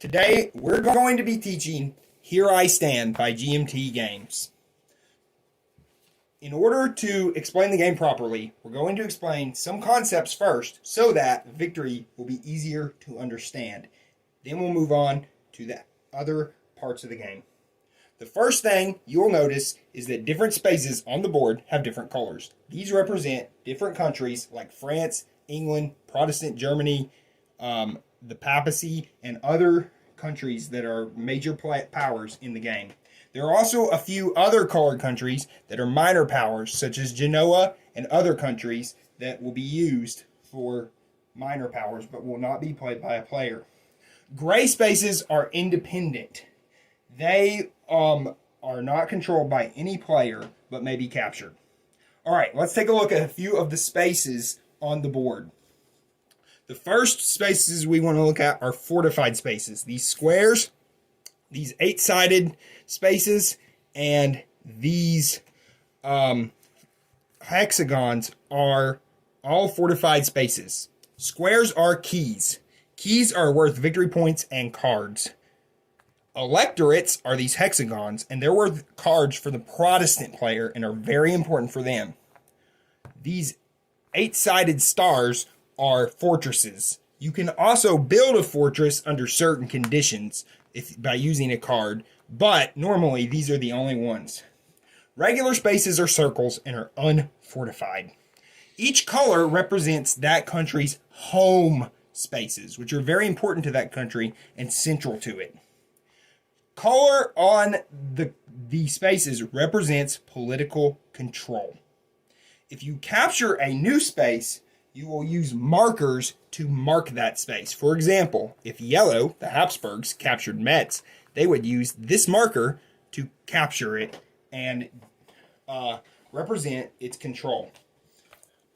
Today, we're going to be teaching Here I Stand by GMT Games. In order to explain the game properly, we're going to explain some concepts first so that victory will be easier to understand. Then we'll move on to the other parts of the game. The first thing you'll notice is that different spaces on the board have different colors. These represent different countries like France, England, Protestant Germany, the Papacy, and other countries that are major powers in the game. There are also a few other colored countries that are minor powers, such as Genoa and other countries that will be used for minor powers, but will not be played by a player. Gray spaces are independent. They are not controlled by any player, but may be captured. All right, let's take a look at a few of the spaces on the board. The first spaces we want to look at are fortified spaces. These squares, these 8-sided spaces, and these hexagons are all fortified spaces. Squares are keys. Keys are worth victory points and cards. Electorates are these hexagons, and they're worth cards for the Protestant player and are very important for them. These 8-sided stars are fortresses. You can also build a fortress under certain conditions by using a card, but normally these are the only ones. Regular spaces are circles and are unfortified. Each color represents that country's home spaces, which are very important to that country and central to it. Color on the spaces represents political control. If you capture a new space, you will use markers to mark that space. For example, if yellow, the Hapsburgs, captured Metz, they would use this marker to capture it and represent its control.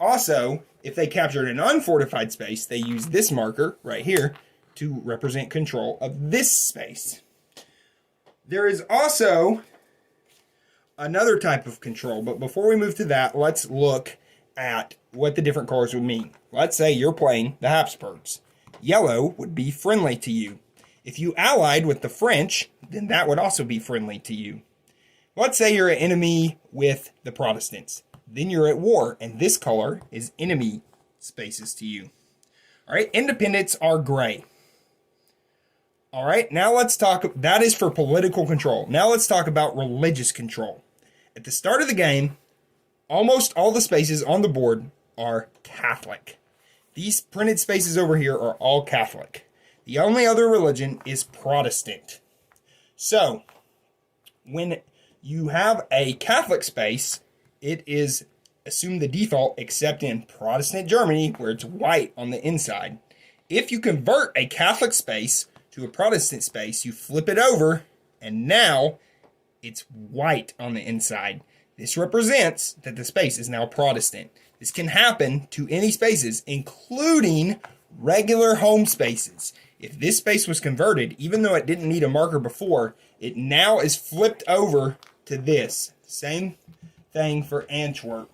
Also, if they captured an unfortified space, they use this marker right here to represent control of this space. There is also another type of control, but before we move to that, let's look at what the different colors would mean. Let's say you're playing the Hapsburgs. Yellow would be friendly to you. If you allied with the French, then that would also be friendly to you. Let's say you're an enemy with the Protestants. Then you're at war, and this color is enemy spaces to you. All right, independents are gray. All right, now let's talk, that is for political control. Now let's talk about religious control. At the start of the game, almost all the spaces on the board are Catholic. These printed spaces over here are all Catholic. The only other religion is Protestant. So, when you have a Catholic space, it is assumed the default, except in Protestant Germany, where it's white on the inside. If you convert a Catholic space to a Protestant space, you flip it over, and now it's white on the inside. This represents that the space is now Protestant. This can happen to any spaces, including regular home spaces. If this space was converted, even though it didn't need a marker before, it now is flipped over to this. Same thing for Antwerp.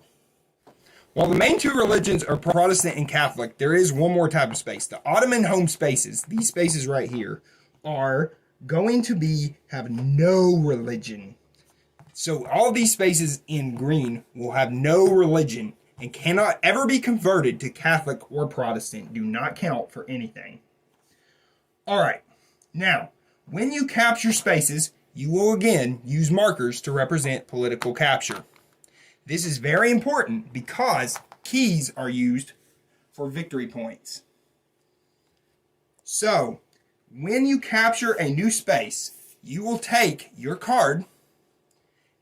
While the main two religions are Protestant and Catholic, there is one more type of space. The Ottoman home spaces, these spaces right here, are going to have no religion. So all these spaces in green will have no religion and cannot ever be converted to Catholic or Protestant. Do not count for anything. All right. Now, when you capture spaces, you will again use markers to represent political capture. This is very important because keys are used for victory points. So, when you capture a new space, you will take your card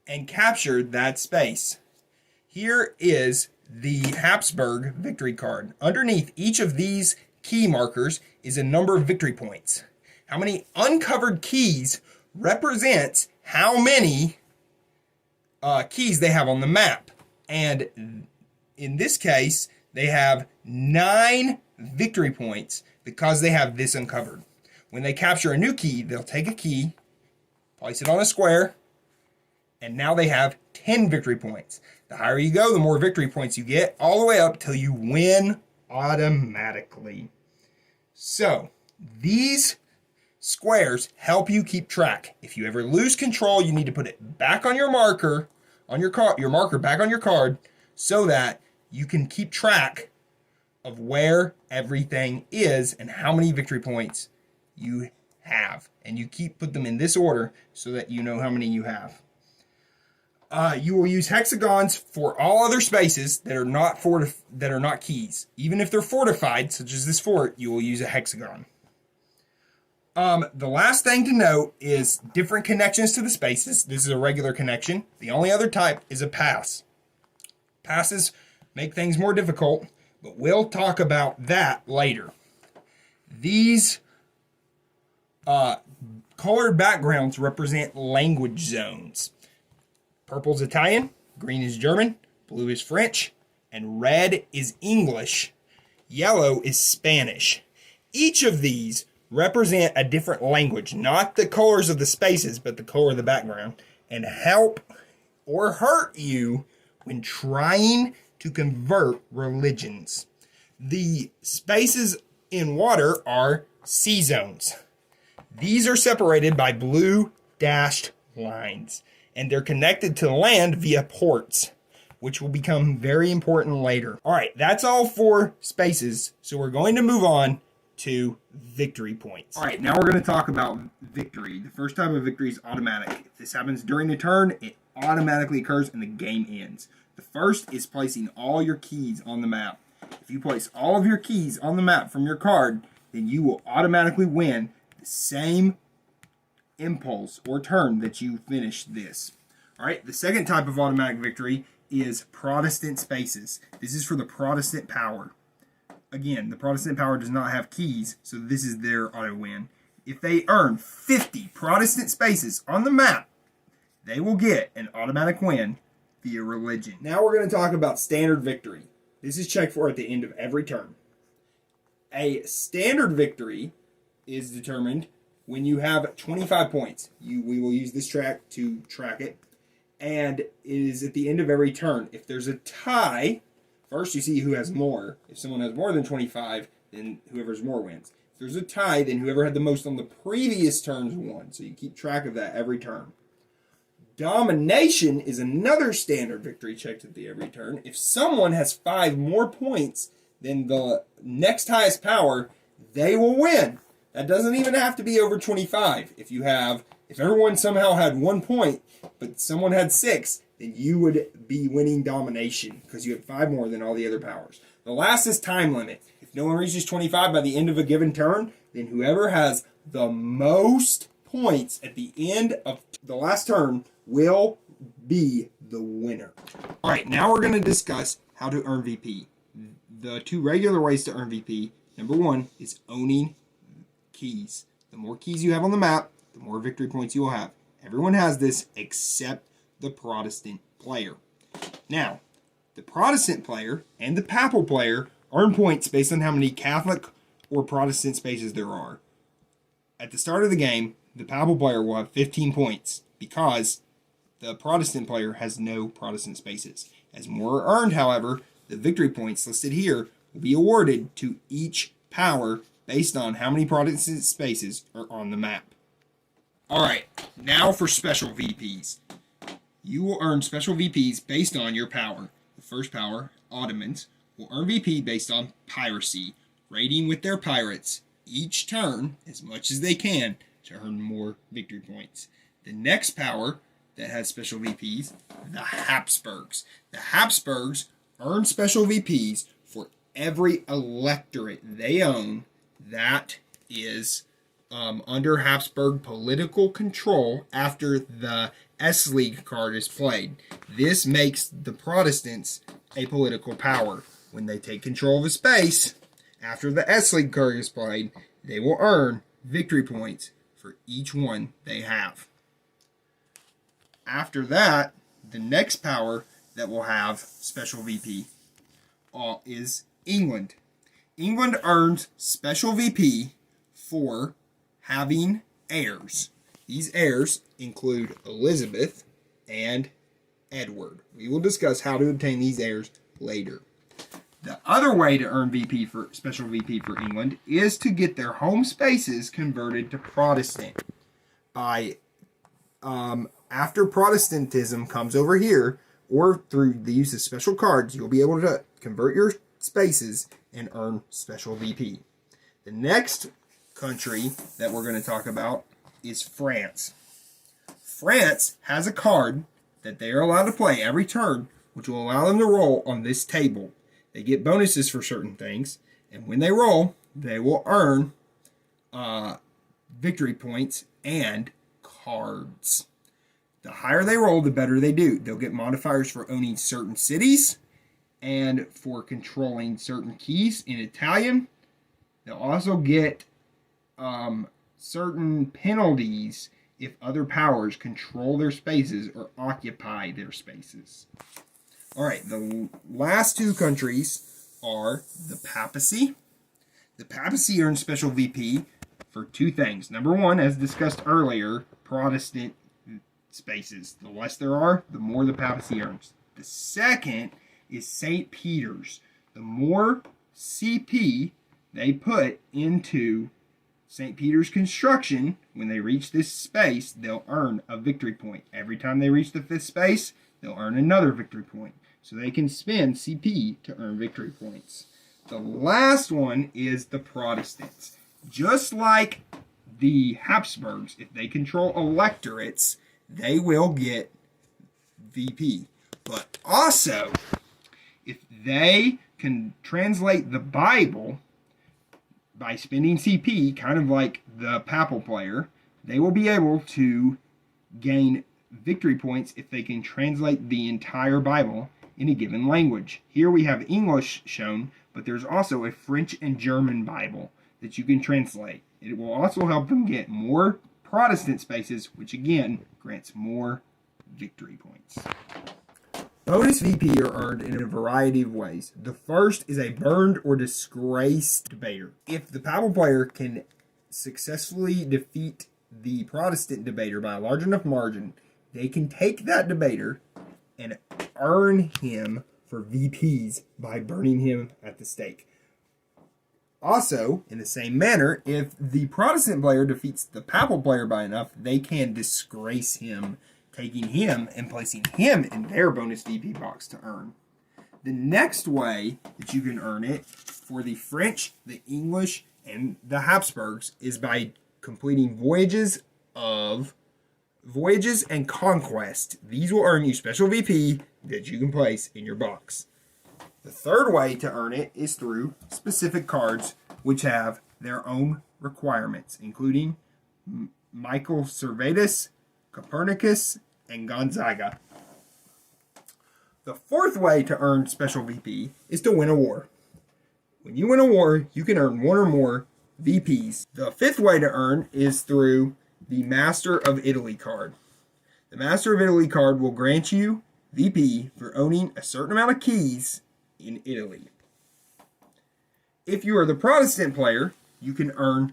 and capture that space. Here is the Hapsburg victory card. Underneath each of these key markers is a number of victory points. How many uncovered keys represents how many keys they have on the map. And in this case, they have 9 victory points because they have this uncovered. When they capture a new key, they'll take a key, place it on a square, and now they have 10 victory points. The higher you go, the more victory points you get, all the way up till you win automatically. So, these Squares help you keep track. If you ever lose control, you need to put it back on your marker, on your card, your marker back on your card, so that you can keep track of where everything is and how many victory points you have. And you put them in this order so that you know how many you have. You will use hexagons for all other spaces that are not keys. Even if they're fortified, such as this fort, you will use a hexagon. The last thing to note is different connections to the spaces. This is a regular connection. The only other type is a pass. Passes make things more difficult, but we'll talk about that later. These colored backgrounds represent language zones. Purple's Italian, green is German, blue is French, and red is English. Yellow is Spanish. Each of these represent a different language, not the colors of the spaces, but the color of the background, and help or hurt you when trying to convert religions. The spaces in water are sea zones. These are separated by blue dashed lines, and they're connected to land via ports, which will become very important later. All right, that's all for spaces, so we're going to move on to victory points. All right, now we're going to talk about victory. The first type of victory is automatic. If this happens during the turn, it automatically occurs and the game ends. The first is placing all your keys on the map. If you place all of your keys on the map from your card, then you will automatically win the same impulse or turn that you finish this. All right, the second type of automatic victory is Protestant spaces. This is for the Protestant power. Again, the Protestant power does not have keys, so this is their auto win. If they earn 50 Protestant spaces on the map, they will get an automatic win via religion. Now we're going to talk about standard victory. This is checked for at the end of every turn. A standard victory is determined when you have 25 points. We will use this track to track it, and it is at the end of every turn. If there's a tie, first you see who has more. If someone has more than 25, then whoever's more wins. If there's a tie, then whoever had the most on the previous turns won. So you keep track of that every turn. Domination is another standard victory checked at the every turn. If someone has 5 more points than the next highest power, they will win. That doesn't even have to be over 25. If everyone somehow had 1 point, but someone had 6, then you would be winning domination because you had 5 more than all the other powers. The last is time limit. If no one reaches 25 by the end of a given turn, then whoever has the most points at the end of the last turn will be the winner. All right, now we're going to discuss how to earn VP. The 2 regular ways to earn VP. Number 1 is owning keys. The more keys you have on the map, the more victory points you will have. Everyone has this except the Protestant player. Now, the Protestant player and the Papal player earn points based on how many Catholic or Protestant spaces there are. At the start of the game, the Papal player will have 15 points because the Protestant player has no Protestant spaces. As more are earned, however, the victory points listed here will be awarded to each power based on how many Protestant spaces are on the map. Alright, now for special VPs. You will earn special VPs based on your power. The first power, Ottomans, will earn VP based on piracy, raiding with their pirates each turn as much as they can to earn more victory points. The next power that has special VPs, the Hapsburgs. The Hapsburgs earn special VPs for every electorate they own that is under Habsburg political control after the S-League card is played. This makes the Protestants a political power. When they take control of a space after the S-League card is played, they will earn victory points for each one they have. After that, the next power that will have special VP is England. England earns special VP for having heirs. These heirs include Elizabeth and Edward. We will discuss how to obtain these heirs later. The other way to earn VP for special VP for England is to get their home spaces converted to Protestant. After Protestantism comes over here, or through the use of special cards, you'll be able to convert your spaces and earn special VP. The next country that we're going to talk about is France. France has a card that they are allowed to play every turn, which will allow them to roll on this table. They get bonuses for certain things, and when they roll, they will earn victory points and cards. The higher they roll, the better they do. They'll get modifiers for owning certain cities and for controlling certain keys in Italian. They'll also get certain penalties if other powers control their spaces or occupy their spaces. All right, the last two countries are the Papacy. The Papacy earns special VP for two things. Number one, as discussed earlier, Protestant spaces. The less there are, the more the Papacy earns. The second is St. Peter's. The more CP they put into St. Peter's construction, when they reach this space, they'll earn a victory point. Every time they reach the fifth space, they'll earn another victory point. So they can spend CP to earn victory points. The last one is the Protestants. Just like the Hapsburgs, if they control electorates, they will get VP. But also, if they can translate the Bible by spending CP, kind of like the Papal player, they will be able to gain victory points if they can translate the entire Bible in a given language. Here we have English shown, but there's also a French and German Bible that you can translate. It will also help them get more Protestant spaces, which again grants more victory points. Bonus VP are earned in a variety of ways. The first is a burned or disgraced debater. If the Papal player can successfully defeat the Protestant debater by a large enough margin, they can take that debater and earn him for VPs by burning him at the stake. Also, in the same manner, if the Protestant player defeats the Papal player by enough, they can disgrace him, taking him and placing him in their bonus VP box to earn. The next way that you can earn it for the French, the English, and the Hapsburgs is by completing Voyages and Conquest. These will earn you special VP that you can place in your box. The third way to earn it is through specific cards which have their own requirements, including Michael Servetus, Copernicus, and Gonzaga. The fourth way to earn special VP is to win a war. When you win a war, you can earn one or more VPs. The fifth way to earn is through the Master of Italy card. The Master of Italy card will grant you VP for owning a certain amount of keys in Italy. If you are the Protestant player, you can earn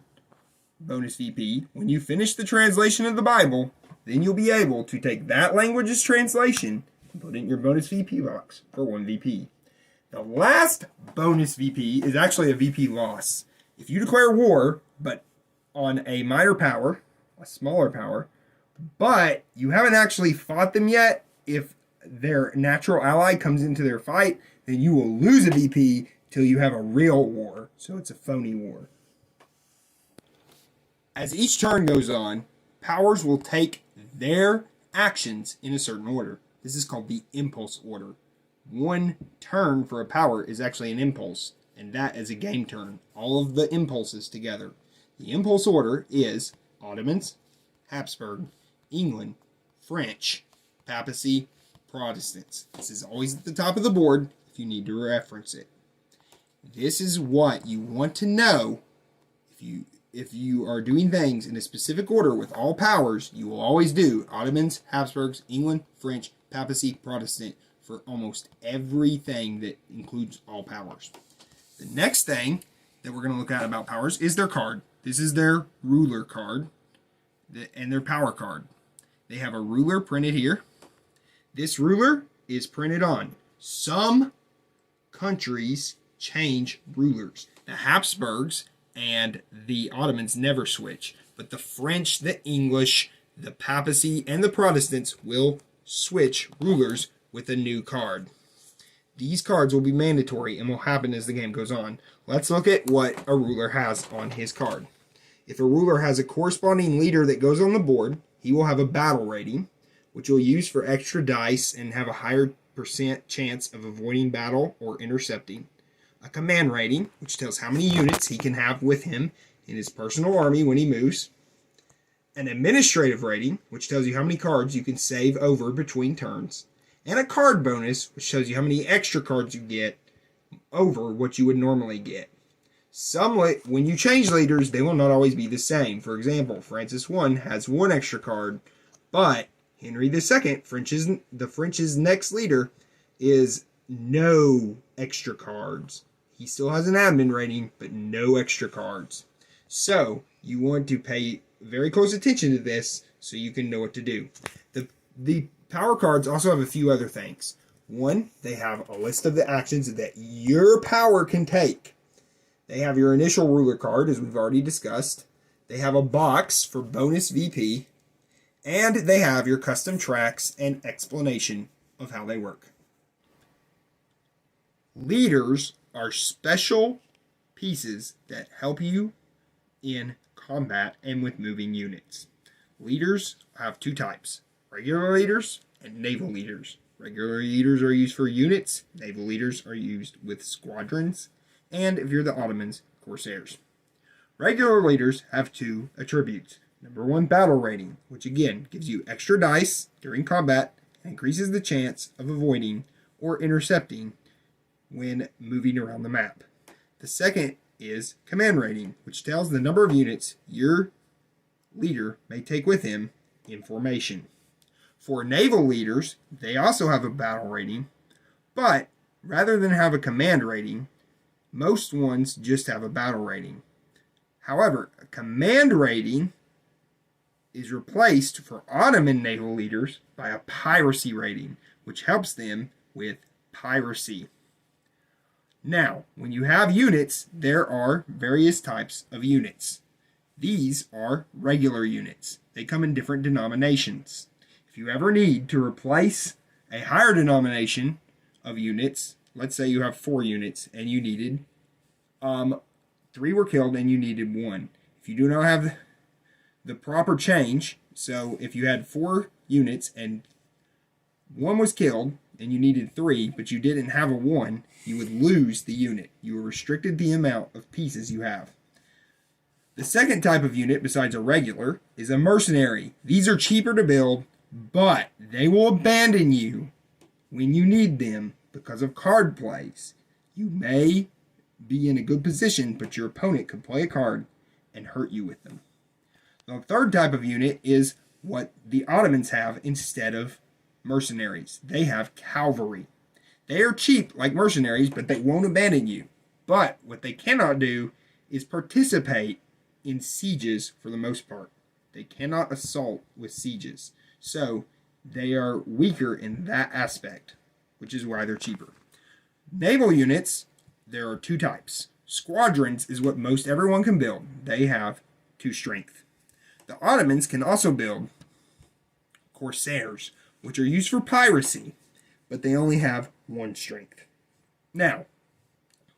bonus VP. When you finish the translation of the Bible, then you'll be able to take that language's translation and put it in your bonus VP box for 1 VP. The last bonus VP is actually a VP loss. If you declare war, but on a minor power, a smaller power, but you haven't actually fought them yet, if their natural ally comes into their fight, then you will lose a VP till you have a real war. So it's a phony war. As each turn goes on, powers will take their actions in a certain order. This is called the impulse order. One turn for a power is actually an impulse, and that is a game turn. All of the impulses together. The impulse order is Ottomans, Hapsburg, England, French, Papacy, Protestants. This is always at the top of the board if you need to reference it. This is what you want to know. If you are doing things in a specific order with all powers, you will always do Ottomans, Habsburgs, England, French, Papacy, Protestant for almost everything that includes all powers. The next thing that we're going to look at about powers is their card. This is their ruler card and their power card. They have a ruler printed here. This ruler is printed on some countries change rulers. The Hapsburgs and the Ottomans never switch, but the French, the English, the Papacy, and the Protestants will switch rulers with a new card. These cards will be mandatory and will happen as the game goes on. Let's look at what a ruler has on his card. If a ruler has a corresponding leader that goes on the board, he will have a battle rating, which he'll use for extra dice and have a higher percent chance of avoiding battle or intercepting. A command rating, which tells how many units he can have with him in his personal army when he moves. An administrative rating, which tells you how many cards you can save over between turns. And a card bonus, which tells you how many extra cards you get over what you would normally get. When you change leaders, they will not always be the same. For example, Francis I has one extra card, but Henry II, the French's next leader, is no extra cards. He still has an admin rating, but no extra cards. So, you want to pay very close attention to this so you can know what to do. The power cards also have a few other things. One, they have a list of the actions that your power can take. They have your initial ruler card, as we've already discussed. They have a box for bonus VP. And they have your custom tracks and explanation of how they work. Leaders are special pieces that help you in combat and with moving units. Leaders have two types: regular leaders and naval leaders. Regular leaders are used for units, naval leaders are used with squadrons, and if you're the Ottomans, Corsairs. Regular leaders have two attributes. Number one, battle rating, which again gives you extra dice during combat and increases the chance of avoiding or intercepting when moving around the map. The second is command rating, which tells the number of units your leader may take with him in formation. For naval leaders, they also have a battle rating, but rather than have a command rating, most ones just have a battle rating. However, a command rating is replaced for Ottoman naval leaders by a piracy rating, which helps them with piracy. Now, when you have units, there are various types of units. These are regular units. They come in different denominations. If you ever need to replace a higher denomination of units, let's say you have 4 units and you needed 3 were killed and you needed 1. If you do not have the proper change, so if you had 4 units and 1 was killed and you needed 3, but you didn't have a 1, you would lose the unit. You were restricted the amount of pieces you have. The second type of unit, besides a regular, is a mercenary. These are cheaper to build, but they will abandon you when you need them because of card plays. You may be in a good position, but your opponent could play a card and hurt you with them. The third type of unit is what the Ottomans have instead of mercenaries. They have cavalry. They are cheap like mercenaries, but they won't abandon you. But what they cannot do is participate in sieges for the most part. They cannot assault with sieges. So they are weaker in that aspect, which is why they're cheaper. Naval units, there are 2 types. Squadrons is what most everyone can build. They have 2 strength. The Ottomans can also build Corsairs, which are used for piracy, but they only have 1 strength. Now,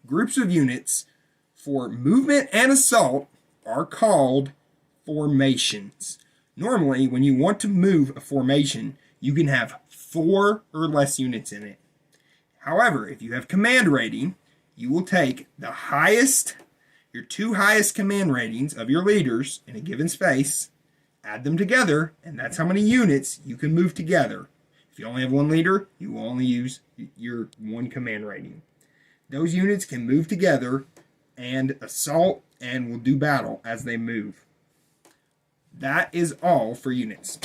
groups of units for movement and assault are called formations. Normally, when you want to move a formation, you can have 4 or less units in it. However, if you have command rating, you will take your 2 highest command ratings of your leaders in a given space, add them together, and that's how many units you can move together. If you only have 1 leader, you will only use your 1 command rating. Those units can move together and assault and will do battle as they move. That is all for units.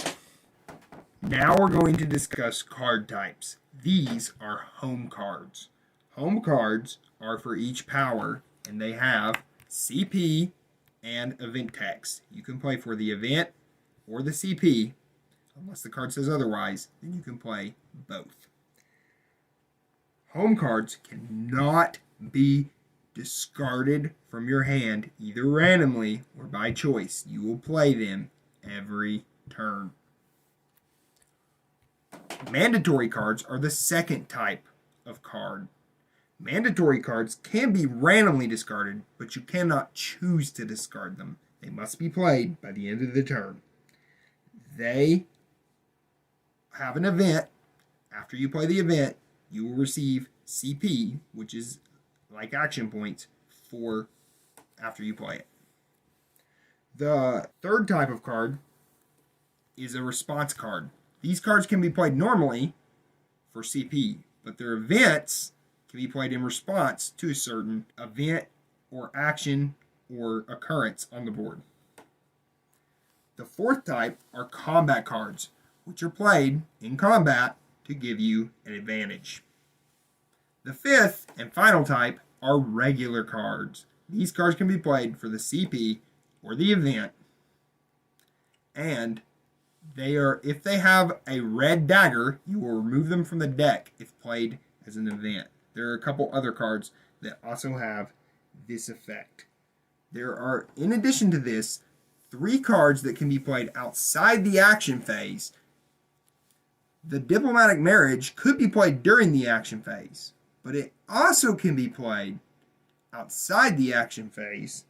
Now we're going to discuss card types. These are home cards. Home cards are for each power, and they have CP and event text. You can play for the event or the CP, unless the card says otherwise, then you can play both. Home cards cannot be discarded from your hand either randomly or by choice. You will play them every turn. Mandatory cards are the second type of card. Mandatory cards can be randomly discarded, but you cannot choose to discard them. They must be played by the end of the turn. They have an event. After you play the event, you will receive CP, which is like action points, for after you play it. The third type of card is a response card. These cards can be played normally for CP, but their events can be played in response to a certain event or action or occurrence on the board. The fourth type are combat cards, which are played in combat to give you an advantage. The fifth and final type are regular cards. These cards can be played for the CP or the event, and if they have a red dagger, you will remove them from the deck if played as an event. There are a couple other cards that also have this effect. There are, in addition to this, 3 cards that can be played outside the action phase. The diplomatic marriage could be played during the action phase, but it also can be played outside the action phase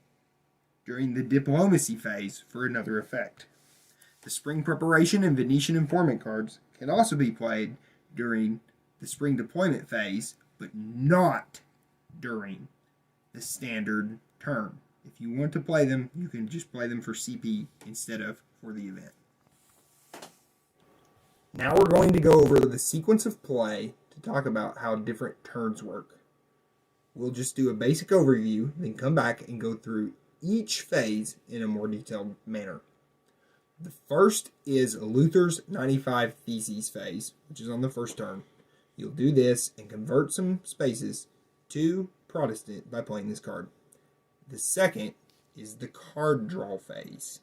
during the diplomacy phase for another effect. The spring preparation and Venetian informant cards can also be played during the spring deployment phase, but not during the standard turn. If you want to play them, you can just play them for CP instead of for the event. Now we're going to go over the sequence of play to talk about how different turns work. We'll just do a basic overview, then come back and go through each phase in a more detailed manner. The first is Luther's 95 Theses phase, which is on the first turn. You'll do this and convert some spaces to Protestant by playing this card. The second is the card draw phase.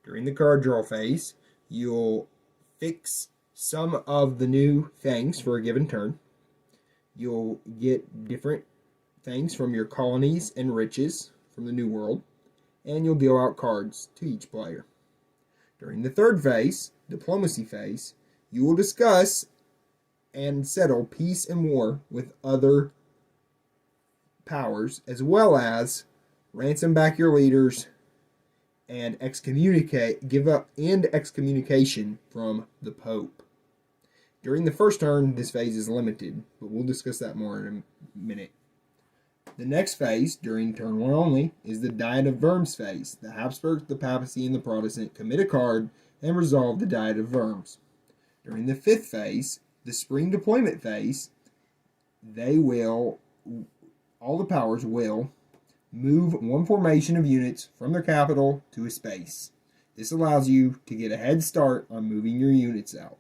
During the card draw phase, you'll fix some of the new things for a given turn. You'll get different things from your colonies and riches from the New World, and you'll deal out cards to each player. During the third phase, diplomacy phase, you will discuss and settle peace and war with other powers, as well as ransom back your leaders and end excommunication from the Pope. During the first turn, this phase is limited, but we'll discuss that more in a minute. The next phase, during turn 1 only, is the Diet of Worms phase. The Hapsburgs, the Papacy, and the Protestant commit a card and resolve the Diet of Worms. During the fifth phase, the spring deployment phase, all the powers will move one formation of units from their capital to a space. This allows you to get a head start on moving your units out.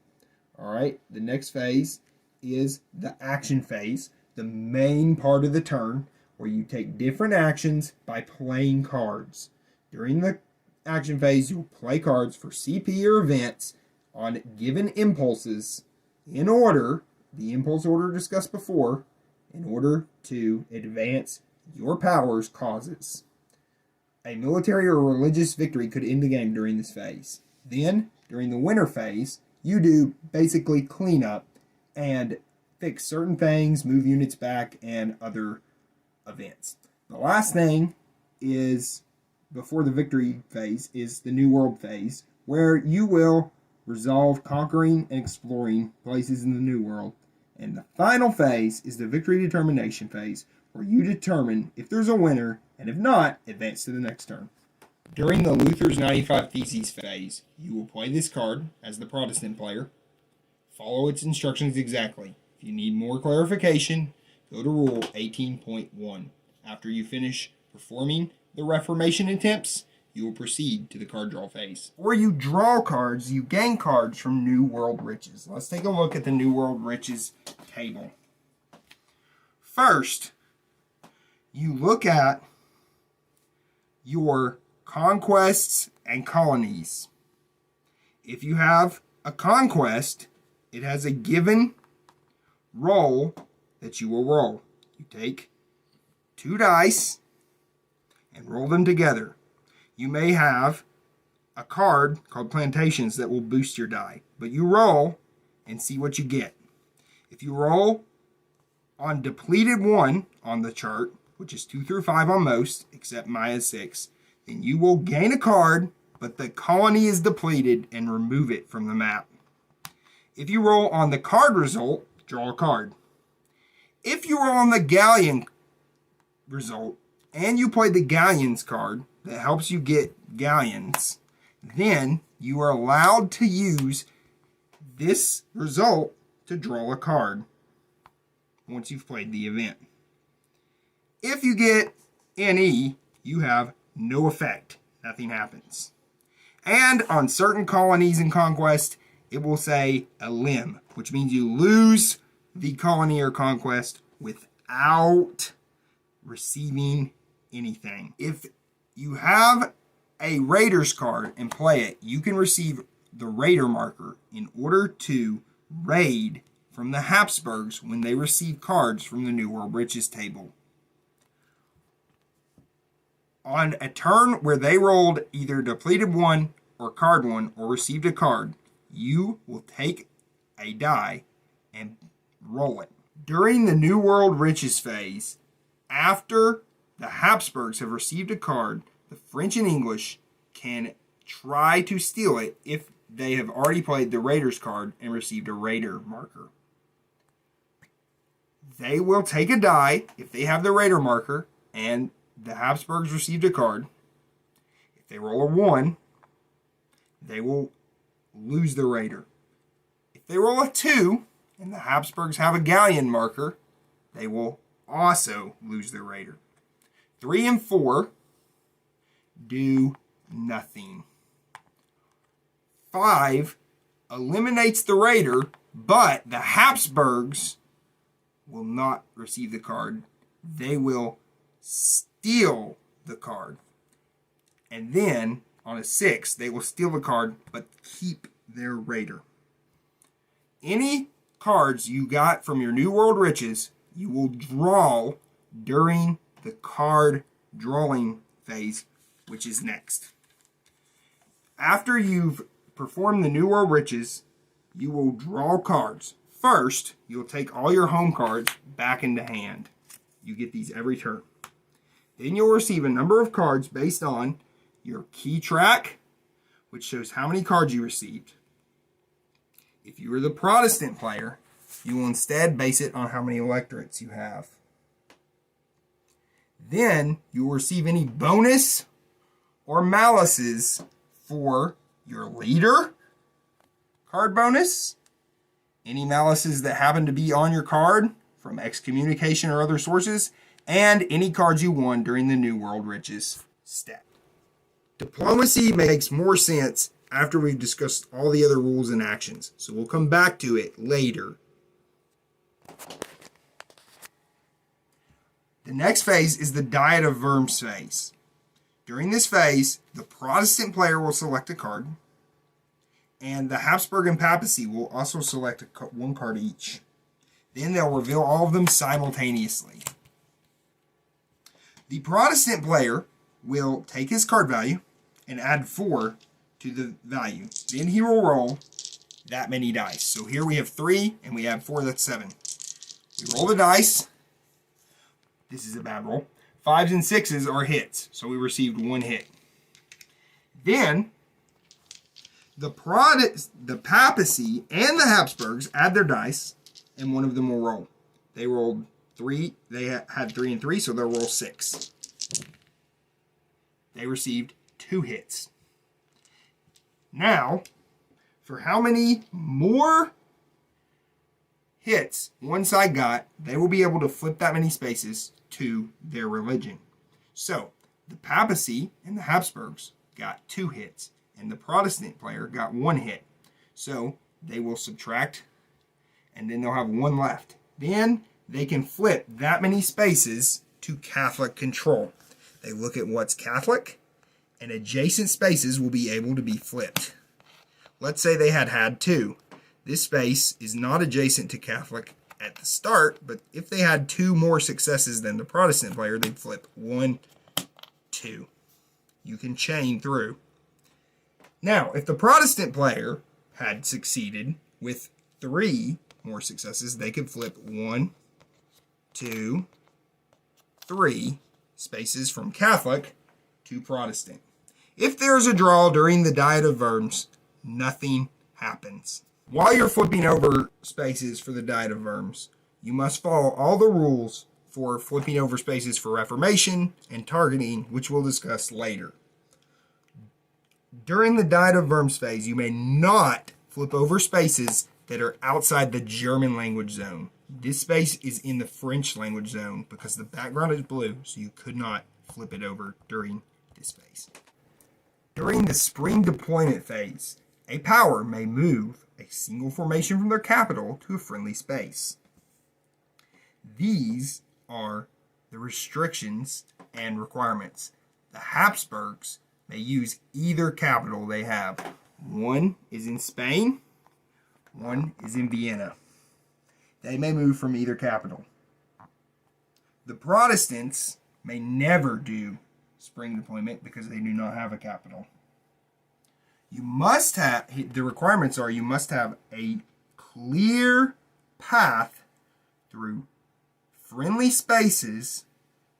Alright, the next phase is the action phase, the main part of the turn, where you take different actions by playing cards. During the action phase, you'll play cards for CP or events on given impulses in order, the impulse order discussed before, in order to advance your power's causes. A military or religious victory could end the game during this phase. Then, during the winter phase, you do basically cleanup and fix certain things, move units back, and other events. The last thing is, before the victory phase, is the New World phase, where you will resolve conquering and exploring places in the New World. And the final phase is the victory determination phase, where you determine if there's a winner, and if not, advance to the next turn. During the Luther's 95 Theses phase, you will play this card as the Protestant player. Follow its instructions exactly. If you need more clarification, go to Rule 18.1. After you finish performing the Reformation attempts, you will proceed to the card draw phase. Or you draw cards, you gain cards from New World Riches. Let's take a look at the New World Riches table. First, you look at your conquests and colonies. If you have a conquest, it has a given roll that you will roll. You take 2 dice and roll them together. You may have a card called Plantations that will boost your die, but you roll and see what you get. If you roll on depleted 1 on the chart, which is 2 through 5 on most, except Maya's 6, then you will gain a card, but the colony is depleted, and remove it from the map. If you roll on the card result, draw a card. If you roll on the galleon result, and you play the galleons card that helps you get galleons, then you are allowed to use this result to draw a card once you've played the event. If you get NE, you have no effect. Nothing happens. And on certain colonies in Conquest, it will say a limb, which means you lose the colony or conquest without receiving anything. If you have a Raiders card and play it, you can receive the Raider marker in order to raid from the Hapsburgs when they receive cards from the New World Riches table. On a turn where they rolled either depleted 1 or card 1 or received a card, you will take a die and roll it. During the New World Riches phase, after the Hapsburgs have received a card, the French and English can try to steal it if they have already played the Raiders card and received a Raider marker. They will take a die if they have the Raider marker and the Habsburgs received a card. If they roll a 1, they will lose the Raider. If they roll a 2 and the Habsburgs have a galleon marker, they will also lose the Raider. 3 and 4 do nothing. 5 eliminates the Raider, but the Habsburgs will not receive the card. They will steal the card. And then, on a 6, they will steal the card, but keep their Raider. Any cards you got from your New World Riches, you will draw during the card drawing phase, which is next. After you've performed the New World Riches, you will draw cards. First, you'll take all your home cards back into hand. You get these every turn. Then you'll receive a number of cards based on your key track, which shows how many cards you received. If you are the Protestant player, you will instead base it on how many electorates you have. Then you will receive any bonus or malices for your leader card bonus, any malices that happen to be on your card from excommunication or other sources, and any cards you won during the New World Riches step. Diplomacy makes more sense after we've discussed all the other rules and actions, so we'll come back to it later. The next phase is the Diet of Worms phase. During this phase, the Protestant player will select a card, and the Habsburg and Papacy will also select one card each. Then they'll reveal all of them simultaneously. The Protestant player will take his card value and add 4 to the value. Then he will roll that many dice. So here we have 3 and we have 4, that's 7. We roll the dice. This is a bad roll. 5s and 6s are hits, so we received 1 hit. Then the Papacy and the Habsburgs add their dice, and one of them will roll. They rolled 3. They had 3 and 3, so they'll roll 6. They received 2 hits. Now, for how many more hits one side got, they will be able to flip that many spaces to their religion. So, the Papacy and the Habsburgs got 2 hits, and the Protestant player got 1 hit. So, they will subtract, and then they'll have 1 left. Then, they can flip that many spaces to Catholic control. They look at what's Catholic, and adjacent spaces will be able to be flipped. Let's say they had 2. This space is not adjacent to Catholic, at the start, but if they had 2 more successes than the Protestant player, they'd flip 1, 2. You can chain through. Now, if the Protestant player had succeeded with 3 more successes, they could flip 1, 2, 3 spaces from Catholic to Protestant. If there is a draw during the Diet of Worms, nothing happens. While you're flipping over spaces for the Diet of Worms, you must follow all the rules for flipping over spaces for Reformation and targeting, which we'll discuss later. During the Diet of Worms phase, you may not flip over spaces that are outside the German language zone. This space is in the French language zone because the background is blue, so you could not flip it over during this phase. During the spring deployment phase, a power may move a single formation from their capital to a friendly space. These are the restrictions and requirements. The Hapsburgs may use either capital they have. One is in Spain, one is in Vienna. They may move from either capital. The Protestants may never do spring deployment because they do not have a capital. You must have, the requirements are you must have a clear path through friendly spaces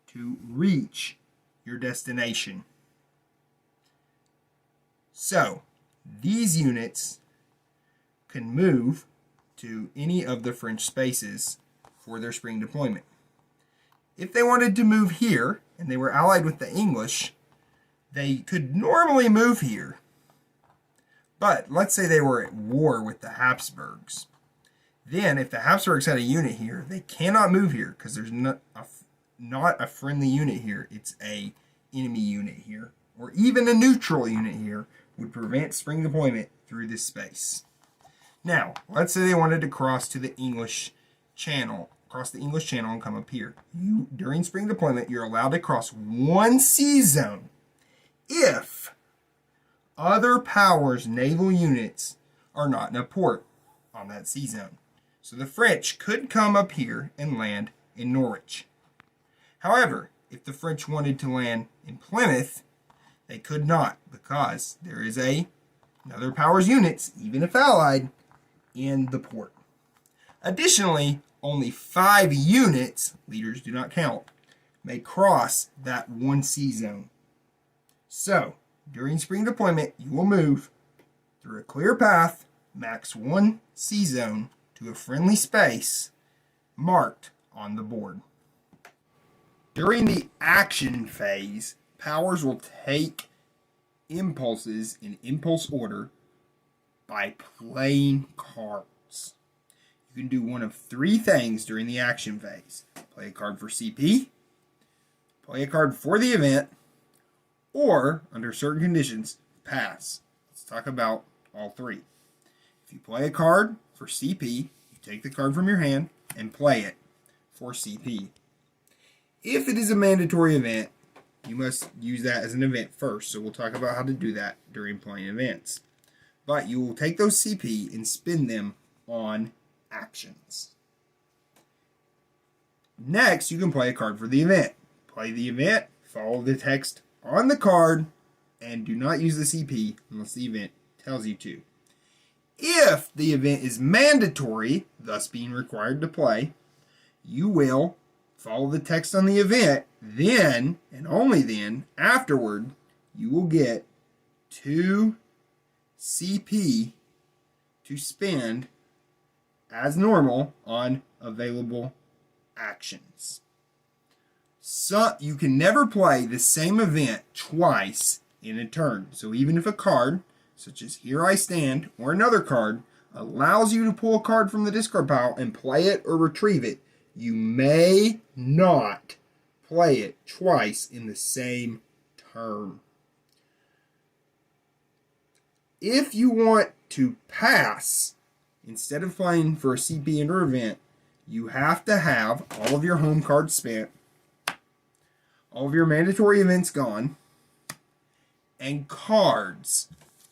to reach your destination. So, these units can move to any of the French spaces for their spring deployment. If they wanted to move here, and they were allied with the English, they could normally move here. But let's say they were at war with the Hapsburgs. Then, if the Hapsburgs had a unit here, they cannot move here because there's not a friendly unit here. It's a enemy unit here, or even a neutral unit here would prevent spring deployment through this space. Now, let's say they wanted to cross to the English Channel, and come up here. During spring deployment, you're allowed to cross one sea zone if other powers' naval units are not in a port on that sea zone. So the French could come up here and land in Norwich. However, if the French wanted to land in Plymouth, they could not because there is another power's units, even if allied, in the port. Additionally, only 5 units, leaders do not count, may cross that one sea zone. So, during spring deployment, you will move through a clear path, max 1 sea zone, to a friendly space marked on the board. During the action phase, powers will take impulses in impulse order by playing cards. You can do one of 3 things during the action phase. Play a card for CP, play a card for the event, or, under certain conditions, pass. Let's talk about all 3. If you play a card for CP, you take the card from your hand and play it for CP. If it is a mandatory event, you must use that as an event first, so we'll talk about how to do that during playing events. But you will take those CP and spend them on actions. Next, you can play a card for the event. Play the event, follow the text on the card, and do not use the CP unless the event tells you to. If the event is mandatory, thus being required to play, you will follow the text on the event. Then, and only then, afterward, you will get 2 CP to spend as normal on available actions. So you can never play the same event twice in a turn. So even if a card, such as Here I Stand, or another card, allows you to pull a card from the discard pile and play it or retrieve it, you may not play it twice in the same turn. If you want to pass, instead of playing for a CP and or event, you have to have all of your home cards spent, all of your mandatory events gone, and cards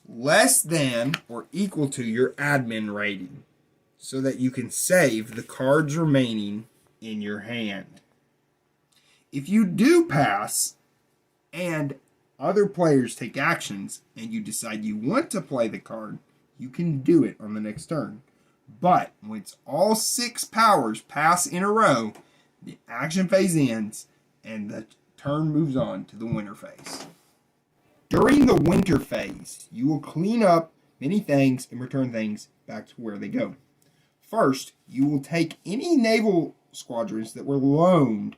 less than or equal to your admin rating. so that you can save the cards remaining in your hand. If you do pass and other players take actions and you decide you want to play the card, you can do it on the next turn. But once all 6 powers pass in a row, the action phase ends and the turn moves on to the winter phase. During the winter phase, you will clean up many things and return things back to where they go. First, you will take any naval squadrons that were loaned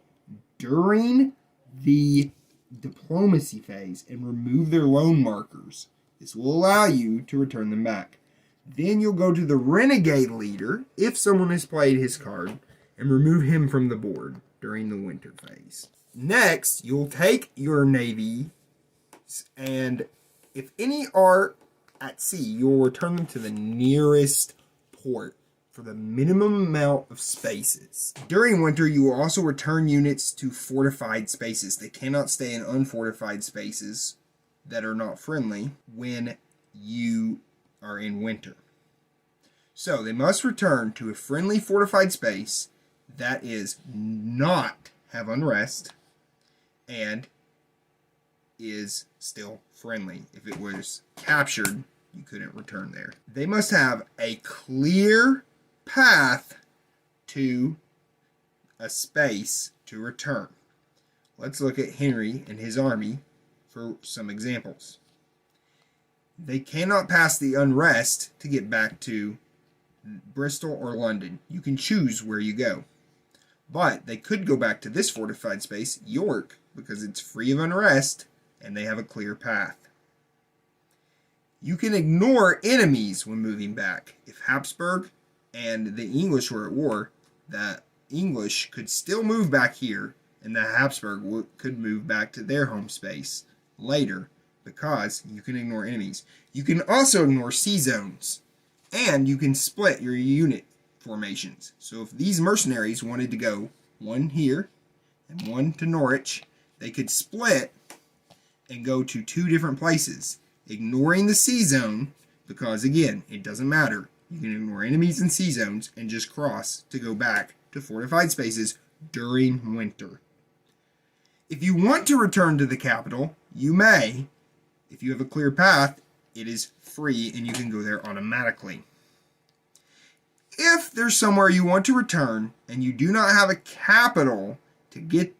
during the diplomacy phase and remove their loan markers. This will allow you to return them back. Then you'll go to the renegade leader, if someone has played his card, and remove him from the board during the winter phase. Next, you'll take your navy, and if any are at sea, you'll return them to the nearest port for the minimum amount of spaces. During winter, you will also return units to fortified spaces. They cannot stay in unfortified spaces that are not friendly when you are in winter. So they must return to a friendly fortified space that is not have unrest and is still friendly. If it was captured, you couldn't return there. They must have a clear path to a space to return. Let's look at Henry and his army for some examples. They cannot pass the unrest to get back to Bristol or London. You can choose where you go. But they could go back to this fortified space, York, because it's free of unrest and they have a clear path. You can ignore enemies when moving back. If Hapsburg and the English were at war, the English could still move back here and the Hapsburg could move back to their home space later because you can ignore enemies. You can also ignore sea zones, and you can split your unit formations. So if these mercenaries wanted to go one here and one to Norwich, they could split and go to 2 different places, ignoring the sea zone because, again, it doesn't matter. You can ignore enemies and sea zones and just cross to go back to fortified spaces during winter. If you want to return to the capital, you may. If you have a clear path, it is free and you can go there automatically. If there's somewhere you want to return and you do not have a capital to get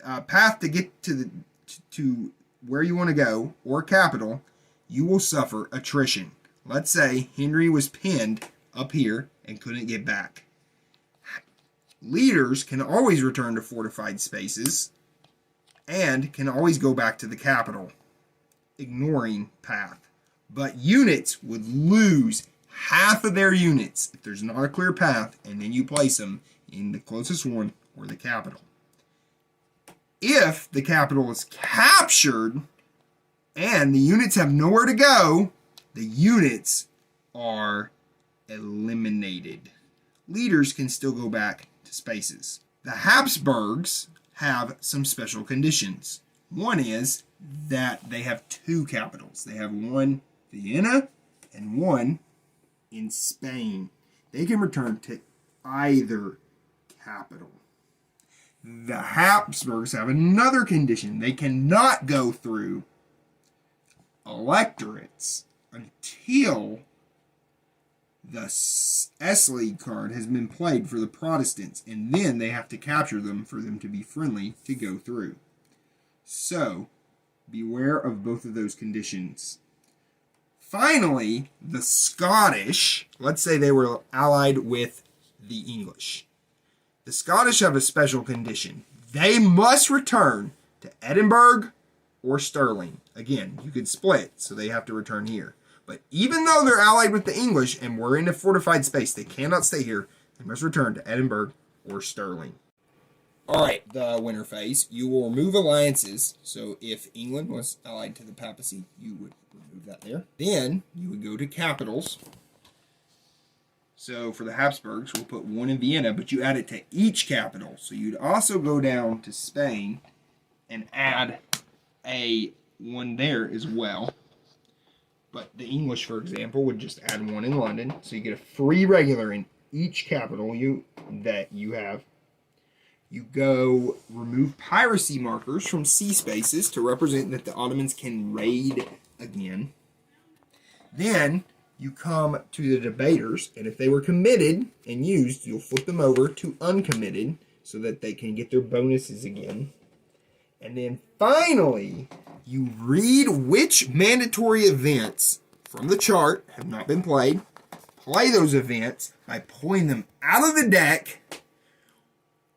a path to get to where you want to go or capital, you will suffer attrition. Let's say Henry was pinned up here and couldn't get back. Leaders can always return to fortified spaces and can always go back to the capital, ignoring path. But units would lose half of their units if there's not a clear path, and then you place them in the closest one or the capital. If the capital is captured and the units have nowhere to go, the units are eliminated. Leaders can still go back to spaces. The Hapsburgs have some special conditions. One is that they have 2 capitals. They have one Vienna and one in Spain. They can return to either capital. The Habsburgs have another condition. They cannot go through electorates until the S-League card has been played for the Protestants, and then they have to capture them for them to be friendly to go through. So, beware of both of those conditions. Finally, the Scottish, let's say they were allied with the English. The Scottish have a special condition. They must return to Edinburgh or Stirling. Again, you could split, so they have to return here. But even though they're allied with the English and we're in a fortified space, they cannot stay here. They must return to Edinburgh or Stirling. Alright, the winter phase. You will remove alliances. So if England was allied to the Papacy, you would remove that there. Then you would go to capitals. So for the Habsburgs, we'll put one in Vienna, but you add it to each capital. So you'd also go down to Spain and add a one there as well. But the English, for example, would just add one in London. So you get a free regular in each capital that you have. You go remove piracy markers from sea spaces to represent that the Ottomans can raid again. Then you come to the debaters, and if they were committed and used, you'll flip them over to uncommitted so that they can get their bonuses again. And then finally, you read which mandatory events from the chart have not been played, play those events by pulling them out of the deck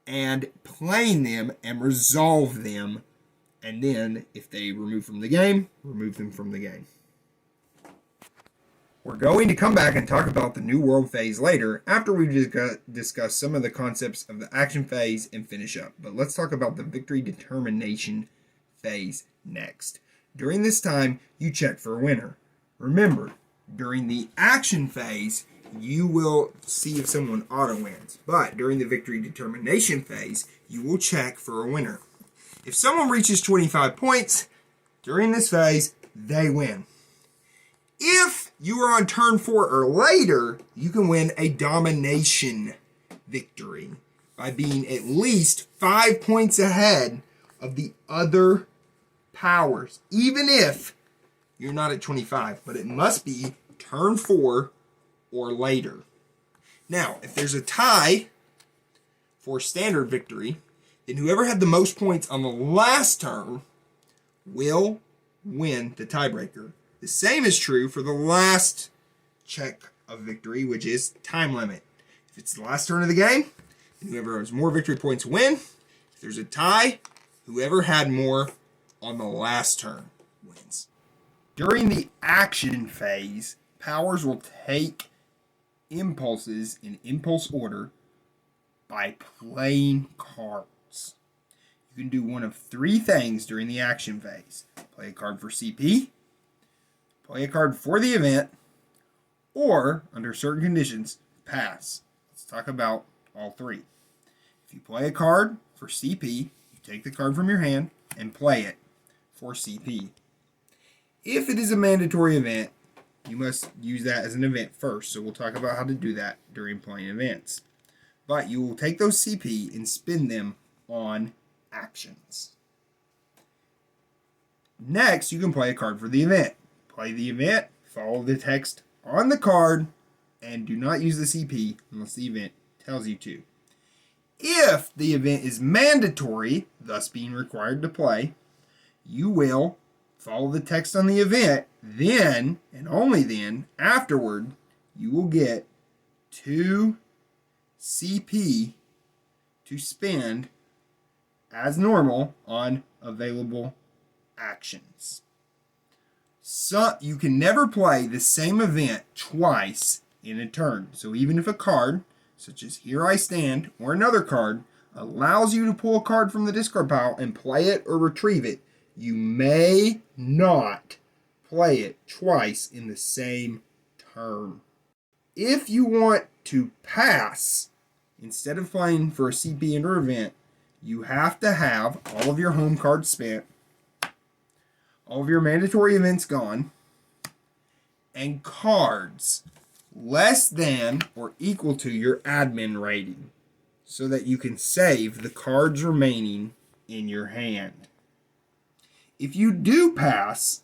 and playing them and resolve them. And then, if they remove from the game, remove them from the game. We're going to come back and talk about the New World phase later after we've discussed some of the concepts of the action phase and finish up. But let's talk about the victory determination phase next. During this time, you check for a winner. Remember, during the action phase, you will see if someone auto-wins. But during the victory determination phase, you will check for a winner. If someone reaches 25 points during this phase, they win. If you are on turn 4 or later, you can win a domination victory by being at least 5 points ahead of the other powers, even if you're not at 25, but it must be turn 4 or later. Now, if there's a tie for standard victory, then whoever had the most points on the last turn will win the tiebreaker. The same is true for the last check of victory, which is time limit. If it's the last turn of the game, then whoever has more victory points win. If there's a tie, whoever had more on the last turn wins. During the action phase, powers will take impulses in impulse order by playing cards. You can do one of 3 things during the action phase. Play a card for CP, play a card for the event, or, under certain conditions, pass. Let's talk about all 3. If you play a card for CP, you take the card from your hand and play it for CP. If it is a mandatory event, you must use that as an event first, so we'll talk about how to do that during playing events. But you will take those CP and spend them on actions. Next, you can play a card for the event. Play the event, follow the text on the card, and do not use the CP unless the event tells you to. If the event is mandatory, thus being required to play, you will follow the text on the event, then, and only then, afterward, you will get 2 CP to spend as normal on available actions. So you can never play the same event twice in a turn. So even if a card, such as Here I Stand, or another card, allows you to pull a card from the discard pile and play it or retrieve it, you may not play it twice in the same turn. If you want to pass, instead of playing for a CP and or event, you have to have all of your home cards spent, all of your mandatory events gone, and cards less than or equal to your admin rating, so that you can save the cards remaining in your hand. If you do pass,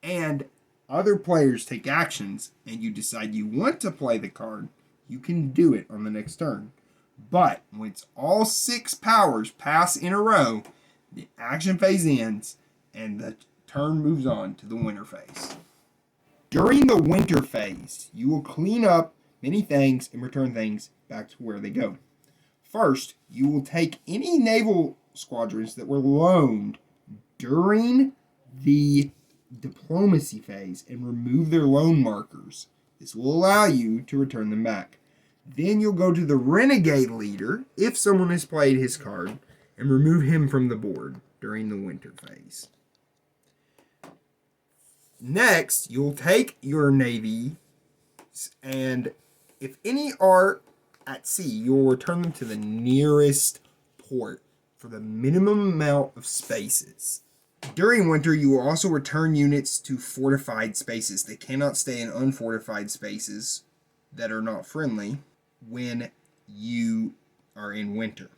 and other players take actions, and you decide you want to play the card, you can do it on the next turn. But once all 6 powers pass in a row, the action phase ends, and the turn moves on to the winter phase. During the winter phase, you will clean up many things and return things back to where they go. First, you will take any naval squadrons that were loaned during the diplomacy phase and remove their loan markers. This will allow you to return them back. Then you'll go to the renegade leader, if someone has played his card, and remove him from the board during the winter phase. Next, you'll take your navy, and if any are at sea, you'll return them to the nearest port for the minimum amount of spaces. During winter, you will also return units to fortified spaces. They cannot stay in unfortified spaces that are not friendly. when you are in winter.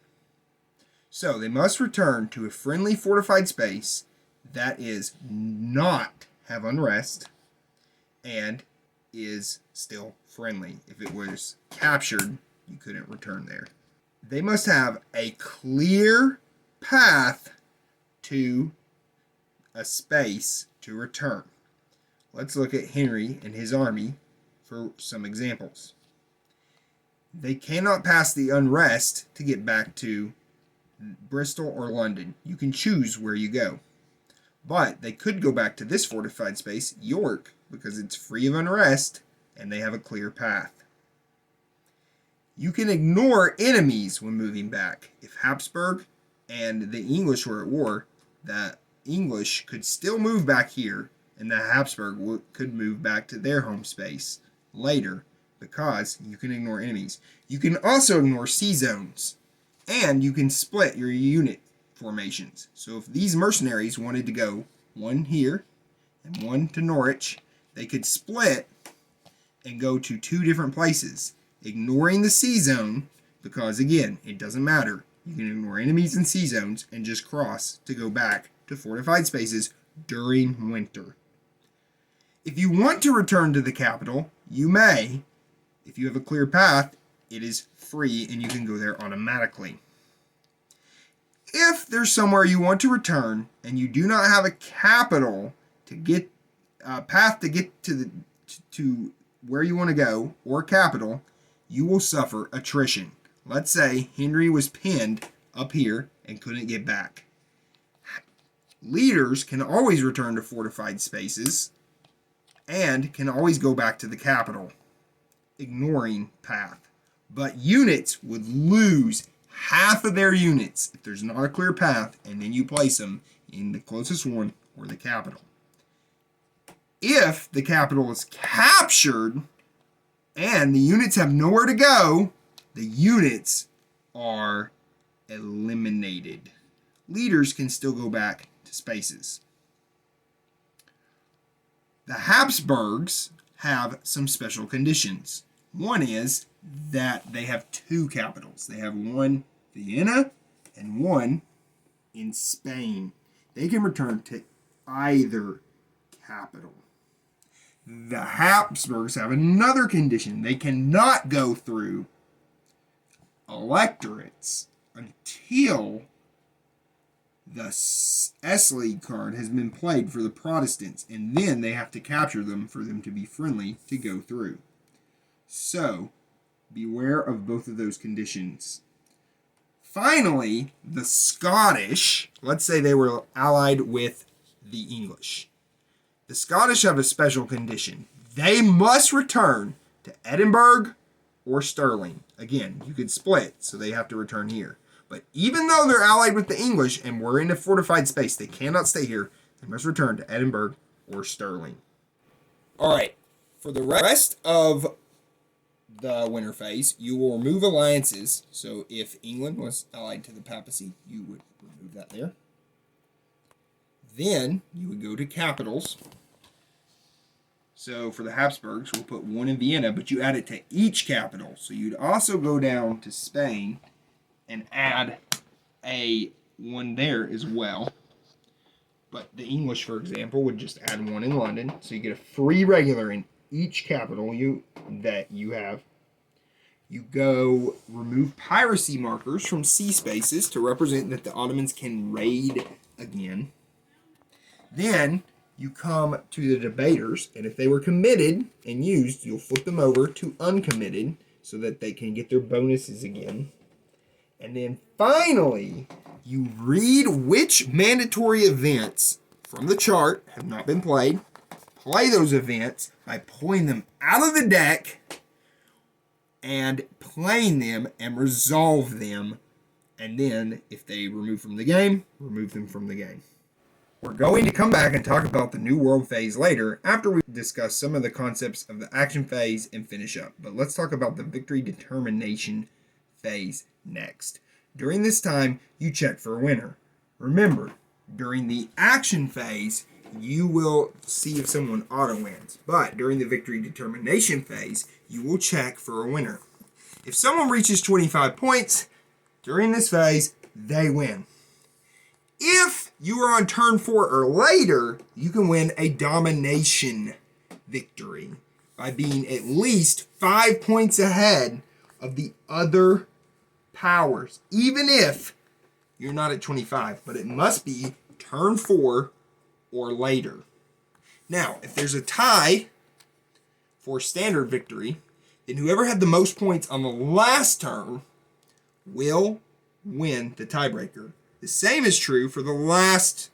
So they must return to a friendly fortified space that is not have unrest and is still friendly. If it was captured, you couldn't return there. They must have a clear path to a space to return. Let's look at Henry and his army for some examples. They cannot pass the unrest to get back to Bristol or London. You can choose where you go. But they could go back to this fortified space, York, because it's free of unrest and they have a clear path. You can ignore enemies when moving back. If Hapsburg and the English were at war, the English could still move back here, and the Hapsburg could move back to their home space later because you can ignore enemies. You can also ignore sea zones, and you can split your unit formations. So if these mercenaries wanted to go one here and one to Norwich, they could split and go to two different places, ignoring the sea zone, because again, it doesn't matter. You can ignore enemies and sea zones and just cross to go back to fortified spaces during winter. If you want to return to the capital, you may. If you have a clear path, it is free and you can go there automatically. If there's somewhere you want to return and you do not have a capital to get path to get to where you want to go or capital, you will suffer attrition. Let's say Henry was pinned up here and couldn't get back. Leaders can always return to fortified spaces and can always go back to the capital, ignoring path. But units would lose half of their units if there's not a clear path, and then you place them in the closest one or the capital. If the capital is captured and the units have nowhere to go, the units are eliminated. Leaders can still go back to spaces. The Hapsburgs have some special conditions. One is that they have two capitals. They have one Vienna and one in Spain. They can return to either capital. The Hapsburgs have another condition. They cannot go through electorates until the S-League card has been played for the Protestants, and then they have to capture them for them to be friendly to go through. So, beware of both of those conditions. Finally, the Scottish, let's say they were allied with the English. The Scottish have a special condition. They must return to Edinburgh or Stirling. Again, you could split, so they have to return here. But even though they're allied with the English and we're in a fortified space, they cannot stay here. They must return to Edinburgh or Stirling. All right, for the rest of the winter phase, you will remove alliances. So if England was allied to the Papacy, you would remove that there. Then you would go to capitals. So for the Habsburgs, we'll put one in Vienna, but you add it to each capital. So you'd also go down to Spain and add a one there as well. But the English, for example, would just add one in London. So you get a free regular in each capital that you have. You go remove piracy markers from sea spaces to represent that the Ottomans can raid again. Then you come to the debaters, and if they were committed and used, you'll flip them over to uncommitted so that they can get their bonuses again. And then finally, you read which mandatory events from the chart have not been played. Play those events by pulling them out of the deck and playing them and resolve them. And then, if they remove from the game, remove them from the game. We're going to come back and talk about the New World phase later after we discuss some of the concepts of the action phase and finish up. But let's talk about the victory determination phase next. During this time, you check for a winner. Remember, during the action phase, you will see if someone auto wins. But during the victory determination phase, you will check for a winner. If someone reaches 25 points during this phase, they win. If you are on turn 4 or later, you can win a domination victory by being at least 5 points ahead of the other powers, even if you're not at 25, but it must be turn 4 or later. Now, if there's a tie for standard victory, then whoever had the most points on the last turn will win the tiebreaker. The same is true for the last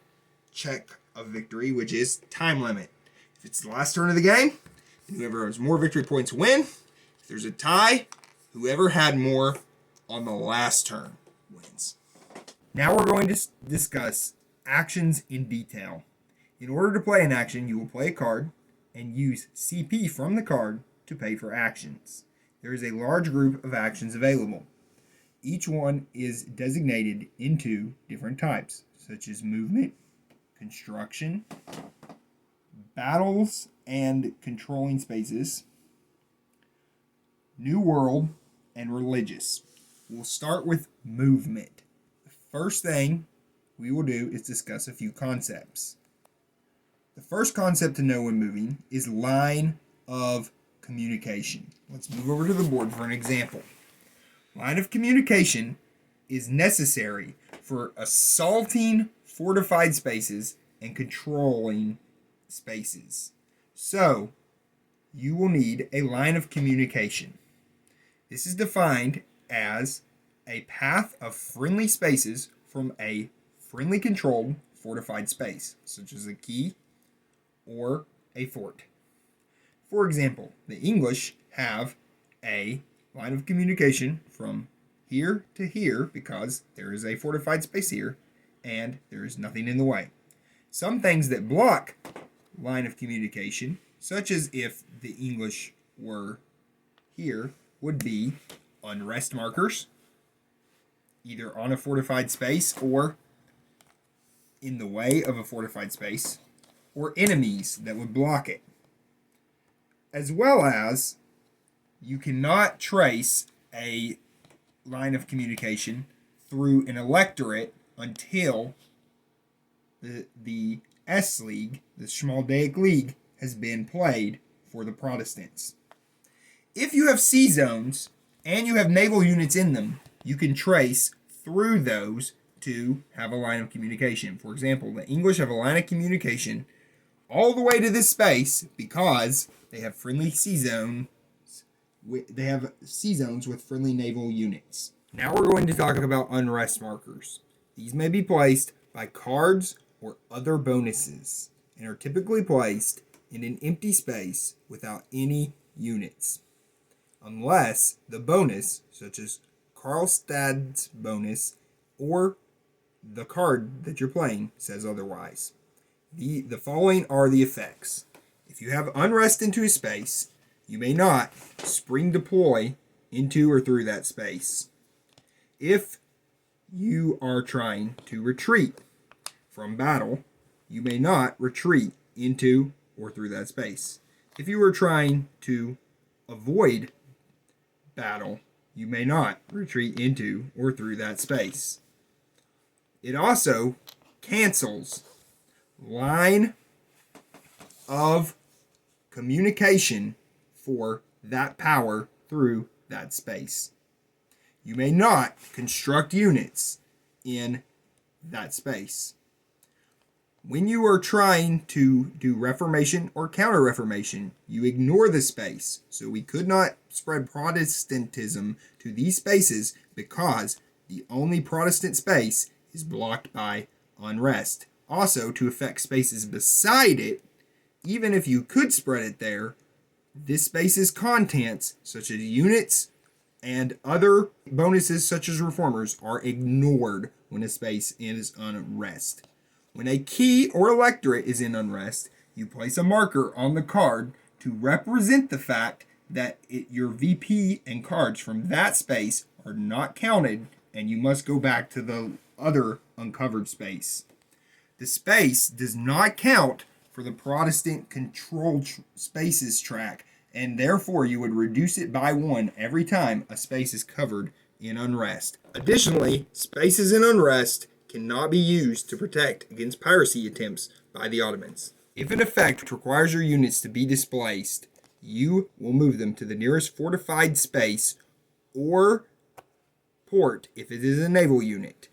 check of victory, which is time limit. If it's the last turn of the game, then whoever has more victory points win. If there's a tie, whoever had more on the last turn wins. Now we're going to discuss actions in detail. In order to play an action, you will play a card and use CP from the card to pay for actions. There is a large group of actions available. Each one is designated into different types, such as movement, construction, battles and controlling spaces, New World, and religious. We'll start with movement. The first thing we will do is discuss a few concepts. The first concept to know when moving is line of communication. Let's move over to the board for an example. Line of communication is necessary for assaulting fortified spaces and controlling spaces. So, you will need a line of communication. This is defined as a path of friendly spaces from a friendly controlled fortified space, such as a key or a fort. For example, the English have a line of communication from here to here because there is a fortified space here and there is nothing in the way. Some things that block line of communication, such as if the English were here, would be unrest markers, either on a fortified space or in the way of a fortified space, or enemies that would block it. As well as you cannot trace a line of communication through an electorate until the S League, the Schmalkaldic League, has been played for the Protestants. If you have sea zones and you have naval units in them, you can trace through those to have a line of communication. For example, the English have a line of communication all the way to this space because they have friendly sea zones. They have sea zones with friendly naval units. Now we're going to talk about unrest markers. These may be placed by cards or other bonuses and are typically placed in an empty space without any units, unless the bonus, such as Karlstad's bonus or the card that you're playing, says otherwise. The following are the effects. If you have unrest into a space, you may not spring deploy into or through that space. If you are trying to retreat from battle, you may not retreat into or through that space. If you are trying to avoid battle, you may not retreat into or through that space. It also cancels line of communication for that power through that space. You may not construct units in that space. When you are trying to do Reformation or Counter-Reformation, you ignore the space. So we could not spread Protestantism to these spaces because the only Protestant space is blocked by unrest. Also, to affect spaces beside it, even if you could spread it there, this space's contents, such as units and other bonuses such as reformers, are ignored when a space is unrest. When a key or electorate is in unrest, you place a marker on the card to represent the fact that your VP and cards from that space are not counted and you must go back to the other uncovered space. The space does not count for the Protestant controlled spaces track and therefore you would reduce it by 1 every time a space is covered in unrest. Additionally, spaces in unrest cannot be used to protect against piracy attempts by the Ottomans. If an effect requires your units to be displaced, you will move them to the nearest fortified space or port if it is a naval unit.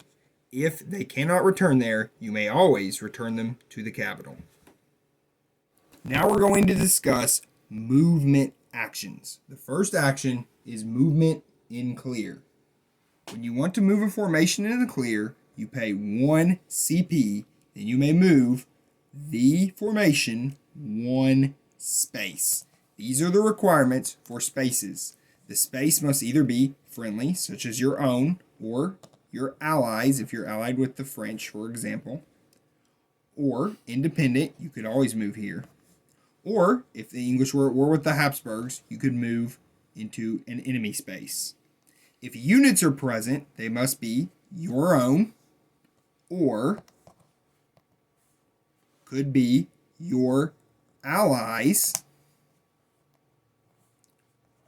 If they cannot return there, you may always return them to the capital. Now we're going to discuss movement actions. The first action is movement in clear. When you want to move a formation in the clear, you pay 1 CP, then you may move the formation 1 space. These are the requirements for spaces. The space must either be friendly, such as your own, or your allies, if you're allied with the French, for example, or independent, you could always move here. Or, if the English were at war with the Hapsburgs, you could move into an enemy space. If units are present, they must be your own, or could be your allies,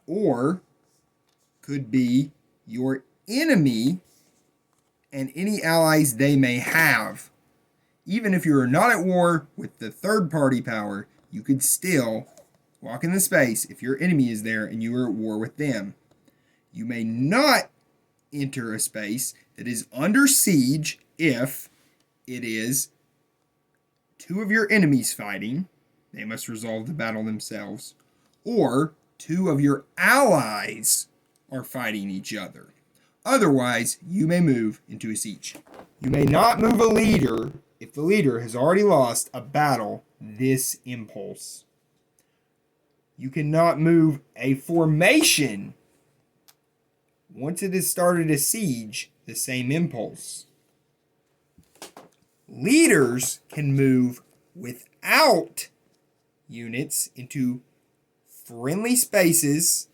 or could be your enemy and any allies they may have. Even if you are not at war with the third party power, you could still walk in the space if your enemy is there and you are at war with them. You may not enter a space that is under siege if it is 2 of your enemies fighting. They must resolve the battle themselves. Or 2 of your allies are fighting each other. Otherwise, you may move into a siege. You may not move a leader if the leader has already lost a battle this impulse. You cannot move a formation once it has started a siege the same impulse. Leaders can move without units into friendly spaces,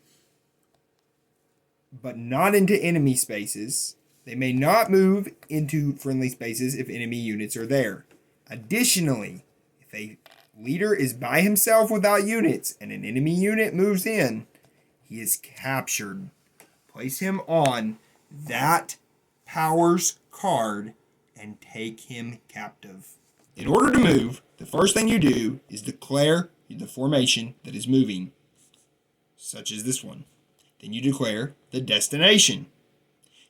but not into enemy spaces. They may not move into friendly spaces if enemy units are there. Additionally, if a leader is by himself without units and an enemy unit moves in, he is captured. Place him on that power's card and take him captive. In order to move, the first thing you do is declare the formation that is moving, such as this one. Then you declare the destination.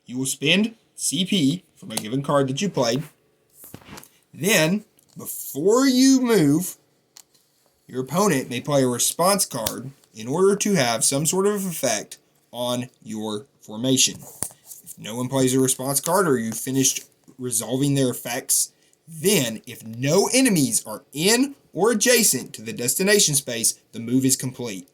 You will spend CP from a given card that you played. Then, before you move, your opponent may play a response card in order to have some sort of effect on your formation. If no one plays a response card or you've finished resolving their effects, then if no enemies are in or adjacent to the destination space, the move is complete.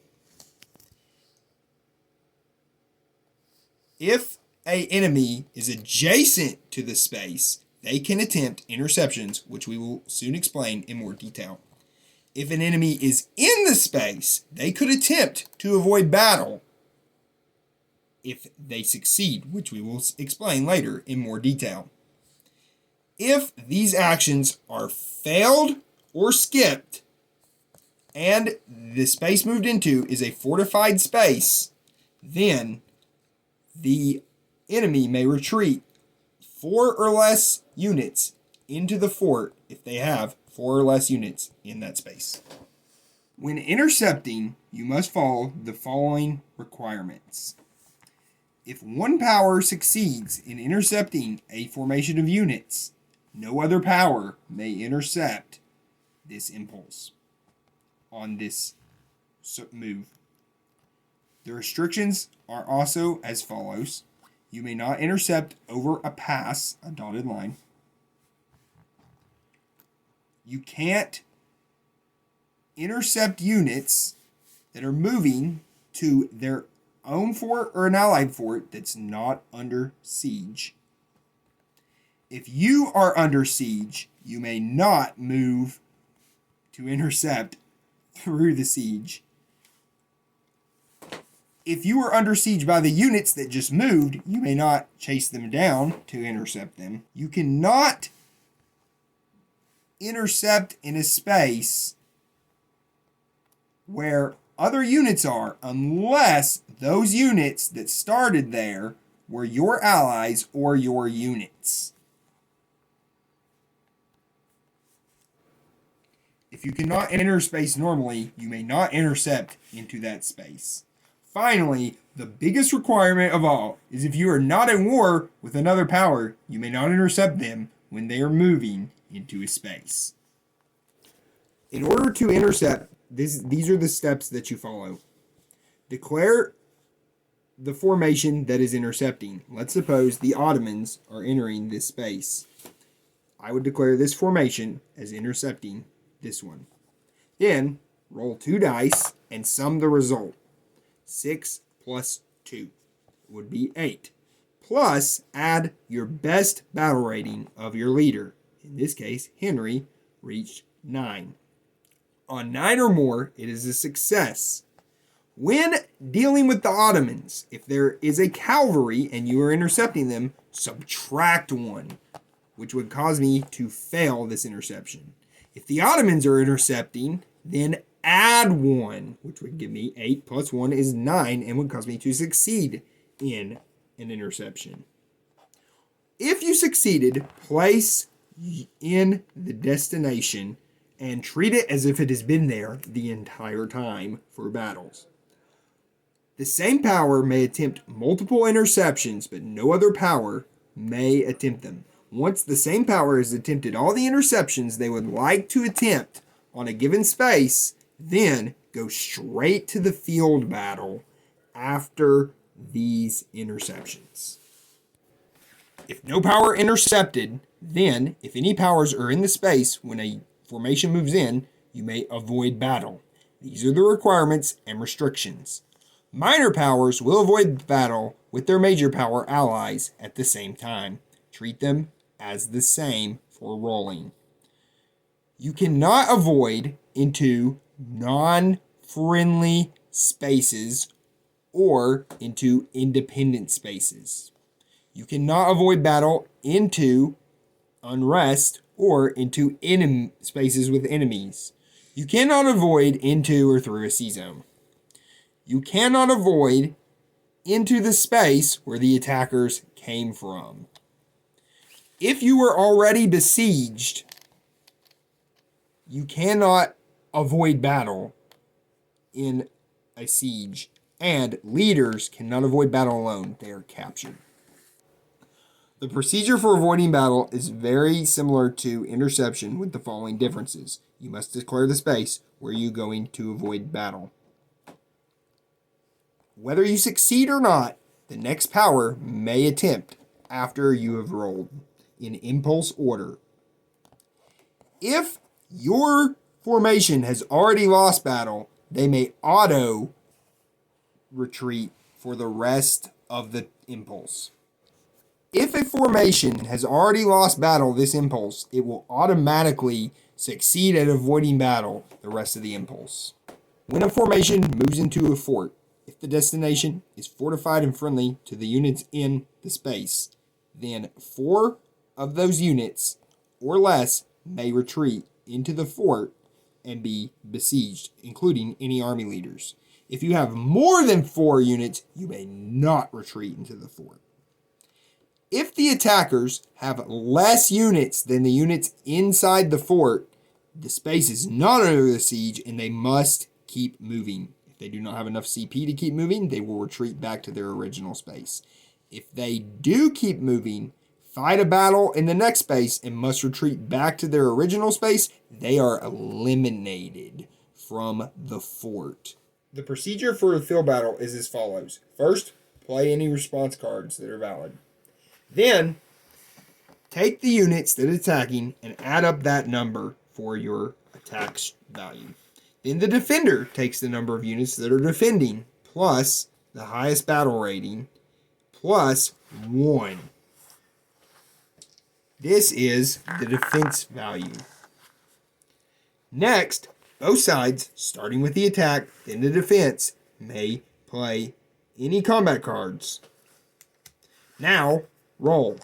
If an enemy is adjacent to the space, they can attempt interceptions, which we will soon explain in more detail. If an enemy is in the space, they could attempt to avoid battle if they succeed, which we will explain later in more detail. If these actions are failed or skipped, and the space moved into is a fortified space, then the enemy may retreat 4 or less units into the fort if they have 4 or less units in that space. When intercepting, you must follow the following requirements. If one power succeeds in intercepting a formation of units, no other power may intercept this impulse on this move. The restrictions are also as follows. You may not intercept over a pass, a dotted line. You can't intercept units that are moving to their own fort or an allied fort that's not under siege. If you are under siege, you may not move to intercept through the siege. If you are under siege by the units that just moved, you may not chase them down to intercept them. You cannot intercept in a space where other units are, unless those units that started there were your allies or your units. If you cannot enter space normally, you may not intercept into that space. Finally, the biggest requirement of all is if you are not at war with another power, you may not intercept them when they are moving into a space. In order to intercept, these are the steps that you follow. Declare the formation that is intercepting. Let's suppose the Ottomans are entering this space. I would declare this formation as intercepting this one. Then roll 2 dice and sum the result. 6 plus 2 would be 8. Plus add your best battle rating of your leader. In this case, Henry reached 9. On 9 or more, it is a success. When dealing with the Ottomans, if there is a cavalry and you are intercepting them, subtract 1, which would cause me to fail this interception. If the Ottomans are intercepting, then add 1, which would give me 8 plus 1 is 9 and would cause me to succeed in an interception. If you succeeded, place in the destination and treat it as if it has been there the entire time for battles. The same power may attempt multiple interceptions, but no other power may attempt them. Once the same power has attempted all the interceptions they would like to attempt on a given space, then go straight to the field battle after these interceptions. If no power intercepted, then if any powers are in the space when a formation moves in, you may avoid battle. These are the requirements and restrictions. Minor powers will avoid battle with their major power allies at the same time. Treat them as the same for rolling. You cannot avoid into non-friendly spaces or into independent spaces. You cannot avoid battle into unrest or into spaces with enemies. You cannot avoid into or through a sea zone. You cannot avoid into the space where the attackers came from. If you were already besieged, you cannot avoid battle in a siege, and leaders cannot avoid battle alone. They are captured. The procedure for avoiding battle is very similar to interception with the following differences. You must declare the space where you're going to avoid battle. Whether you succeed or not, the next power may attempt after you have rolled in impulse order. If your formation has already lost battle, they may auto retreat for the rest of the impulse. If a formation has already lost battle this impulse, it will automatically succeed at avoiding battle the rest of the impulse. When a formation moves into a fort, if the destination is fortified and friendly to the units in the space, then 4 of those units or less may retreat into the fort and be besieged, including any army leaders. If you have more than 4 units, you may not retreat into the fort. If the attackers have less units than the units inside the fort, the space is not under the siege and they must keep moving. If they do not have enough CP to keep moving, they will retreat back to their original space. If they do keep moving, fight a battle in the next space, and must retreat back to their original space, they are eliminated from the fort. The procedure for a field battle is as follows. First, play any response cards that are valid. Then, take the units that are attacking and add up that number for your attack value. Then the defender takes the number of units that are defending, plus the highest battle rating, plus 1. This is the defense value. Next, both sides, starting with the attack, then the defense, may play any combat cards. Now, roll.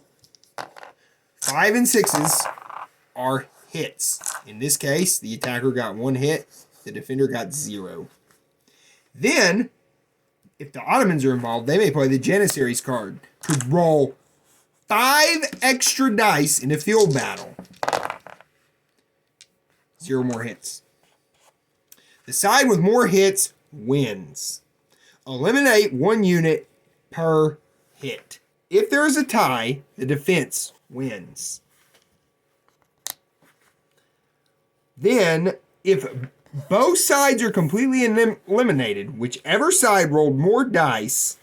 5 and 6s are hits. In this case, the attacker got 1 hit, the defender got 0. Then, if the Ottomans are involved, they may play the Janissaries card to roll 5 extra dice in a field battle. 0 more hits. The side with more hits wins. Eliminate 1 unit per hit. If there is a tie, the defense wins. Then, if both sides are completely eliminated, whichever side rolled more dice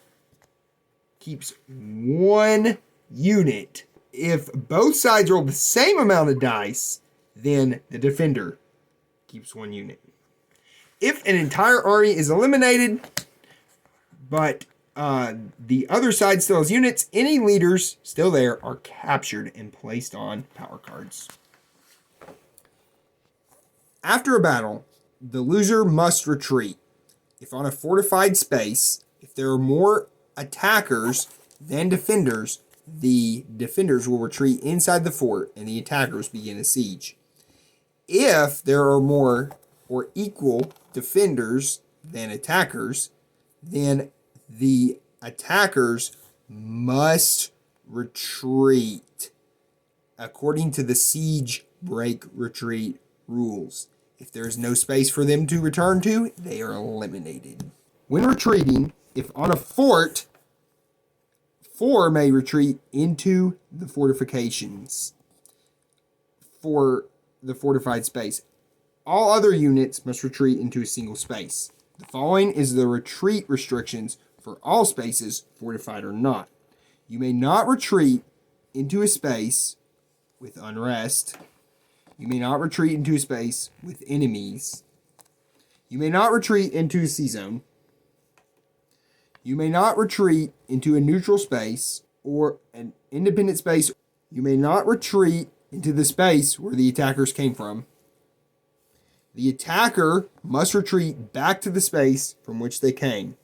keeps 1 unit. If both sides roll the same amount of dice, then the defender keeps 1 unit. If an entire army is eliminated, but the other side still has units, any leaders still there are captured and placed on power cards. After a battle, the loser must retreat. If on a fortified space, if there are more attackers than defenders, the defenders will retreat inside the fort and the attackers begin a siege. If there are more or equal defenders than attackers, then the attackers must retreat according to the siege break retreat rules. If there is no space for them to return to, they are eliminated. When retreating, if on a fort, 4 may retreat into the fortifications for the fortified space. All other units must retreat into a single space. The following is the retreat restrictions for all spaces, fortified or not. You may not retreat into a space with unrest. You may not retreat into a space with enemies. You may not retreat into a sea zone. You may not retreat into a neutral space or an independent space. You may not retreat into the space where the attackers came from. The attacker must retreat back to the space from which they came.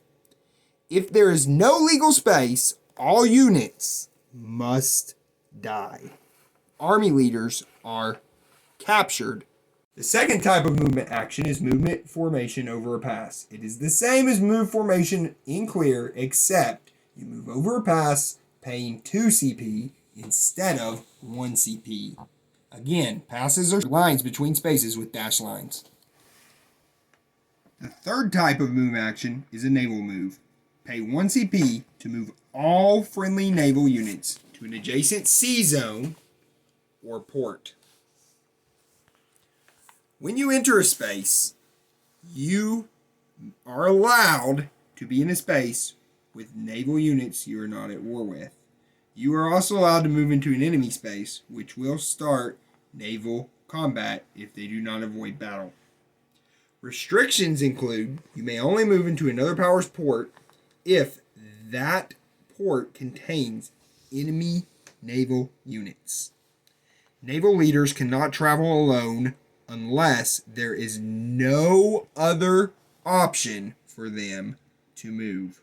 If there is no legal space, all units must die. Army leaders are captured. The second type of movement action is movement formation over a pass. It is the same as move formation in clear, except you move over a pass paying 2 CP instead of 1 CP. Again, passes are lines between spaces with dashed lines. The third type of move action is a naval move. Pay 1 CP to move all friendly naval units to an adjacent sea zone or port. When you enter a space, you are allowed to be in a space with naval units you are not at war with. You are also allowed to move into an enemy space, which will start naval combat if they do not avoid battle. Restrictions include you may only move into another power's port if that port contains enemy naval units. Naval leaders cannot travel alone unless there is no other option for them to move.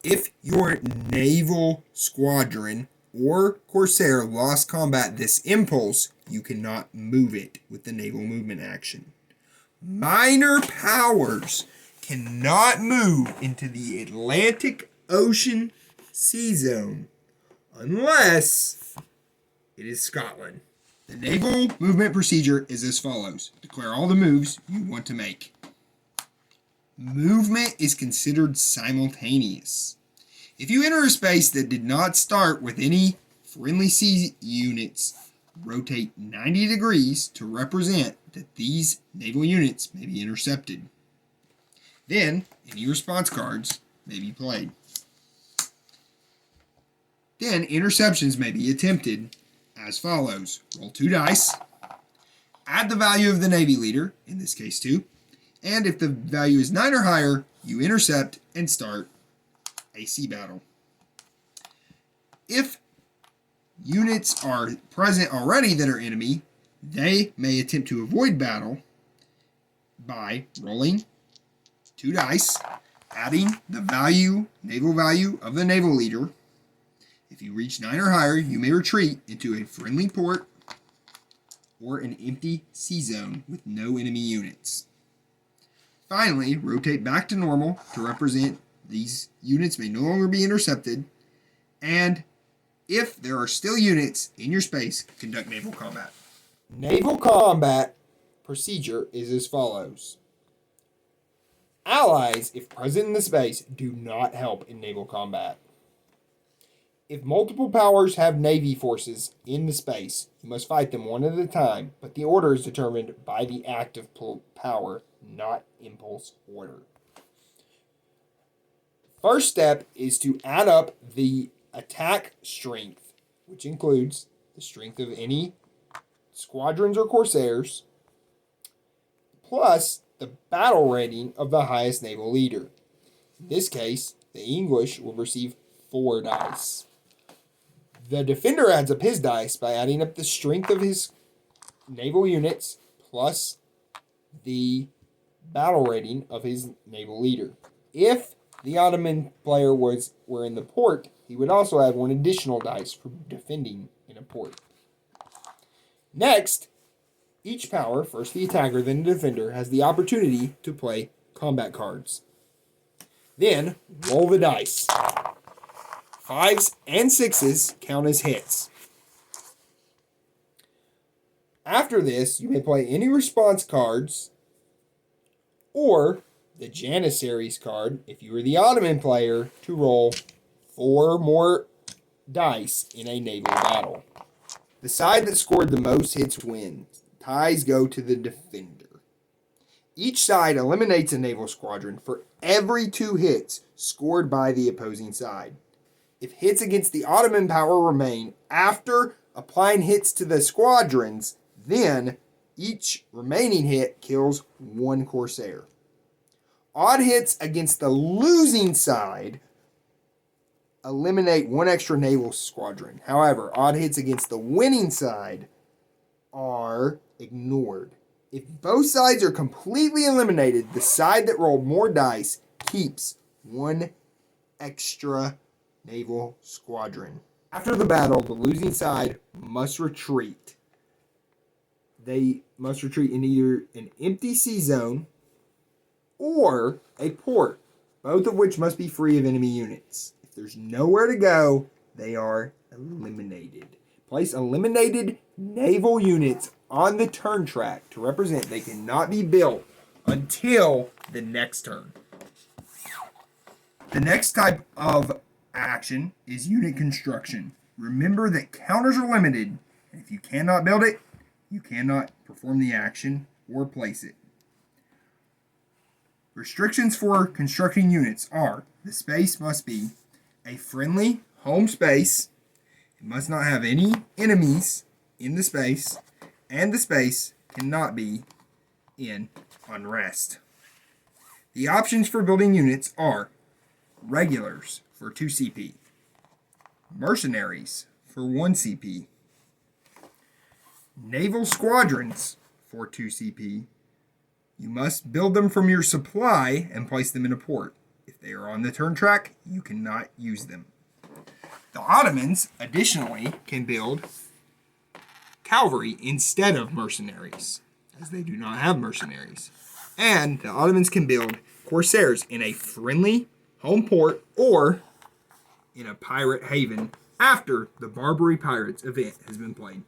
If your naval squadron or Corsair lost combat this impulse, you cannot move it with the naval movement action. Minor powers cannot move into the Atlantic Ocean sea zone unless it is Scotland. The naval movement procedure is as follows. Declare all the moves you want to make. Movement is considered simultaneous. If you enter a space that did not start with any friendly sea units, rotate 90 degrees to represent that these naval units may be intercepted. Then, any response cards may be played. Then, interceptions may be attempted as follows. Roll 2 dice, add the value of the Navy leader, in this case 2, and if the value is 9 or higher, you intercept and start a sea battle. If units are present already that are enemy, they may attempt to avoid battle by rolling 2 dice, adding the naval value of the naval leader. If you reach 9 or higher, you may retreat into a friendly port or an empty sea zone with no enemy units. Finally, rotate back to normal to represent these units may no longer be intercepted. And if there are still units in your space, conduct naval combat. Naval combat procedure is as follows. Allies, if present in the space, do not help in naval combat. If multiple powers have navy forces in the space, you must fight them one at a time, but the order is determined by the active power, not impulse order. First step is to add up the attack strength, which includes the strength of any squadrons or Corsairs, plus the battle rating of the highest naval leader. In this case, the English will receive 4 dice. The defender adds up his dice by adding up the strength of his naval units plus the battle rating of his naval leader. If the Ottoman player were in the port, he would also add 1 additional dice for defending in a port. Next, each power, first the attacker, then the defender, has the opportunity to play combat cards. Then, roll the dice. 5s and 6s count as hits. After this, you may play any response cards or the Janissaries card, if you were the Ottoman player, to roll 4 more dice in a naval battle. The side that scored the most hits wins. Ties go to the defender. Each side eliminates a naval squadron for every 2 hits scored by the opposing side. If hits against the Ottoman power remain after applying hits to the squadrons, then each remaining hit kills 1 Corsair. Odd hits against the losing side eliminate 1 extra naval squadron. However, odd hits against the winning side are ignored. If both sides are completely eliminated, the side that rolled more dice keeps 1 extra naval squadron. After the battle, the losing side must retreat. They must retreat in either an empty sea zone or a port, both of which must be free of enemy units. If there's nowhere to go, they are eliminated. Place eliminated naval units on the turn track to represent they cannot be built until the next turn. The next type of action is unit construction. Remember that counters are limited, and if you cannot build it, you cannot perform the action or place it. Restrictions for constructing units are: the space must be a friendly home space, it must not have any enemies in the space, and the space cannot be in unrest. The options for building units are regulars for 2 CP, mercenaries for 1 CP, naval squadrons for 2 CP. You must build them from your supply and place them in a port. If they are on the turn track, you cannot use them. The Ottomans, additionally, can build cavalry instead of mercenaries, as they do not have mercenaries. And the Ottomans can build Corsairs in a friendly home port or in a pirate haven after the Barbary Pirates event has been played.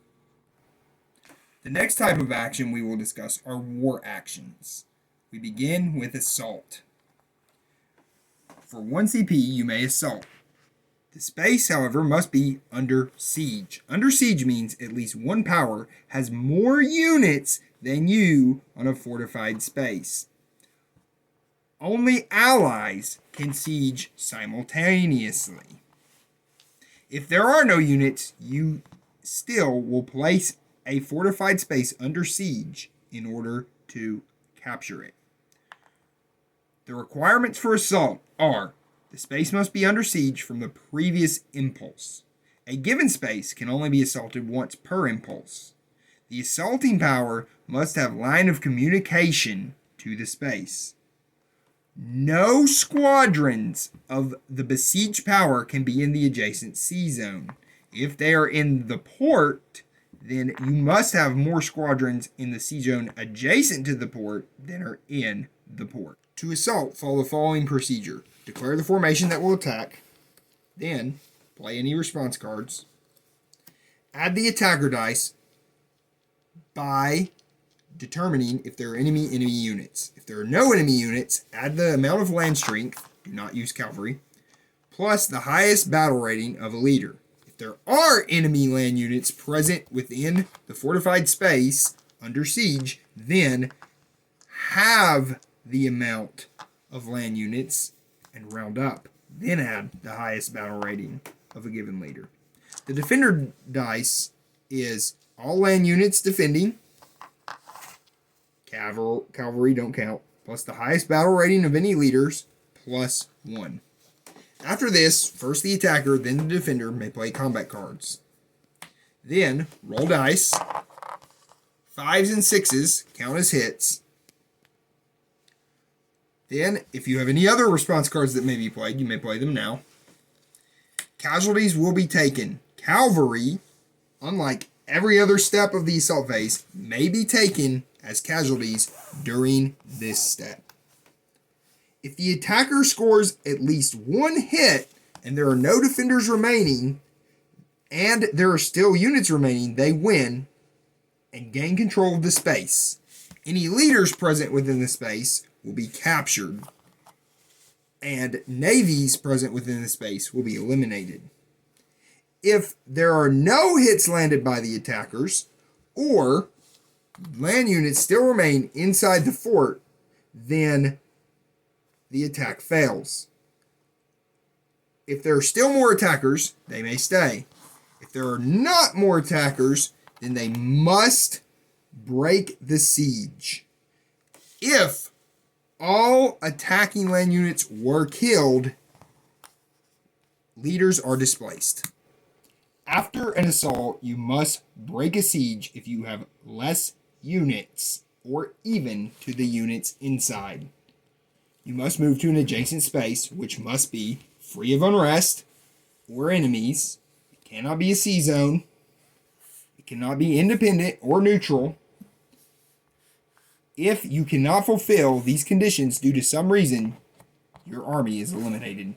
The next type of action we will discuss are war actions. We begin with assault. For 1 CP, you may assault. The space, however, must be under siege. Under siege means at least 1 power has more units than you on a fortified space. Only allies can siege simultaneously. If there are no units, you still will place a fortified space under siege in order to capture it. The requirements for assault are: the space must be under siege from the previous impulse. A given space can only be assaulted once per impulse. The assaulting power must have line of communication to the space. No squadrons of the besieged power can be in the adjacent sea zone. If they are in the port, then you must have more squadrons in the sea zone adjacent to the port than are in the port. To assault, follow the following procedure. Declare the formation that will attack, then play any response cards. Add the attacker dice by determining if there are enemy units. If there are no enemy units, add the amount of land strength, do not use cavalry, plus the highest battle rating of a leader. If there are enemy land units present within the fortified space under siege, then have the amount of land units and round up. Then add the highest battle rating of a given leader. The defender dice is all land units defending. Cavalry don't count. Plus the highest battle rating of any leaders, plus 1. After this, first the attacker, then the defender may play combat cards. Then, roll dice. 5s and 6s count as hits. Then, if you have any other response cards that may be played, you may play them now. Casualties will be taken. Cavalry, unlike every other step of the assault phase, may be taken as casualties during this step. If the attacker scores at least 1 hit and there are no defenders remaining, and there are still units remaining, they win and gain control of the space. Any leaders present within the space will be captured, and navies present within the space will be eliminated. If there are no hits landed by the attackers, or land units still remain inside the fort, then the attack fails. If there are still more attackers, they may stay. If there are not more attackers, then they must break the siege. If all attacking land units were killed, leaders are displaced. After an assault, you must break a siege if you have less units or even to the units inside. You must move to an adjacent space, which must be free of unrest or enemies. It cannot be a sea zone. It cannot be independent or neutral. If you cannot fulfill these conditions due to some reason, your army is eliminated.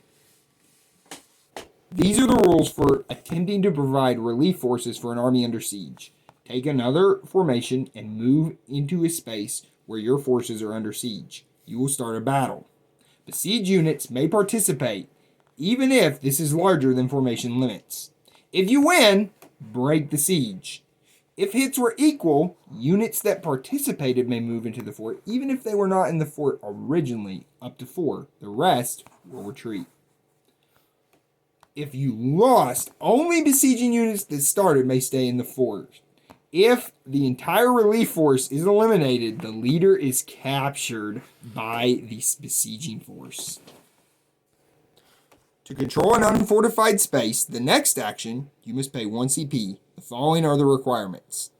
These are the rules for attempting to provide relief forces for an army under siege. Take another formation and move into a space where your forces are under siege. You will start a battle. Besieged units may participate, even if this is larger than formation limits. If you win, break the siege. If hits were equal, units that participated may move into the fort, even if they were not in the fort originally, up to 4. The rest will retreat. If you lost, only besieging units that started may stay in the fort. If the entire relief force is eliminated, the leader is captured by the besieging force. To control an unfortified space, the next action, you must pay 1 CP. The following are the requirements.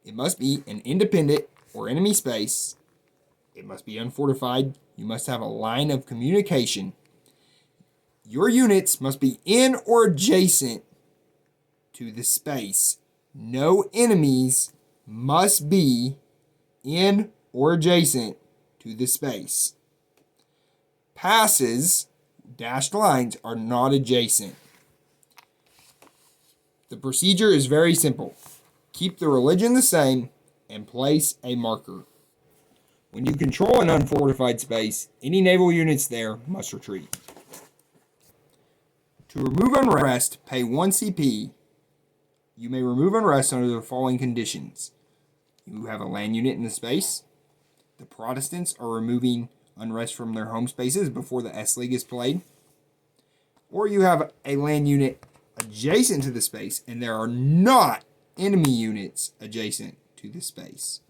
It must be an independent or enemy space. It must be unfortified. You must have a line of communication. Your units must be in or adjacent to the space. No enemies must be in or adjacent to the space. Passes, dashed lines, are not adjacent. The procedure is very simple. Keep the religion the same and place a marker. When you control an unfortified space, any naval units there must retreat. To remove unrest, pay 1 CP. You may remove unrest under the following conditions. You have a land unit in the space. The Protestants are removing unrest from their home spaces before the S-League is played. Or you have a land unit adjacent to the space, and there are not enemy units adjacent to the space.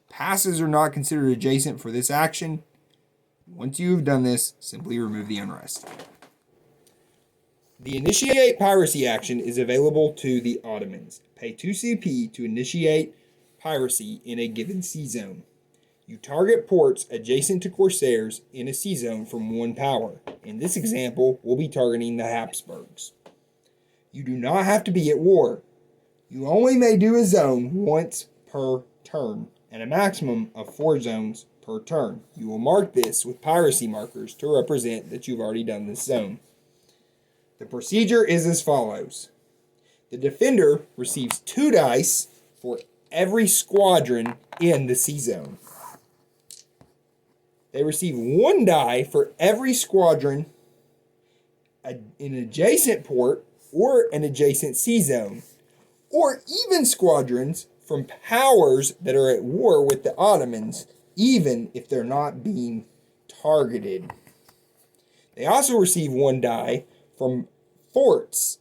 Passes are not considered adjacent for this action. Once you have done this, simply remove the unrest. The Initiate Piracy action is available to the Ottomans. Pay 2 CP to initiate piracy in a given sea zone. You target ports adjacent to Corsairs in a sea zone from one power. In this example, we'll be targeting the Hapsburgs. You do not have to be at war. You only may do a zone once per turn, and a maximum of 4 zones per turn. You will mark this with piracy markers to represent that you've already done this zone. The procedure is as follows. The defender receives 2 dice for every squadron in the sea zone. They receive 1 die for every squadron in an adjacent port or an adjacent sea zone, or even squadrons from powers that are at war with the Ottomans, even if they're not being targeted. They also receive 1 die from forts,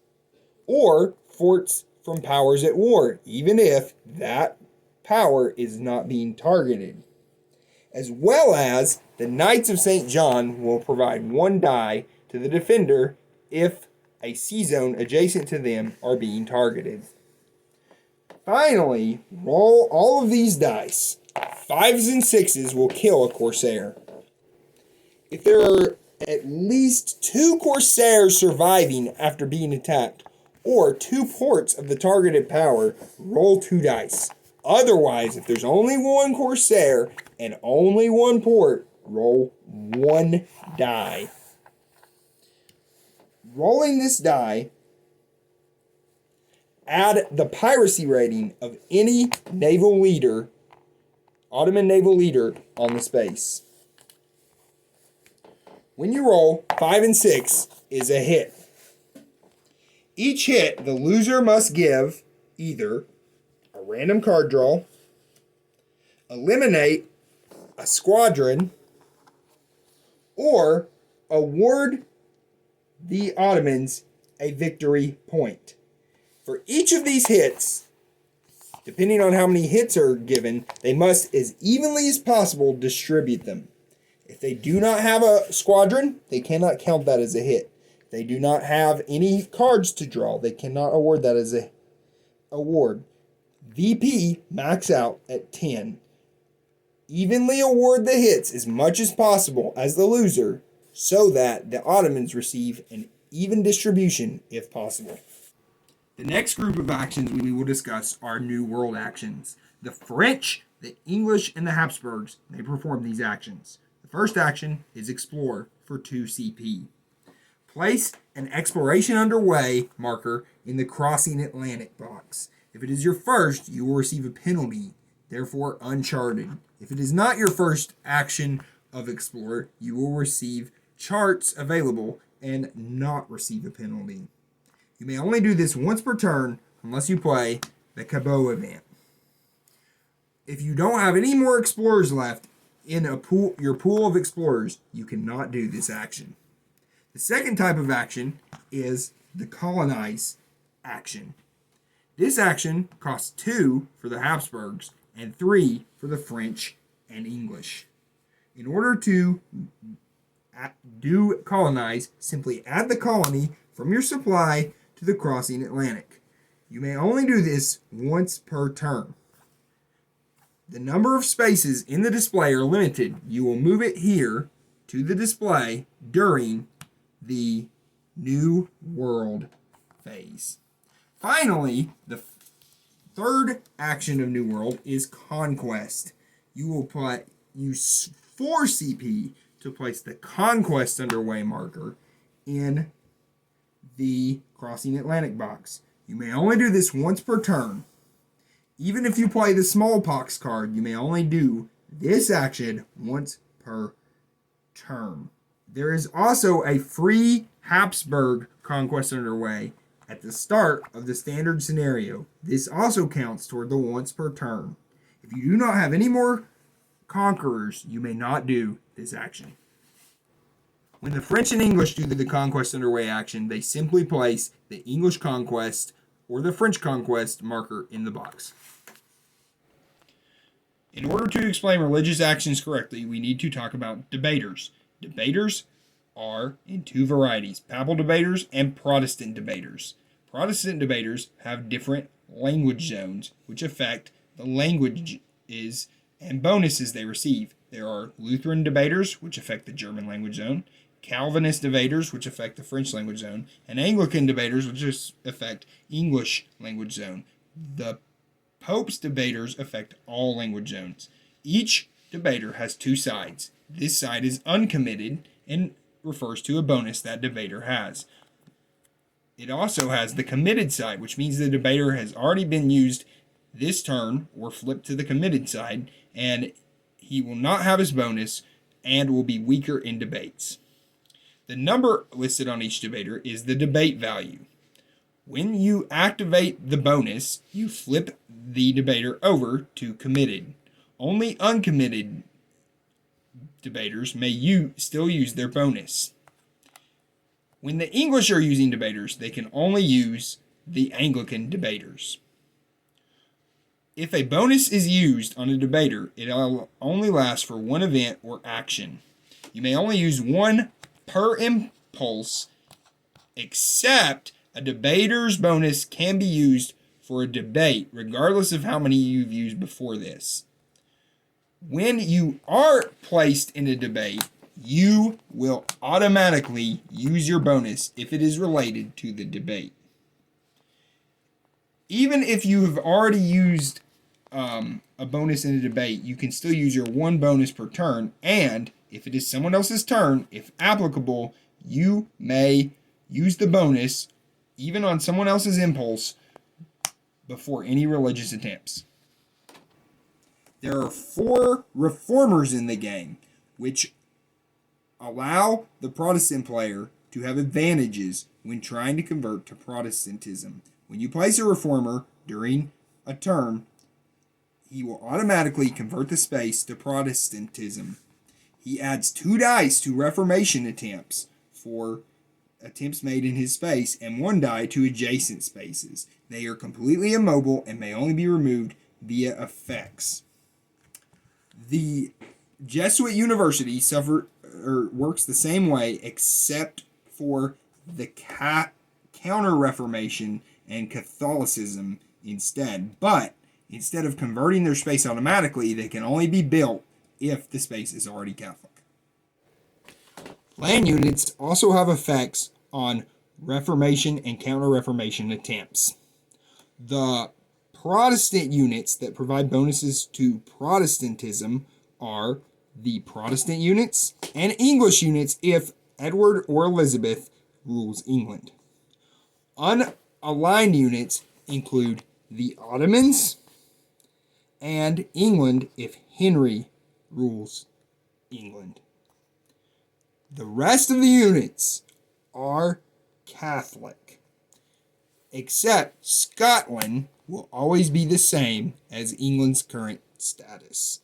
or forts from powers at war, even if that power is not being targeted. As well as the Knights of St. John will provide 1 die to the defender if a sea zone adjacent to them are being targeted. Finally, roll all of these dice. 5s and 6s will kill a Corsair. If there are at least 2 Corsairs surviving after being attacked, or 2 ports of the targeted power, roll 2 dice. Otherwise, if there's only 1 Corsair and only 1 port, roll 1 die. Rolling this die, add the piracy rating of any naval leader, Ottoman naval leader, on the space. When you roll, 5 and 6 is a hit. Each hit, the loser must give either a random card draw, eliminate a squadron, or award the Ottomans a victory point. For each of these hits, depending on how many hits are given, they must, as evenly as possible, distribute them. If they do not have a squadron, they cannot count that as a hit. If they do not have any cards to draw, they cannot award that as a award. VP max out at 10. Evenly award the hits as much as possible as the loser, so that the Ottomans receive an even distribution if possible. The next group of actions we will discuss are New World actions. The French, the English, and the Hapsburgs may perform these actions. The first action is Explore for 2 CP. Place an Exploration Underway marker in the Crossing Atlantic box. If it is your first, you will receive a penalty, therefore uncharted. If it is not your first action of Explore, you will receive charts available and not receive a penalty. You may only do this once per turn unless you play the Cabot event. If you don't have any more explorers left in your pool of explorers, you cannot do this action. The second type of action is the Colonize action. This action costs 2 for the Hapsburgs and 3 for the French and English. In order to do Colonize, simply add the colony from your supply to the Crossing Atlantic. You may only do this once per turn. The number of spaces in the display are limited. You will move it here to the display during the New World phase. Finally, the third action of New World is Conquest. You will use 4 CP to place the Conquest Underway marker in the Crossing Atlantic box. You may only do this once per turn. Even if you play the Smallpox card, you may only do this action once per turn. There is also a free Hapsburg Conquest Underway at the start of the standard scenario. This also counts toward the once per turn. If you do not have any more conquerors, you may not do this action. When the French and English do the Conquest Underway action, they simply place the English Conquest or the French Conquest marker in the box. In order to explain religious actions correctly, we need to talk about debaters. Debaters are in 2 varieties, papal debaters and Protestant debaters. Protestant debaters have different language zones, which affect the languages and bonuses they receive. There are Lutheran debaters, which affect the German language zone, Calvinist debaters, which affect the French language zone, and Anglican debaters, which affect English language zone. The Pope's debaters affect all language zones. Each debater has two sides. This side is uncommitted and refers to a bonus that debater has. It also has the committed side, which means the debater has already been used this turn or flipped to the committed side, and he will not have his bonus and will be weaker in debates. The number listed on each debater is the debate value. When you activate the bonus, you flip the debater over to committed. Only uncommitted debaters may still use their bonus. When the English are using debaters, they can only use the Anglican debaters. If a bonus is used on a debater, it will only last for one event or action. You may only use one per impulse, except a debater's bonus can be used for a debate, regardless of how many you've used before this. When you are placed in a debate, you will automatically use your bonus if it is related to the debate. Even if you have already used a bonus in a debate, you can still use your one bonus per turn, and if it is someone else's turn, if applicable, you may use the bonus even on someone else's impulse before any religious attempts. There are 4 reformers in the game, which allow the Protestant player to have advantages when trying to convert to Protestantism. When you place a reformer during a turn, he will automatically convert the space to Protestantism. He adds 2 dice to Reformation attempts for attempts made in his space and 1 die to adjacent spaces. They are completely immobile and may only be removed via effects. The Jesuit University works the same way except for the Counter-Reformation and Catholicism instead. But instead of converting their space automatically, they can only be built if the space is already Catholic. Land units also have effects on Reformation and Counter-Reformation attempts. The Protestant units that provide bonuses to Protestantism are the Protestant units and English units if Edward or Elizabeth rules England. Unaligned units include the Ottomans and England if Henry rules England. The rest of the units are Catholic, except Scotland will always be the same as England's current status.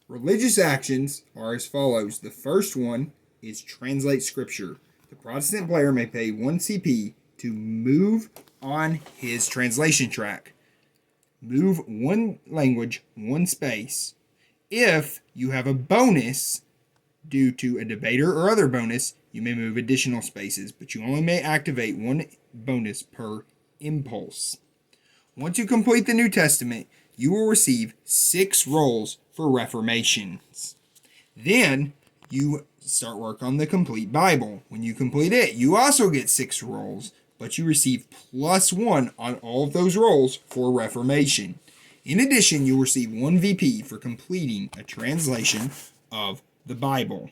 Religious actions are as follows. The first one is translate scripture. The Protestant player may pay 1 CP to move on his translation track. Move 1 language, 1 space. If you have a bonus due to a debater or other bonus, you may move additional spaces, but you only may activate 1 bonus per impulse. Once you complete the New Testament, you will receive 6 rolls for reformations. Then you start work on the complete Bible. When you complete it, you also get 6 rolls, but you receive +1 on all of those rolls for reformation. In addition, you'll receive 1 VP for completing a translation of the Bible.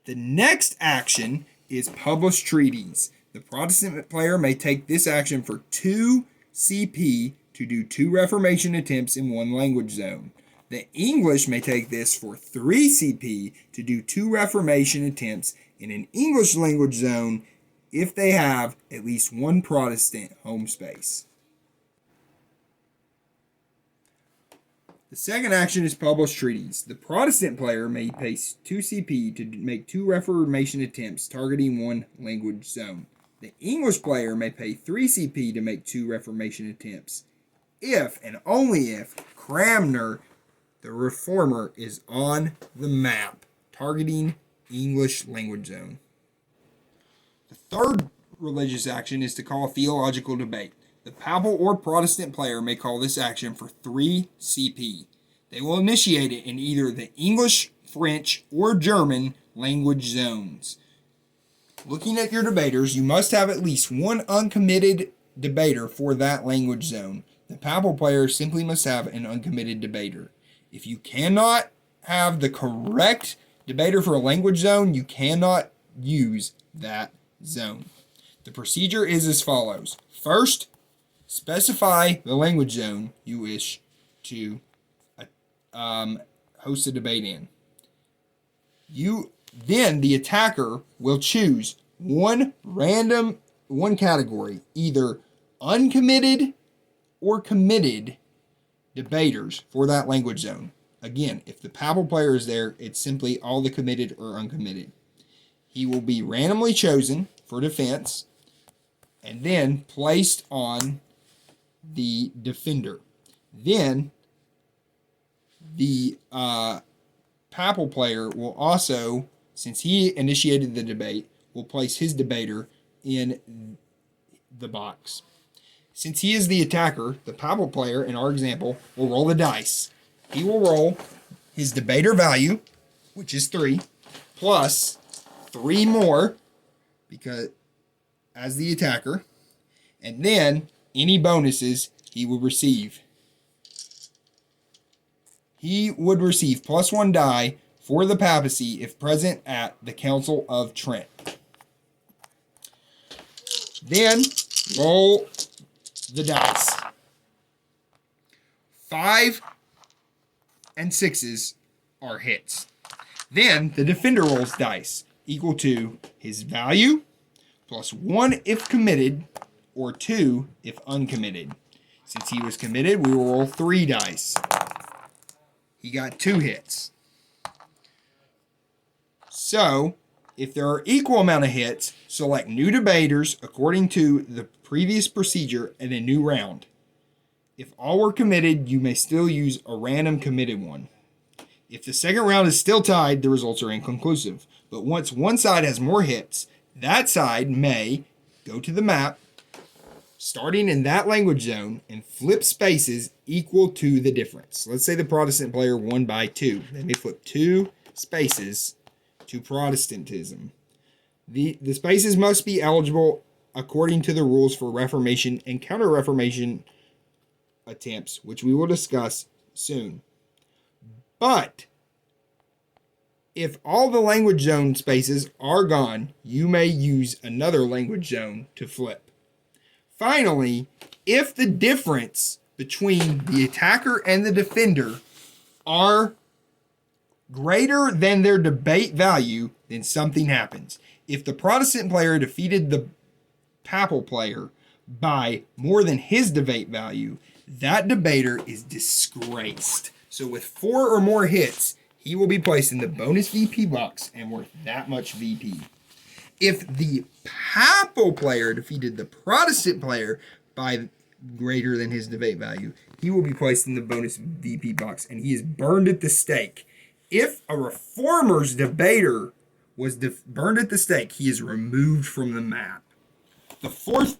The next action is publish treaties. The Protestant player may take this action for 2 CP to do 2 Reformation attempts in 1 language zone. The English may take this for 3 CP to do 2 Reformation attempts in an English language zone if they have at least 1 Protestant home space. The second action is publish treaties. The Protestant player may pay 2 CP to make 2 Reformation attempts targeting 1 language zone. The English player may pay 3 CP to make 2 Reformation attempts if and only if Cranmer, the reformer, is on the map targeting English language zone. The third religious action is to call a theological debate. The Papal or Protestant player may call this action for 3 CP. They will initiate it in either the English, French, or German language zones. Looking at your debaters, you must have at least one uncommitted debater for that language zone. The papal player simply must have an uncommitted debater. If you cannot have the correct debater for a language zone, you cannot use that zone. The procedure is as follows. First, specify the language zone you wish to host a debate in. Then the attacker will choose one category, either uncommitted or committed debaters for that language zone. Again, if the papal player is there, it's simply all the committed or uncommitted. He will be randomly chosen for defense and then placed on the defender. Then the papal player will also, since he initiated the debate, will place his debater in the box. Since he is the attacker, the papal player, in our example, will roll the dice. He will roll his debater value, which is 3, plus 3 more, because as the attacker, and then any bonuses he will receive. He would receive +1 die for the papacy if present at the Council of Trent. Then roll the dice. 5 and 6s are hits. Then the defender rolls dice equal to his value +1 if committed or 2 if uncommitted. Since he was committed, we will roll 3 dice. He got 2 hits. So, if there are equal amount of hits, select new debaters according to the previous procedure in a new round. If all were committed, you may still use a random committed one. If the second round is still tied, the results are inconclusive. But once one side has more hits, that side may go to the map, starting in that language zone, and flip spaces equal to the difference. Let's say the Protestant player won by 2. They may flip 2 spaces to Protestantism. The spaces must be eligible according to the rules for Reformation and Counter-Reformation attempts, which we will discuss soon. But if all the language zone spaces are gone, you may use another language zone to flip. Finally, if the difference between the attacker and the defender are greater than their debate value, then something happens. If the Protestant player defeated the papal player by more than his debate value, that debater is disgraced. So with 4 or more hits, he will be placed in the bonus VP box and worth that much VP. If the papal player defeated the Protestant player by greater than his debate value, he will be placed in the bonus VP box and he is burned at the stake. If a reformer's debater was burned at the stake, he is removed from the map. The fourth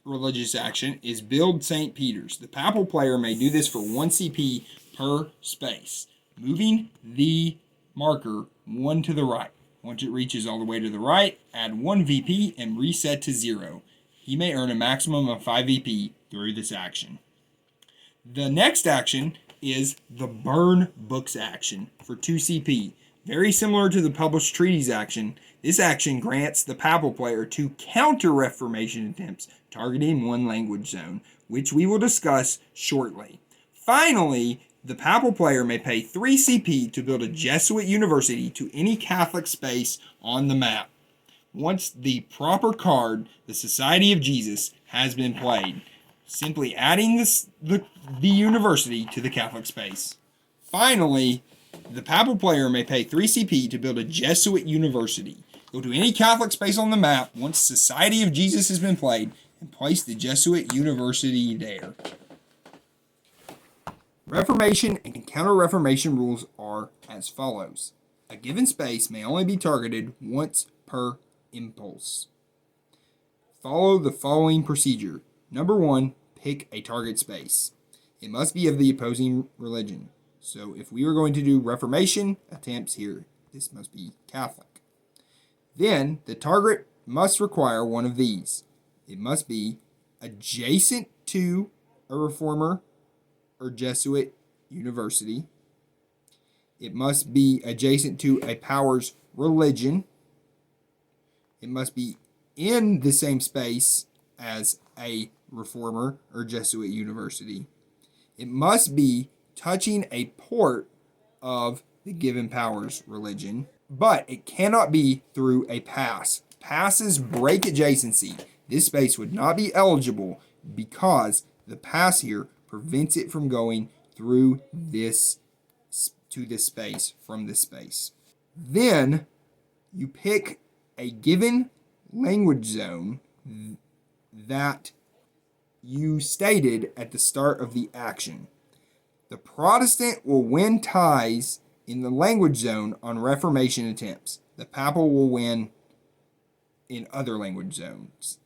religious action is build St. Peter's. The papal player may do this for 1 CP per space, moving the marker 1 to the right. Once it reaches all the way to the right, add 1 VP and reset to 0. He may earn a maximum of 5 VP through this action. The next action is the Burn Books action for 2 CP. Very similar to the Published Treatise action, this action grants the papal player 2 Counter-Reformation attempts targeting 1 language zone, which we will discuss shortly. Finally, the papal player may pay 3 CP to build a Jesuit university to any Catholic space on the map. Once the proper card, the Society of Jesus, has been played, simply adding the university to the Catholic space. Finally, the papal player may pay 3 CP to build a Jesuit university. Go to any Catholic space on the map once Society of Jesus has been played and place the Jesuit university there. Reformation and Counter-Reformation rules are as follows. A given space may only be targeted once per impulse. Follow the following procedure. Number 1, pick a target space. It must be of the opposing religion. So if we are going to do Reformation attempts here, this must be Catholic. Then the target must require one of these. It must be adjacent to a reformer or Jesuit university. It must be adjacent to a power's religion. It must be in the same space as a reformer or Jesuit university. It must be touching a port of the given power's religion, but it cannot be through a pass. Passes break adjacency. This space would not be eligible because the pass here prevents it from going through this to this space from this space. Then you pick a given language zone that you stated at the start of the action. The Protestant will win ties in the language zone on Reformation attempts. The Papal will win in other language zones.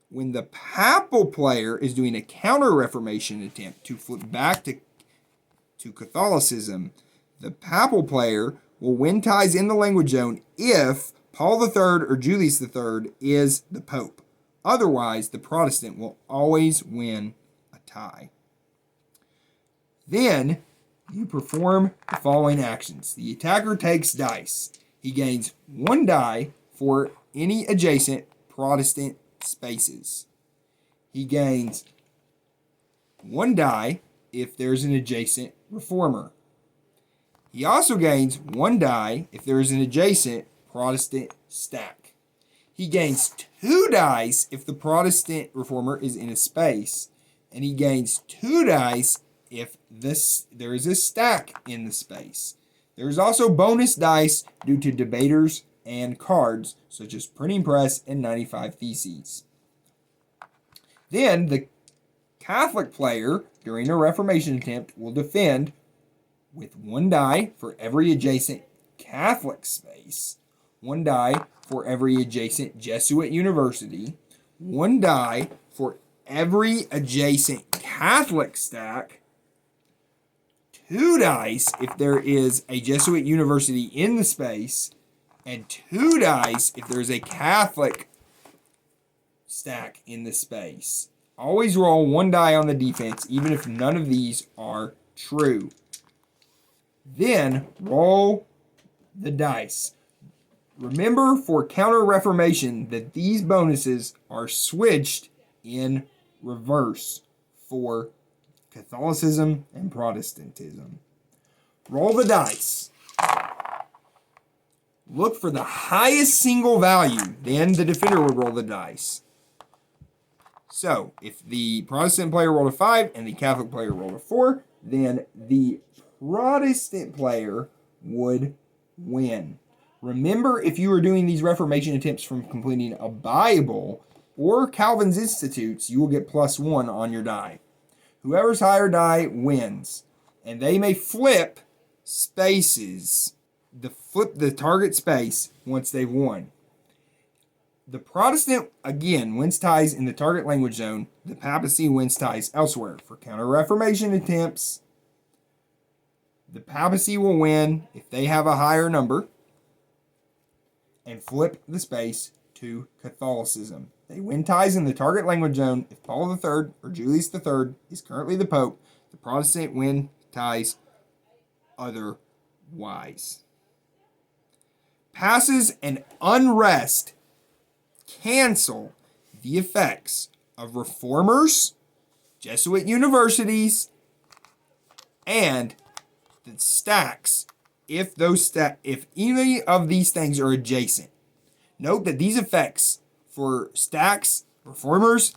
When the Papal player is doing a Counter-Reformation attempt to flip back to Catholicism, the Papal player will win ties in the language zone if Paul III or Julius III is the Pope. Otherwise, the Protestant will always win a tie. Then you perform the following actions. The attacker takes dice. He gains 1 die for any adjacent Protestant spaces. He gains 1 die if there's an adjacent reformer. He also gains 1 die if there is an adjacent Protestant stack. He gains 2 dice if the Protestant reformer is in a space, and he gains 2 dice if there is a stack in the space. There is also bonus dice due to debaters and cards, such as Printing Press and 95 Theses. Then the Catholic player, during a Reformation attempt, will defend with 1 die for every adjacent Catholic space, 1 die for every adjacent Jesuit university, 1 die for every adjacent Catholic stack, 2 dice if there is a Jesuit university in the space, and 2 dice if there is a Catholic stack in the space. Always roll 1 die on the defense, even if none of these are true. Then roll the dice. Remember for Counter-Reformation that these bonuses are switched in reverse for Catholicism and Protestantism. Roll the dice. Look for the highest single value. Then the defender would roll the dice. So, if the Protestant player rolled a 5 and the Catholic player rolled a 4, then the Protestant player would win. Remember, if you were doing these Reformation attempts from completing a Bible or Calvin's Institutes, you will get +1 on your die. Whoever's higher die wins. And they may flip spaces. Flip the target space once they've won. The Protestant, again, wins ties in the target language zone. The Papacy wins ties elsewhere. For Counter-Reformation attempts, the Papacy will win if they have a higher number and flip the space to Catholicism. They win ties in the target language zone if Paul III or Julius III is currently the Pope. The Protestant win ties otherwise. Passes and unrest cancel the effects of reformers, Jesuit universities, and the stacks if any of these things are adjacent. Note that these effects for stacks, reformers,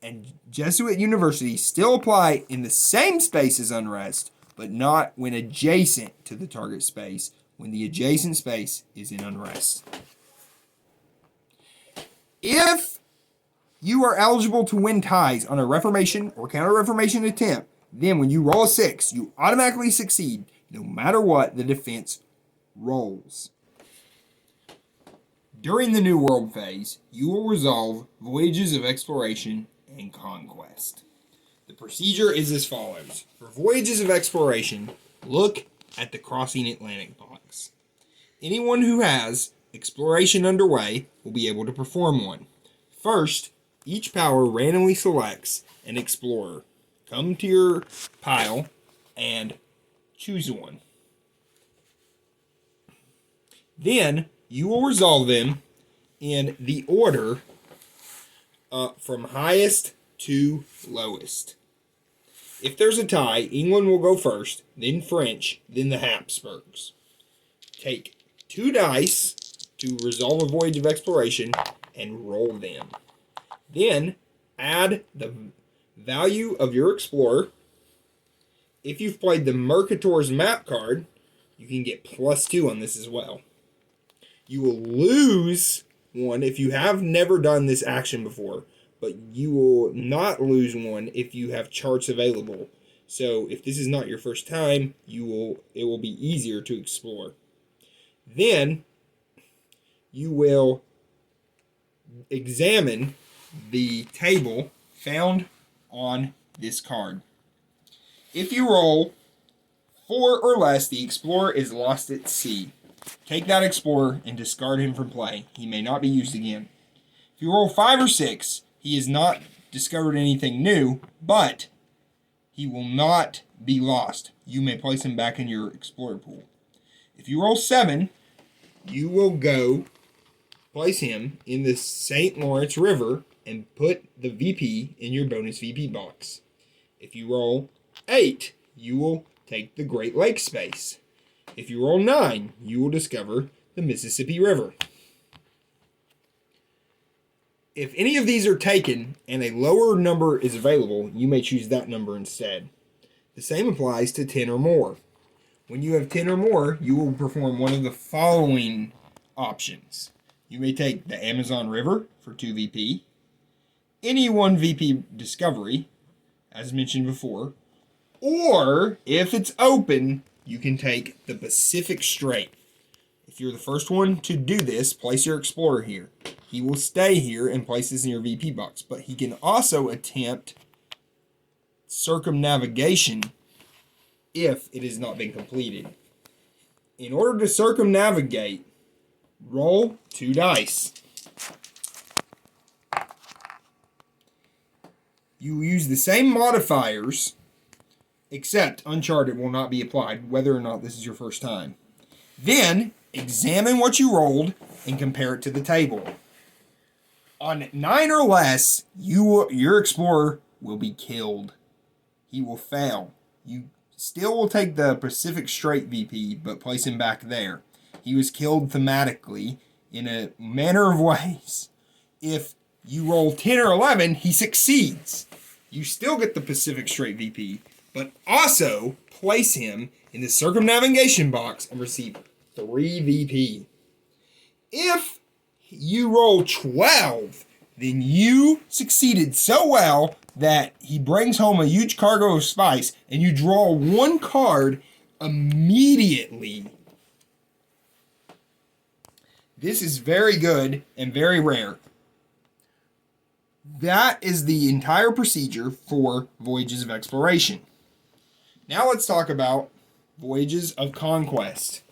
and Jesuit universities still apply in the same space as unrest, but not when adjacent to the target space, when the adjacent space is in unrest. If you are eligible to win ties on a Reformation or Counter-Reformation attempt, then when you roll a 6, you automatically succeed no matter what the defense rolls. During the New World phase, you will resolve Voyages of Exploration and Conquest. The procedure is as follows. For Voyages of Exploration, look at the Crossing Atlantic box. Anyone who has exploration underway will be able to perform one. First, each power randomly selects an explorer. Come to your pile and choose one. Then you will resolve them in the order from highest to lowest. If there's a tie, England will go first, then French, then the Hapsburgs. Take 2 dice to resolve a Voyage of Exploration and roll them. Then add the value of your explorer. If you've played the Mercator's map card, you can get +2 on this as well. You will lose 1 if you have never done this action before, but you will not lose 1 if you have charts available. So if this is not your first time, it will be easier to explore. Then you will examine the table found on this card. If you roll 4 or less, the explorer is lost at sea. Take that explorer and discard him from play. He may not be used again. If you roll 5 or 6, he has not discovered anything new, but he will not be lost. You may place him back in your explorer pool. If you roll 7, you will go place him in the St. Lawrence River and put the VP in your bonus VP box. If you roll 8, you will take the Great Lakes space. If you roll 9, you will discover the Mississippi River. If any of these are taken and a lower number is available, you may choose that number instead. The same applies to 10 or more. When you have 10 or more, you will perform one of the following options. You may take the Amazon River for 2 VP, any 1 VP discovery, as mentioned before, or if it's open, you can take the Pacific Strait. If you're the first one to do this, place your explorer here. He will stay here and place this in your VP box, but he can also attempt circumnavigation if it has not been completed. In order to circumnavigate, roll 2 dice. You use the same modifiers, except Uncharted will not be applied, whether or not this is your first time. Then, examine what you rolled and compare it to the table. On 9 or less, your explorer will be killed. He will fail. You still will take the Pacific Strait VP, but place him back there. He was killed thematically in a manner of ways. If you roll 10 or 11, he succeeds. You still get the Pacific Strait VP, but also place him in the circumnavigation box and receive 3 VP. If you roll 12, then you succeeded so well that he brings home a huge cargo of spice and you draw 1 card immediately. This is very good and very rare. That is the entire procedure for Voyages of Exploration. Now let's talk about Voyages of Conquest.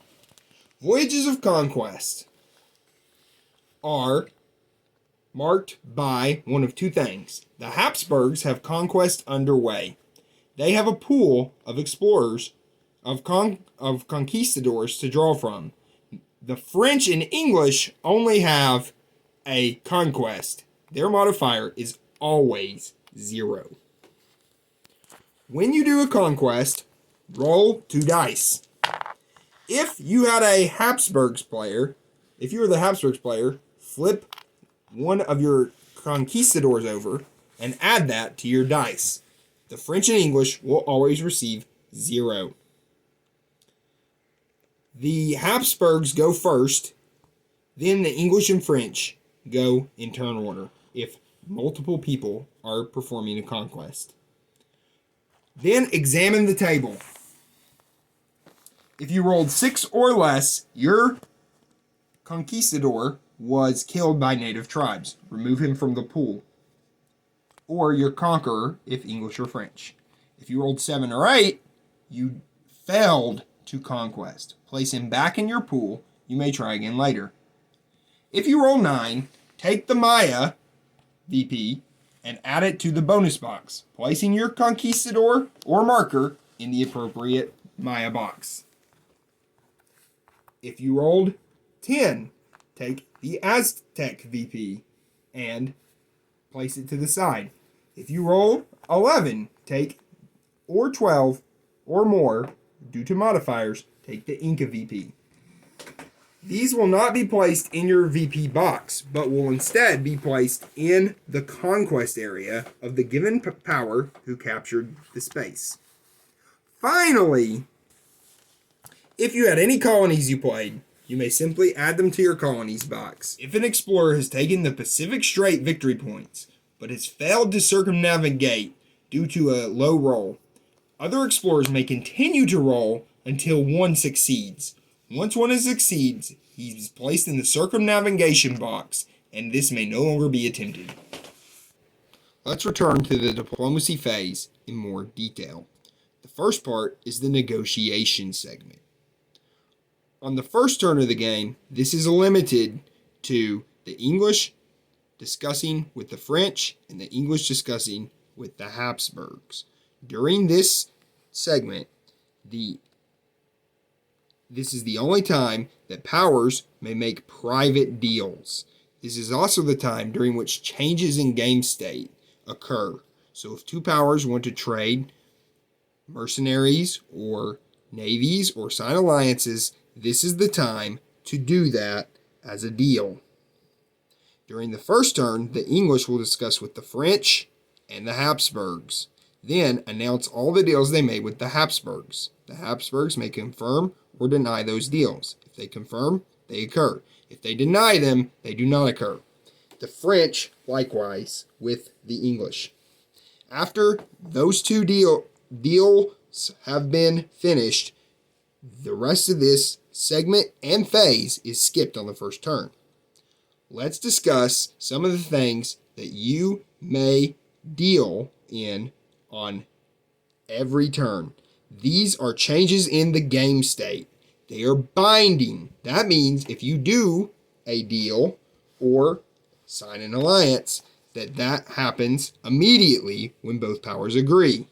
Voyages of Conquest are marked by one of 2 things. The Hapsburgs have conquest underway. They have a pool of explorers, of conquistadors to draw from. The French and English only have a conquest. Their modifier is always 0. When you do a conquest, roll 2 dice. If you had a Hapsburgs player, if you were the Hapsburgs player, flip one of your conquistadors over and add that to your dice. The French and English will always receive 0. The Hapsburgs go first, then the English and French go in turn order if multiple people are performing a conquest. Then examine the table. If you rolled 6 or less, your conquistador was killed by native tribes. Remove him from the pool. Or your conqueror, if English or French. If you rolled 7 or 8, you failed to conquest. Place him back in your pool. You may try again later. If you roll 9, take the Maya VP and add it to the bonus box, placing your conquistador or marker in the appropriate Maya box. If you rolled 10, take the Aztec VP and place it to the side. If you roll 11, take, or 12 or more, due to modifiers, take the Inca VP. These will not be placed in your VP box, but will instead be placed in the conquest area of the given power who captured the space. Finally, if you had any colonies you played, you may simply add them to your colonies box. If an explorer has taken the Pacific Strait victory points, but has failed to circumnavigate due to a low roll, other explorers may continue to roll until one succeeds. Once one succeeds, he is placed in the circumnavigation box, and this may no longer be attempted. Let's return to the diplomacy phase in more detail. The first part is the negotiation segment. On the first turn of the game, this is limited to the English discussing with the French and the English discussing with the Hapsburgs. During this segment, this is the only time that powers may make private deals. This is also the time during which changes in game state occur. So if two powers want to trade mercenaries or navies or sign alliances, this is the time to do that as a deal. During the first turn, the English will discuss with the French and the Hapsburgs, then announce all the deals they made with the Hapsburgs. The Hapsburgs may confirm or deny those deals. If they confirm, they occur. If they deny them, they do not occur. The French, likewise, with the English. After those two deals have been finished, the rest of this segment and phase is skipped on the first turn. Let's discuss some of the things that you may deal in on every turn. These are changes in the game state. They are binding. That means if you do a deal or sign an alliance, that happens immediately when both powers agree.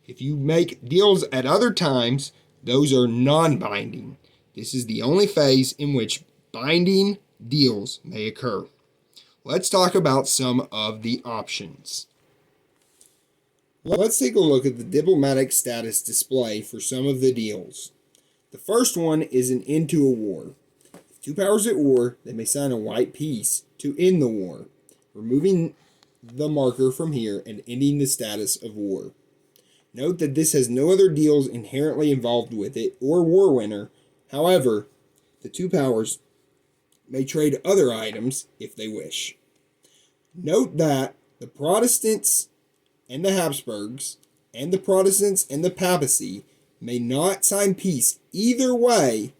If you make deals at other times, those are non-binding. This is the only phase in which binding deals may occur. Let's talk about some of the options. Let's take a look at the diplomatic status display for some of the deals. The first one is an end to a war. If two powers at war, they may sign a white peace to end the war, removing the marker from here and ending the status of war. Note that this has no other deals inherently involved with it or war winner. However, the two powers may trade other items if they wish. Note that the Protestants and the Hapsburgs and the Protestants and the Papacy may not sign peace either way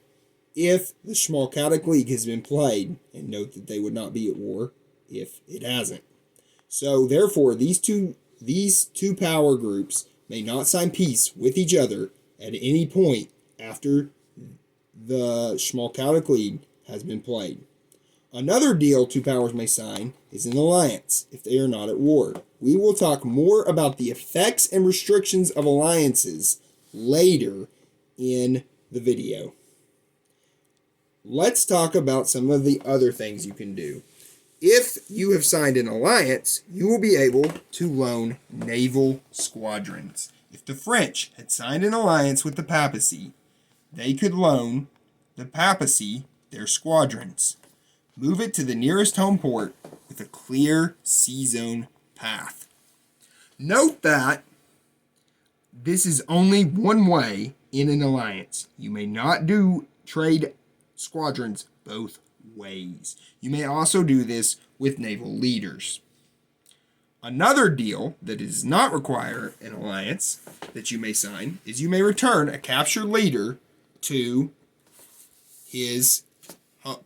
if the Schmalkaldic League has been played, and note that they would not be at war if it hasn't. So therefore, these two power groups may not sign peace with each other at any point after the Schmalkaldic League has been played. Another deal two powers may sign is an alliance if they are not at war. We will talk more about the effects and restrictions of alliances later in the video. Let's talk about some of the other things you can do. If you have signed an alliance, you will be able to loan naval squadrons. If the French had signed an alliance with the Papacy, they could loan the Papacy their squadrons. Move it to the nearest home port with a clear sea zone path. Note that this is only one way in an alliance. You may not do trade squadrons both ways. You may also do this with naval leaders. Another deal that does not require an alliance that you may sign is you may return a captured leader to his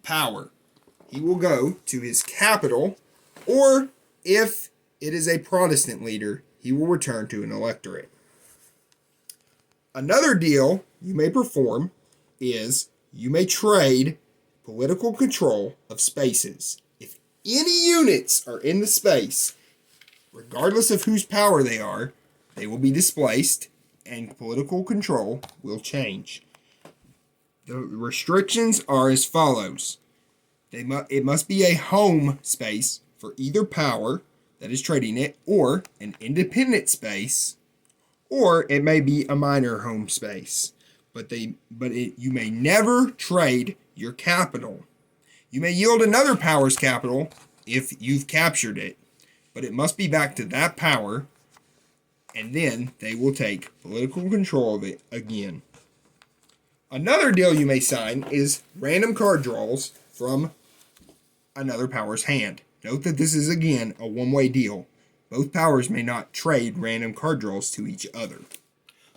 power. He will go to his capital, or if it is a Protestant leader, he will return to an electorate. Another deal you may perform is you may trade political control of spaces. If any units are in the space, regardless of whose power they are, they will be displaced and political control will change. The restrictions are as follows. It must be a home space for either power that is trading it, or an independent space, or it may be a minor home space. You may never trade your capital. You may yield another power's capital if you've captured it, but it must be back to that power, and then they will take political control of it again. Another deal you may sign is random card draws from another power's hand. Note that this is again a one-way deal. Both powers may not trade random card draws to each other.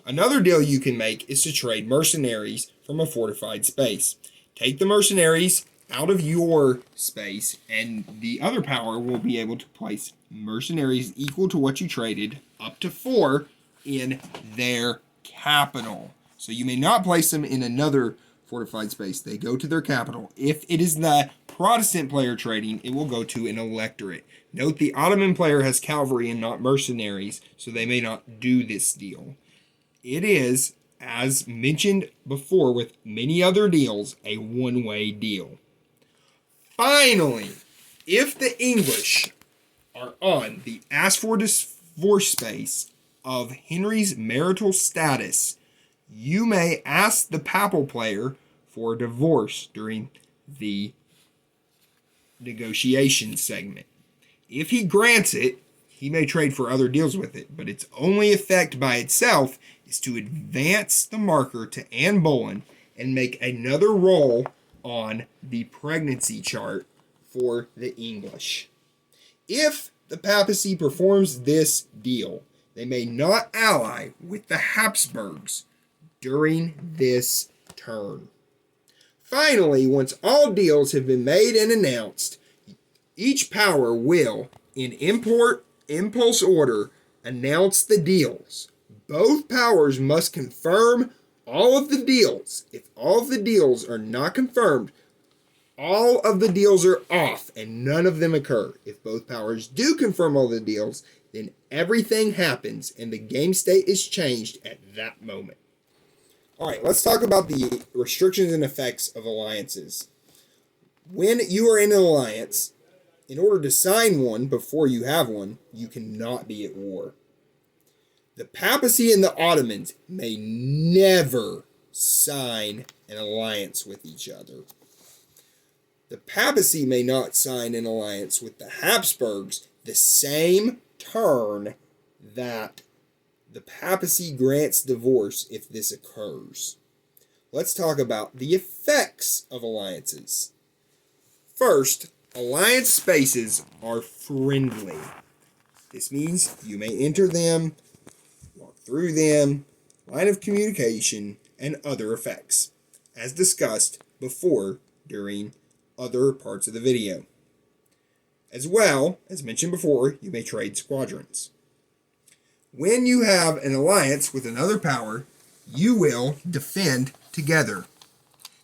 Another deal you can make is to trade mercenaries from a fortified space. Take the mercenaries out of your space, and the other power will be able to place mercenaries equal to what you traded, up to 4, in their capital. So you may not place them in another fortified space. They go to their capital. If it is the Protestant player trading, it will go to an electorate. Note the Ottoman player has Calvary and not mercenaries, so they may not do this deal. It is, as mentioned before with many other deals, a one-way deal. Finally, if the English are on the ask for divorce space of Henry's marital status, you may ask the papal player for a divorce during the negotiation segment. If he grants it, he may trade for other deals with it, but its only effect by itself is to advance the marker to Anne Boleyn and make another roll on the pregnancy chart for the English. If the papacy performs this deal, they may not ally with the Hapsburgs during this turn. Finally, once all deals have been made and announced, each power will, in impulse order, announce the deals. Both powers must confirm all of the deals. If all of the deals are not confirmed, all of the deals are off and none of them occur. If both powers do confirm all the deals, then everything happens and the game state is changed at that moment. Alright, let's talk about the restrictions and effects of alliances. When you are in an alliance, in order to sign one before you have one, you cannot be at war. The papacy and the Ottomans may never sign an alliance with each other. The papacy may not sign an alliance with the Hapsburgs the same turn that the papacy grants divorce if this occurs. Let's talk about the effects of alliances. First, alliance spaces are friendly. This means you may enter them, walk through them, line of communication, and other effects, as discussed before during other parts of the video. As well, as mentioned before, you may trade squadrons. When you have an alliance with another power, you will defend together.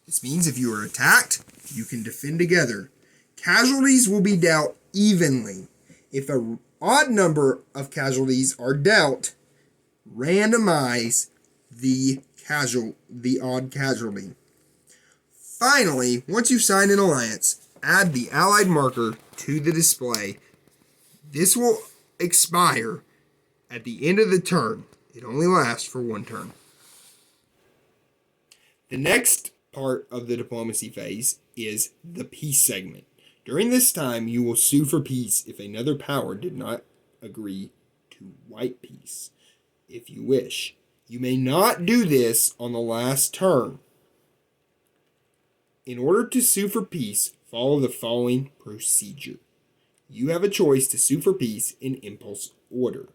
This means if you are attacked, you can defend together. Casualties will be dealt evenly. If an odd number of casualties are dealt, randomize the odd casualty. Finally, once you've signed an alliance, add the allied marker to the display. This will expire at the end of the turn. It only lasts for one turn. The next part of the diplomacy phase is the peace segment. During this time, you will sue for peace if another power did not agree to white peace. If you wish, you may not do this on the last turn. In order to sue for peace, follow the following procedure. You have a choice to sue for peace in impulse order.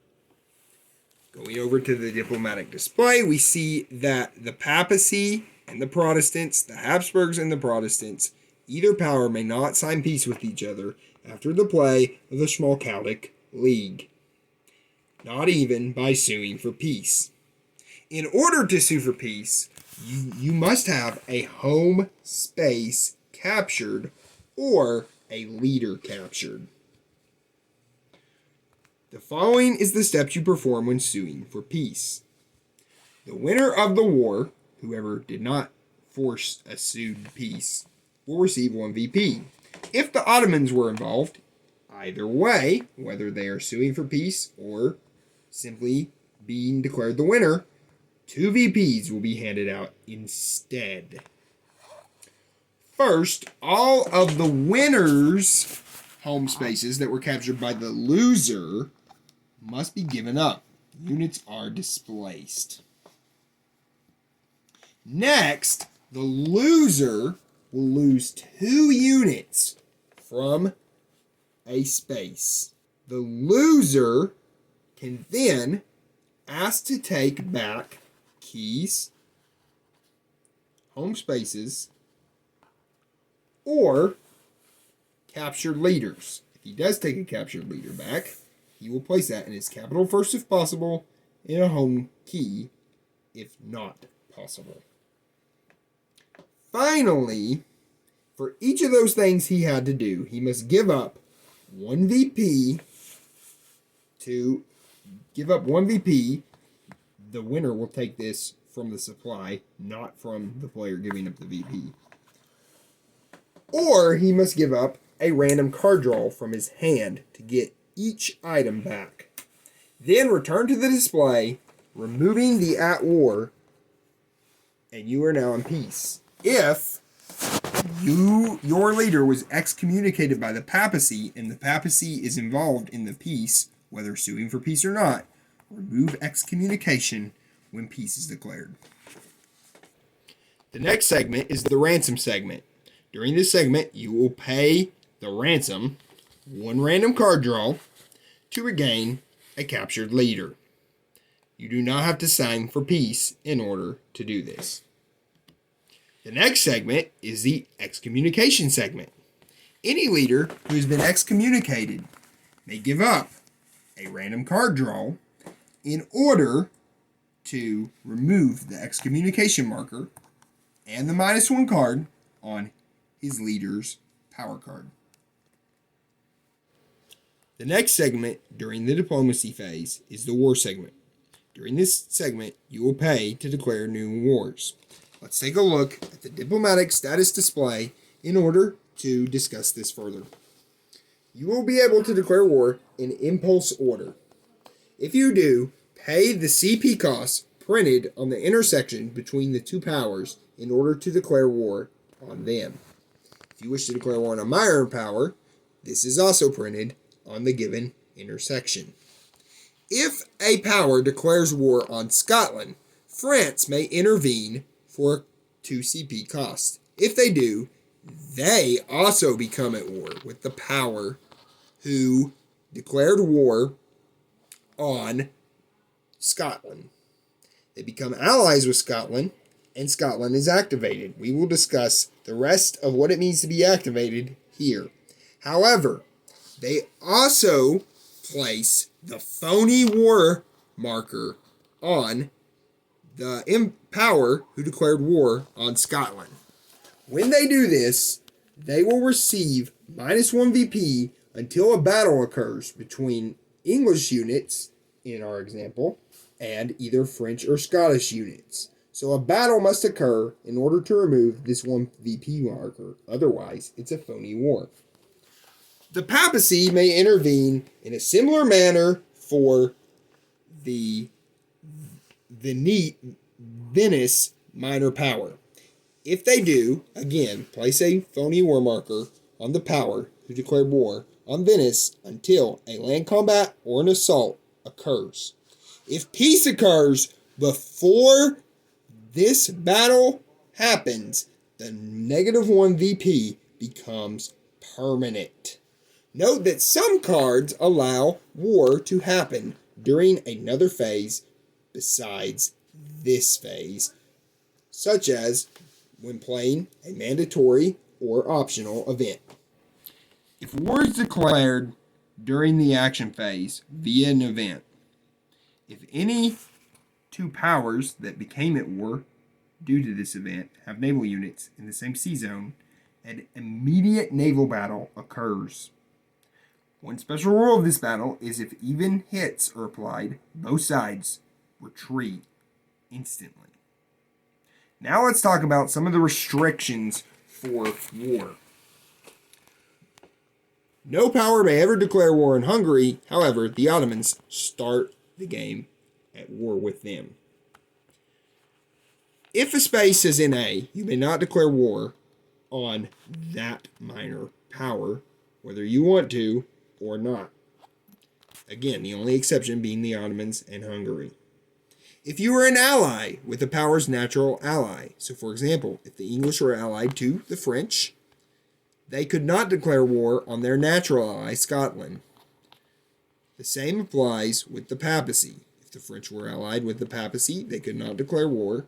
Going over to the diplomatic display, we see that the papacy and the Protestants, the Hapsburgs and the Protestants, either power may not sign peace with each other after the play of the Schmalkaldic League, not even by suing for peace. In order to sue for peace, you must have a home space captured or a leader captured. The following is the steps you perform when suing for peace. The winner of the war, whoever did not force a sued peace, will receive 1 VP. If the Ottomans were involved, either way, whether they are suing for peace or simply being declared the winner, 2 VPs will be handed out instead. First, all of the winner's home spaces that were captured by the loser must be given up. Units are displaced. Next, the loser will lose 2 units from a space. The loser can then ask to take back keys, home spaces, or captured leaders. If he does take a captured leader back, he will place that in his capital first if possible, in a home key if not possible. Finally, for each of those things he had to do, he must give up 1 VP. To give up 1 VP, the winner will take this from the supply, not from the player giving up the VP. Or he must give up a random card draw from his hand to get each item back. Then return to the display, removing the at war, and you are now in peace. If your leader was excommunicated by the Papacy and the Papacy is involved in the peace, whether suing for peace or not, remove excommunication when peace is declared. The next segment is the ransom segment. During this segment, you will pay the ransom, 1 random card draw, to regain a captured leader. You do not have to sign for peace in order to do this. The next segment is the excommunication segment. Any leader who has been excommunicated may give up a random card draw in order to remove the excommunication marker and the -1 card on his leader's power card. The next segment during the diplomacy phase is the war segment. During this segment, you will pay to declare new wars. Let's take a look at the diplomatic status display in order to discuss this further. You will be able to declare war in impulse order. If you do, pay the CP costs printed on the intersection between the 2 powers in order to declare war on them. If you wish to declare war on a minor power, this is also printed on the given intersection. If a power declares war on Scotland, France may intervene for 2 CP costs. If they do, they also become at war with the power who declared war on Scotland. They become allies with Scotland, and Scotland is activated. We will discuss the rest of what it means to be activated here. However, they also place the phony war marker on the power who declared war on Scotland. When they do this, they will receive -1 VP until a battle occurs between English units, in our example, and either French or Scottish units. So a battle must occur in order to remove this 1 VP marker. Otherwise, it's a phony war. The Papacy may intervene in a similar manner for the Venice minor power. If they do, again, place a phony war marker on the power who declared war on Venice until a land combat or an assault occurs. If peace occurs before this battle happens, the -1 VP becomes permanent. Note that some cards allow war to happen during another phase besides this phase, such as when playing a mandatory or optional event. If war is declared during the action phase via an event, if any 2 powers that became at war due to this event have naval units in the same sea zone, an immediate naval battle occurs. One special rule of this battle is if even hits are applied, both sides retreat instantly. Now let's talk about some of the restrictions for war. No power may ever declare war in Hungary. However, the Ottomans start the game at war with them. If a space is in A, you may not declare war on that minor power, whether you want to or not. Again, the only exception being the Ottomans and Hungary. If you are an ally with a power's natural ally, so for example, if the English were allied to the French, they could not declare war on their natural ally, Scotland. The same applies with the Papacy. If the French were allied with the Papacy, they could not declare war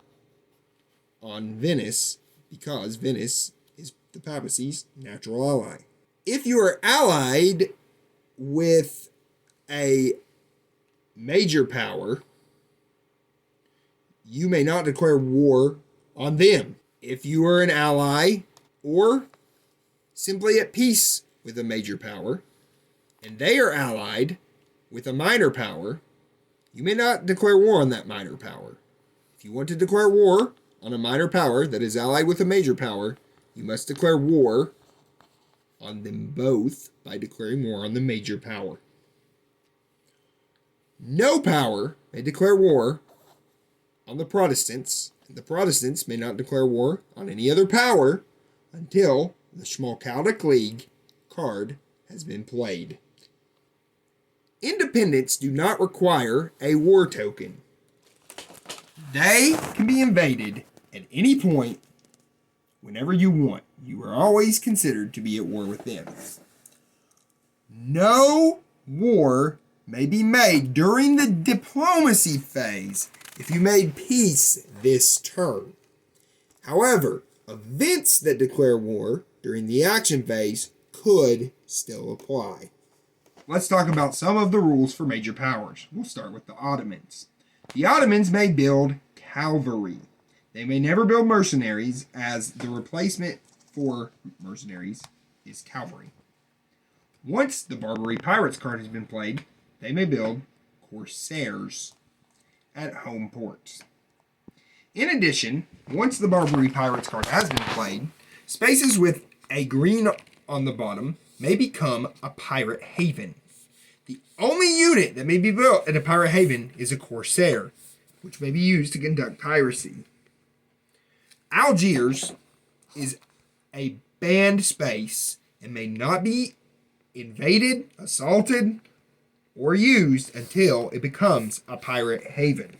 on Venice because Venice is the Papacy's natural ally. If you are allied with a major power, you may not declare war on them. If you are an ally or simply at peace with a major power, and they are allied with a minor power, you may not declare war on that minor power. If you want to declare war on a minor power that is allied with a major power, you must declare war on them both by declaring war on the major power. No power may declare war on the Protestants, and the Protestants may not declare war on any other power until the Schmalkaldic League card has been played. Independents do not require a war token. They can be invaded at any point whenever you want. You are always considered to be at war with them. No war may be made during the diplomacy phase if you made peace this turn. However, events that declare war during the action phase could still apply. Let's talk about some of the rules for major powers. We'll start with the Ottomans. The Ottomans may build cavalry. They may never build mercenaries, as the replacement for mercenaries is cavalry. Once the Barbary Pirates card has been played, they may build Corsairs at home ports. In addition, once the Barbary Pirates card has been played, spaces with a green on the bottom may become a pirate haven. The only unit that may be built at a pirate haven is a Corsair, which may be used to conduct piracy. Algiers is a banned space and may not be invaded, assaulted, or used until it becomes a pirate haven.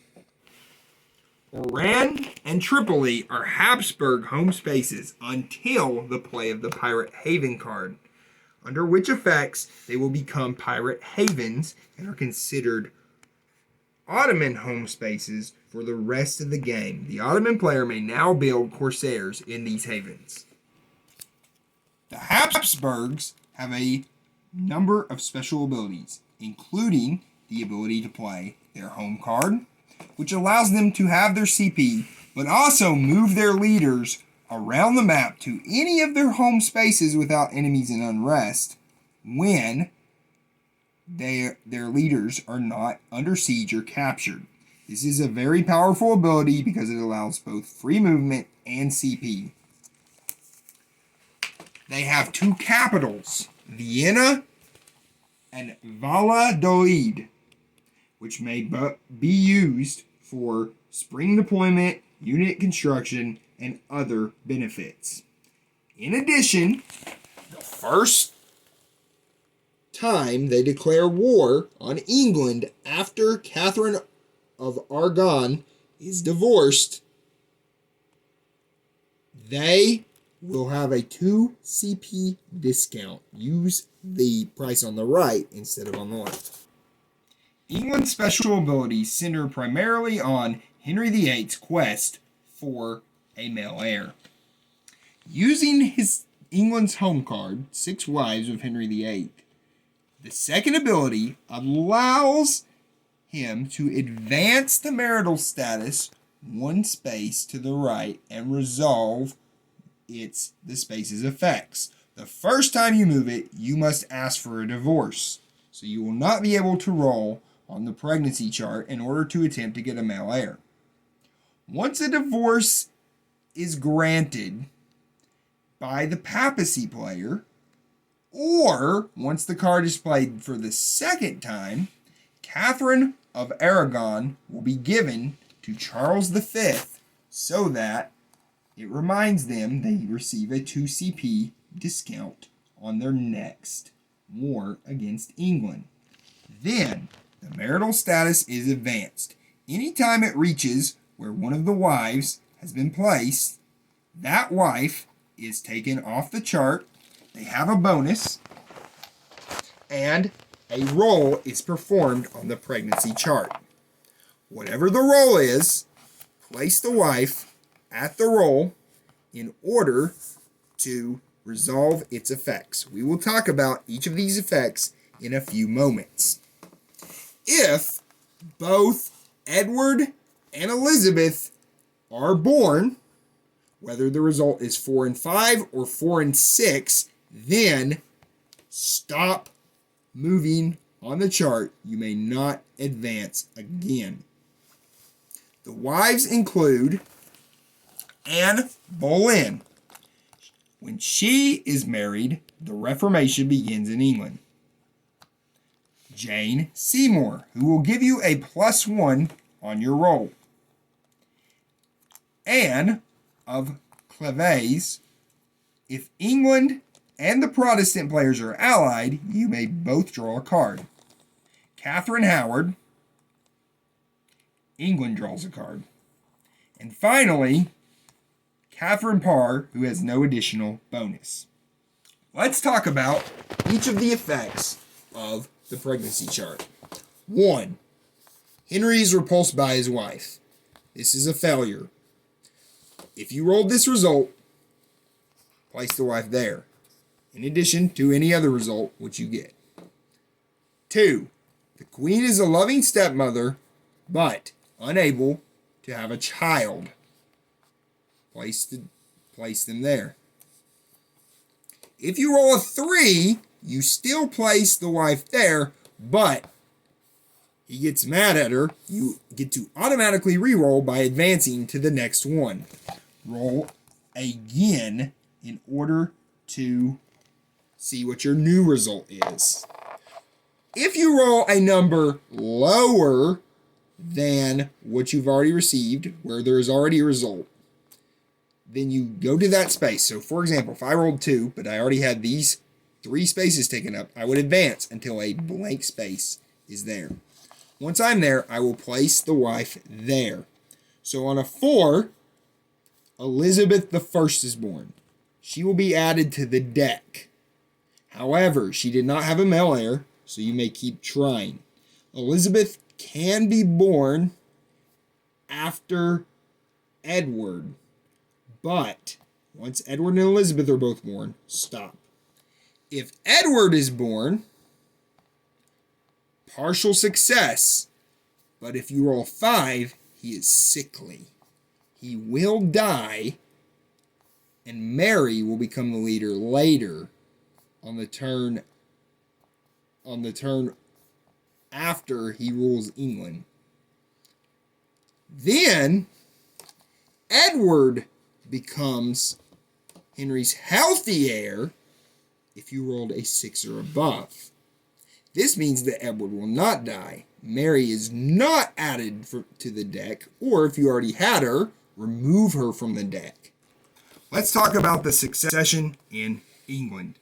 Oran and Tripoli are Hapsburg home spaces until the play of the Pirate Haven card, under which effects they will become pirate havens and are considered Ottoman home spaces for the rest of the game. The Ottoman player may now build Corsairs in these havens. The Hapsburgs have a number of special abilities, including the ability to play their home card, which allows them to have their CP, but also move their leaders around the map to any of their home spaces without enemies and unrest when their leaders are not under siege or captured. This is a very powerful ability because it allows both free movement and CP. They have two capitals, Vienna and Valladolid, which may be used for spring deployment, unit construction, and other benefits. In addition, the first time they declare war on England after Catherine of Aragon is divorced, they will have a 2 CP discount. Use the price on the right instead of on the left. England's special abilities center primarily on Henry VIII's quest for a male heir. Using England's home card, 6 Wives of Henry VIII, the second ability allows him to advance the marital status 1 space to the right and resolve it's the space's effects. The first time you move it, you must ask for a divorce. So you will not be able to roll on the pregnancy chart in order to attempt to get a male heir. Once a divorce is granted by the Papacy player, or once the card is played for the second time, Catherine of Aragon will be given to Charles V so that it reminds them they receive a 2CP discount on their next war against England. Then, the marital status is advanced. Anytime it reaches where one of the wives has been placed, that wife is taken off the chart. They have a bonus, and a roll is performed on the pregnancy chart. Whatever the roll is, place the wife at the roll in order to resolve its effects. We will talk about each of these effects in a few moments. If both Edward and Elizabeth are born, whether the result is 4 and 5 or 4 and 6, then stop moving on the chart. You may not advance again. The wives include Anne Boleyn. When she is married, the Reformation begins in England. Jane Seymour, who will give you a +1 on your roll. Anne of Cleves. If England and the Protestant players are allied, you may both draw a card. Catherine Howard. England draws a card. And finally, Catherine Parr, who has no additional bonus. Let's talk about each of the effects of the pregnancy chart. 1. Henry is repulsed by his wife. This is a failure. If you rolled this result, place the wife there, in addition to any other result which you get. 2. The queen is a loving stepmother, but unable to have a child. Place them there. If you roll a 3, you still place the wife there, but he gets mad at her. You get to automatically re-roll by advancing to the next one. Roll again in order to see what your new result is. If you roll a number lower than what you've already received, where there is already a result, then you go to that space. So, for example, if I rolled 2, but I already had these 3 spaces taken up, I would advance until a blank space is there. Once I'm there, I will place the wife there. So on a 4, Elizabeth I is born. She will be added to the deck. However, she did not have a male heir, so you may keep trying. Elizabeth can be born after Edward, but once Edward and Elizabeth are both born, stop. If Edward is born, partial success, but if you roll 5, he is sickly. He will die, and Mary will become the leader later on the turn after he rules England. Then Edward becomes Henry's healthy heir if you rolled a 6 or above. This means that Edward will not die. Mary is not added to the deck, or if you already had her, remove her from the deck. Let's talk about the succession in England.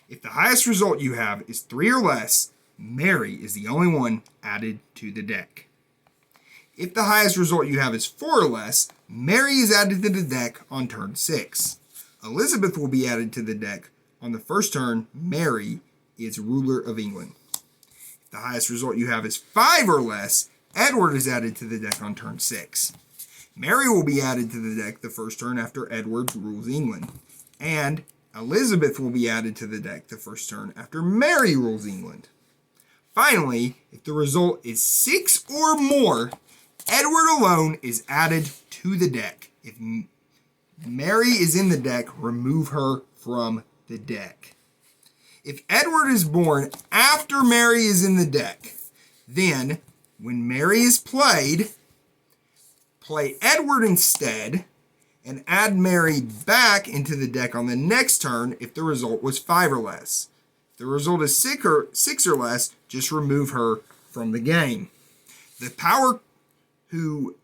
If the highest result you have is 3 or less, Mary is the only one added to the deck. If the highest result you have is 4 or less, Mary is added to the deck on turn 6. Elizabeth will be added to the deck on the first turn. Mary is ruler of England. If the highest result you have is 5 or less, Edward is added to the deck on turn 6. Mary will be added to the deck the first turn after Edward rules England. And Elizabeth will be added to the deck the first turn after Mary rules England. Finally, if the result is 6 or more, Edward alone is added to the deck. If Mary is in the deck, remove her from the deck. If Edward is born after Mary is in the deck, then when Mary is played, play Edward instead and add Mary back into the deck on the next turn if the result was 5 or less. If the result is 6 or less, just remove her from the game. The power who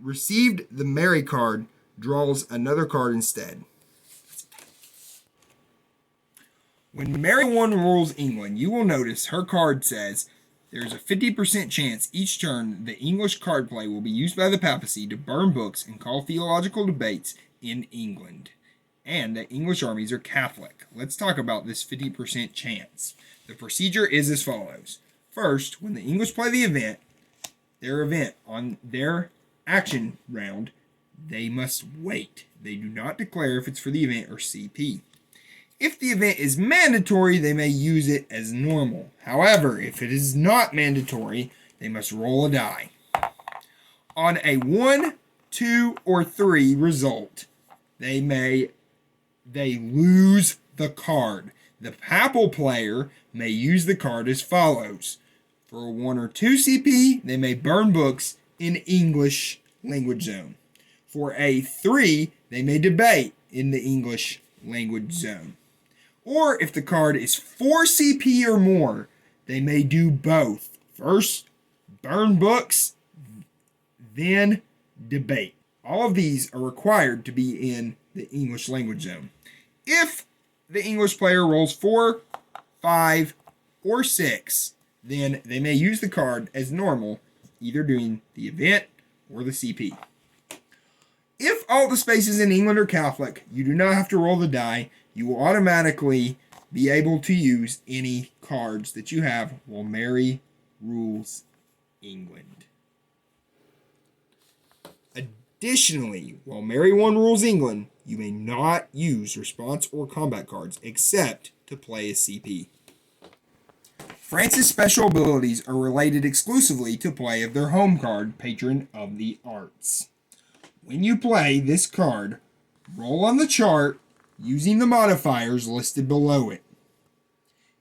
received the Mary card draws another card instead. When Mary I rules England, you will notice her card says there's a 50% chance each turn the English card play will be used by the Papacy to burn books and call theological debates in England, and that English armies are Catholic. Let's talk about this 50% chance. The procedure is as follows. First, when the English play the event, their event on their action round, they must wait. They do not declare if it's for the event or CP. If the event is mandatory, they may use it as normal. However, if it is not mandatory, they must roll a die. On a 1, 2, or 3 result, they lose the card. The papal player may use the card as follows. For a 1 or 2 CP, they may burn books in English language zone. For a 3, they may debate in the English language zone. Or if the card is 4 CP or more, they may do both. First, burn books, then debate. All of these are required to be in the English language zone. If the English player rolls 4, 5, or 6, then they may use the card as normal, either doing the event or the CP. If all the spaces in England are Catholic, you do not have to roll the die. You will automatically be able to use any cards that you have while Mary rules England. Additionally, while Mary I rules England, you may not use response or combat cards except to play a CP. France's special abilities are related exclusively to play of their home card, Patron of the Arts. When you play this card, roll on the chart using the modifiers listed below it.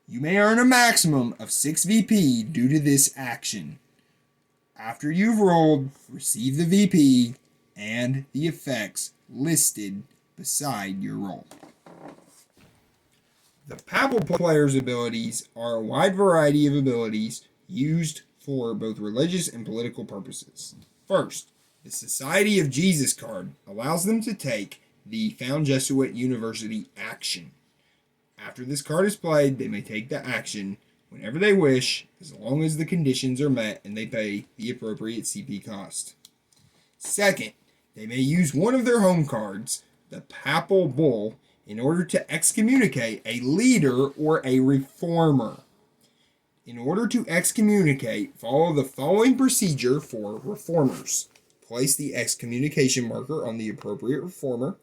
You may earn a maximum of 6 VP due to this action. After you've rolled, receive the VP and the effects listed beside your roll. The papal player's abilities are a wide variety of abilities used for both religious and political purposes. First, the Society of Jesus card allows them to take the Found Jesuit University action. After this card is played, they may take the action whenever they wish, as long as the conditions are met and they pay the appropriate CP cost. Second, they may use one of their home cards, the Papal Bull, in order to excommunicate a leader or a reformer. In order to excommunicate, follow the following procedure for reformers. Place the excommunication marker on the appropriate reformer.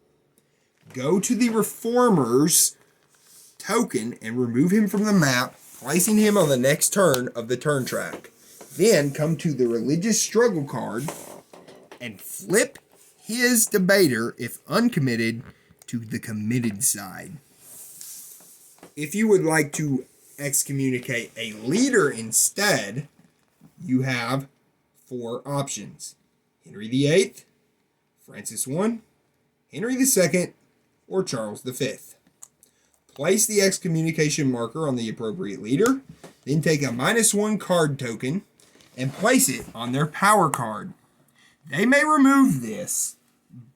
Go to the reformer's token and remove him from the map, placing him on the next turn of the turn track. Then come to the religious struggle card and flip his debater, if uncommitted, to the committed side. If you would like to excommunicate a leader instead, you have 4 options. Henry VIII, Francis I, Henry II, or Charles V. Place the excommunication marker on the appropriate leader, then take a -1 card token and place it on their power card. They may remove this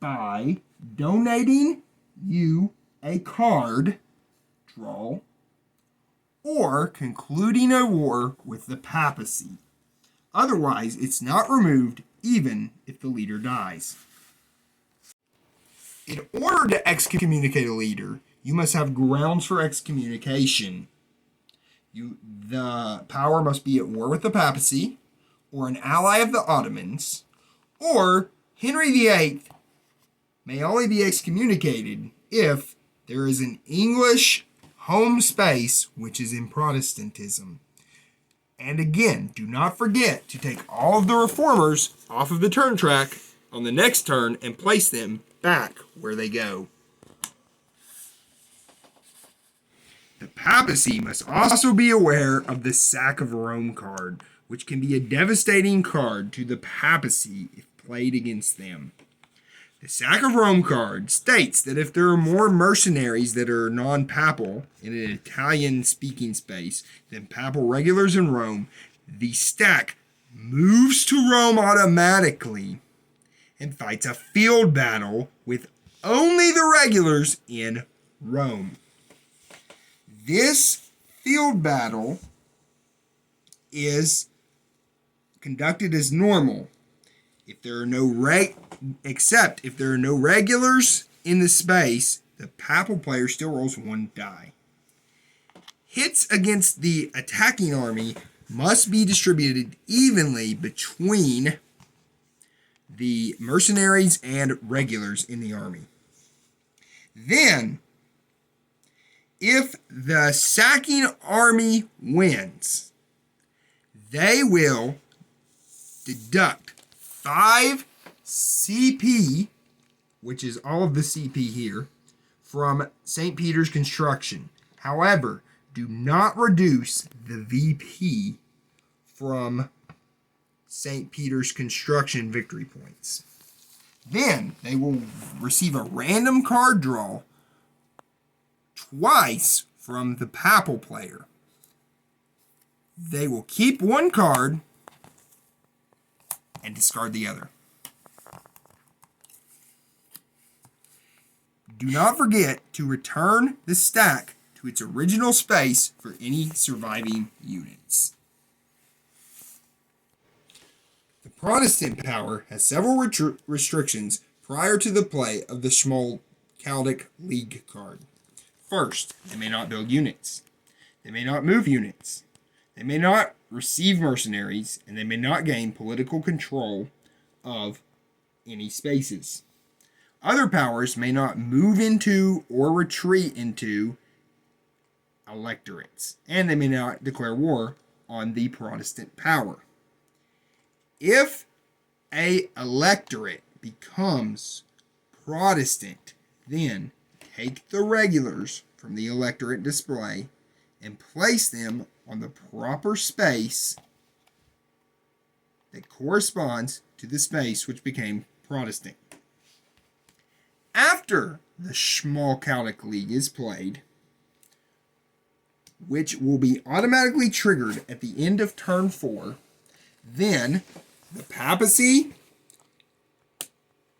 by donating you a card draw or concluding a war with the Papacy. Otherwise, it's not removed even if the leader dies. In order to excommunicate a leader, you must have grounds for excommunication. The power must be at war with the Papacy, or an ally of the Ottomans, or Henry VIII may only be excommunicated if there is an English home space which is in Protestantism. And again, do not forget to take all of the reformers off of the turn track on the next turn and place them back where they go. The Papacy must also be aware of the Sack of Rome card, which can be a devastating card to the Papacy if played against them. The Sack of Rome card states that if there are more mercenaries that are non-papal in an Italian-speaking space than papal regulars in Rome, the stack moves to Rome automatically and fights a field battle with only the regulars in Rome. This field battle is conducted as normal if there are except if there are no regulars in the space, the papal player still rolls 1 die. Hits against the attacking army must be distributed evenly between the mercenaries and regulars in the army. Then, if the sacking army wins, they will deduct 5 CP, which is all of the CP here, from St. Peter's construction. However, do not reduce the VP from St. Peter's construction victory points. Then they will receive a random card draw twice from the papal player. They will keep 1 card and discard the other. Do not forget to return the stack to its original space for any surviving units. The Protestant power has several restrictions prior to the play of the Schmalkaldic League card. First, they may not build units. They may not move units. They may not receive mercenaries, and they may not gain political control of any spaces. Other powers may not move into or retreat into electorates, and they may not declare war on the Protestant power. If an electorate becomes Protestant, then take the regulars from the electorate display and place them on the proper space that corresponds to the space which became Protestant. After the Schmalkaldic League is played, which will be automatically triggered at the end of turn 4, then the Papacy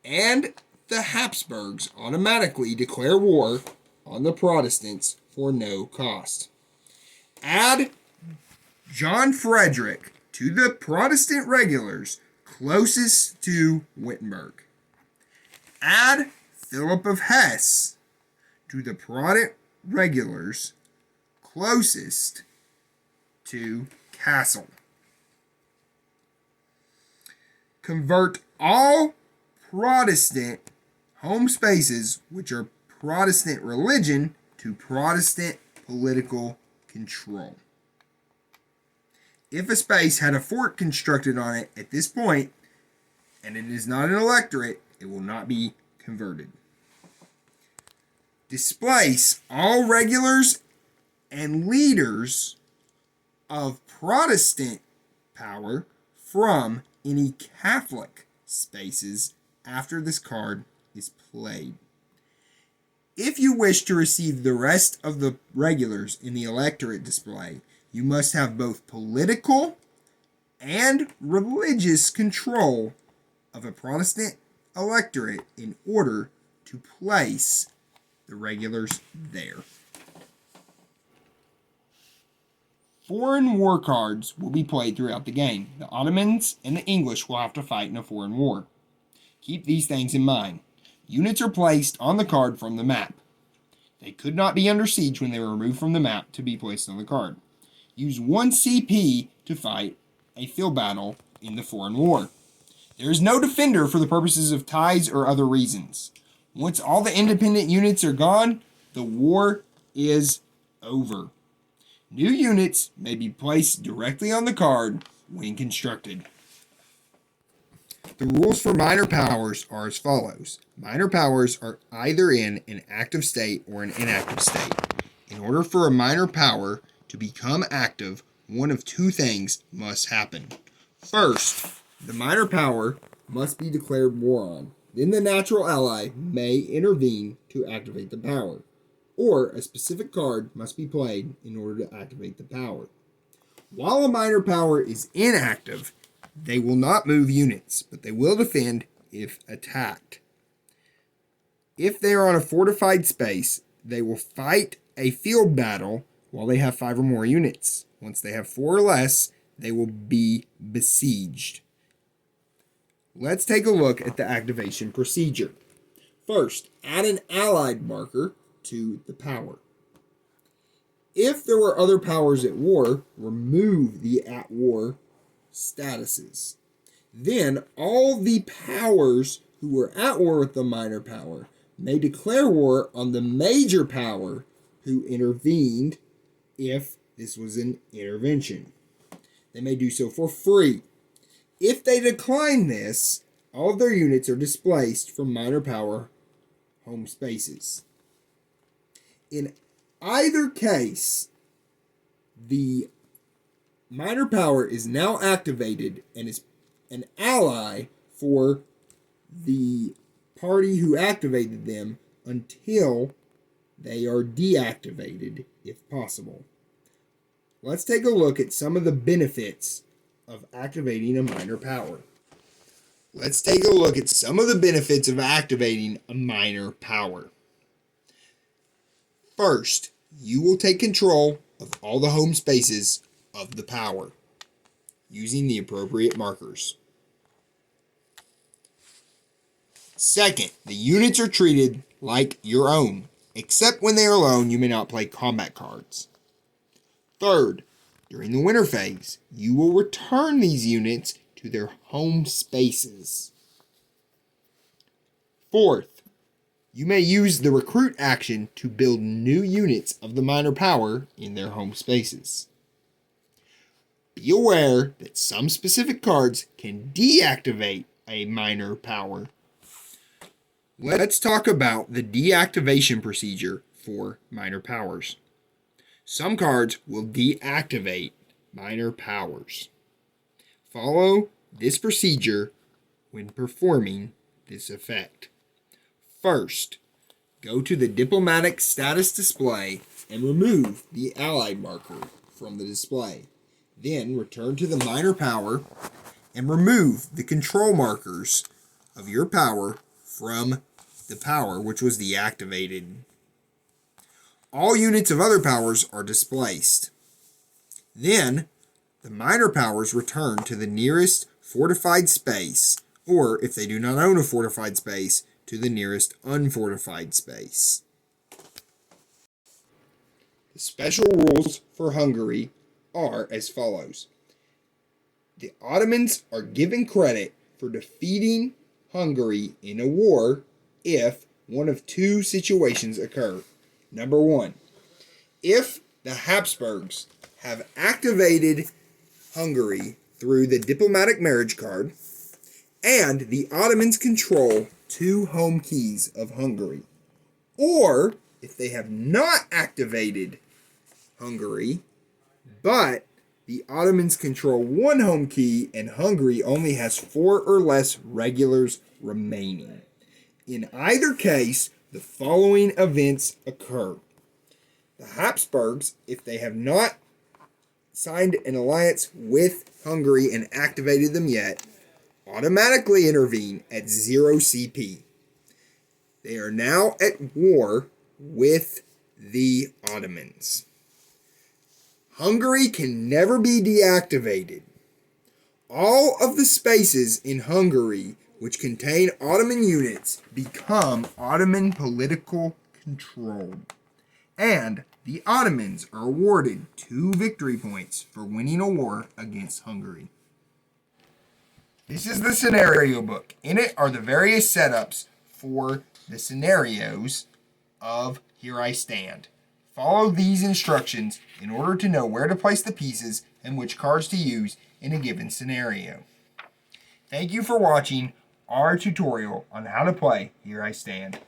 and the Hapsburgs automatically declare war on the Protestants for no cost. Add John Frederick to the Protestant regulars closest to Wittenberg. Add Philip of Hesse to the Protestant regulars closest to Kassel. Convert all Protestant home spaces, which are Protestant religion, to Protestant political control. If a space had a fort constructed on it at this point, and it is not an electorate, it will not be converted. Displace all regulars and leaders of Protestant power from any Catholic spaces after this card is played. If you wish to receive the rest of the regulars in the electorate display, you must have both political and religious control of a Protestant electorate in order to place the regulars there. Foreign war cards will be played throughout the game. The Ottomans and the English will have to fight in a foreign war. Keep these things in mind. Units are placed on the card from the map. They could not be under siege when they were removed from the map to be placed on the card. Use 1 CP to fight a field battle in the foreign war. There is no defender for the purposes of ties or other reasons. Once all the independent units are gone, the war is over. New units may be placed directly on the card when constructed. The rules for minor powers are as follows. Minor powers are either in an active state or an inactive state. In order for a minor power to become active, one of two things must happen. First, the minor power must be declared war on. Then the natural ally may intervene to activate the power, or a specific card must be played in order to activate the power. While a minor power is inactive, they will not move units, but they will defend if attacked. If they are on a fortified space, they will fight a field battle while they have 5 or more units. Once they have 4 or less, they will be besieged. Let's take a look at the activation procedure. First, add an allied marker to the power. If there were other powers at war, remove the at war statuses. Then all the powers who were at war with the minor power may declare war on the major power who intervened if this was an intervention. They may do so for free. If they decline this, all of their units are displaced from minor power home spaces. In either case, the minor power is now activated and is an ally for the party who activated them until they are deactivated, if possible. Let's take a look at some of the benefits of activating a minor power. Let's take a look at some of the benefits of activating a minor power. First, you will take control of all the home spaces of the power using the appropriate markers. Second, the units are treated like your own, except when they are alone, you may not play combat cards. Third, during the winter phase, you will return these units to their home spaces. Fourth, you may use the recruit action to build new units of the minor power in their home spaces. Be aware that some specific cards can deactivate a minor power. Let's talk about the deactivation procedure for minor powers. Some cards will deactivate minor powers. Follow this procedure when performing this effect. First, go to the diplomatic status display and remove the allied marker from the display. Then return to the minor power and remove the control markers of your power from the power which was deactivated. All units of other powers are displaced. Then, the minor powers return to the nearest fortified space, or if they do not own a fortified space, to the nearest unfortified space. The special rules for Hungary are as follows. The Ottomans are given credit for defeating Hungary in a war if one of two situations occur. Number 1, if the Hapsburgs have activated Hungary through the diplomatic marriage card, and the Ottomans control 2 home keys of Hungary. Or, if they have not activated Hungary, but the Ottomans control 1 home key and Hungary only has 4 or less regulars remaining. In either case, the following events occur. The Hapsburgs, if they have not signed an alliance with Hungary and activated them yet, automatically intervene at 0 CP. They are now at war with the Ottomans. Hungary can never be deactivated. All of the spaces in Hungary which contain Ottoman units become Ottoman political control. And the Ottomans are awarded 2 victory points for winning a war against Hungary. This is the scenario book. In it are the various setups for the scenarios of Here I Stand. Follow these instructions in order to know where to place the pieces and which cards to use in a given scenario. Thank you for watching our tutorial on how to play Here I Stand.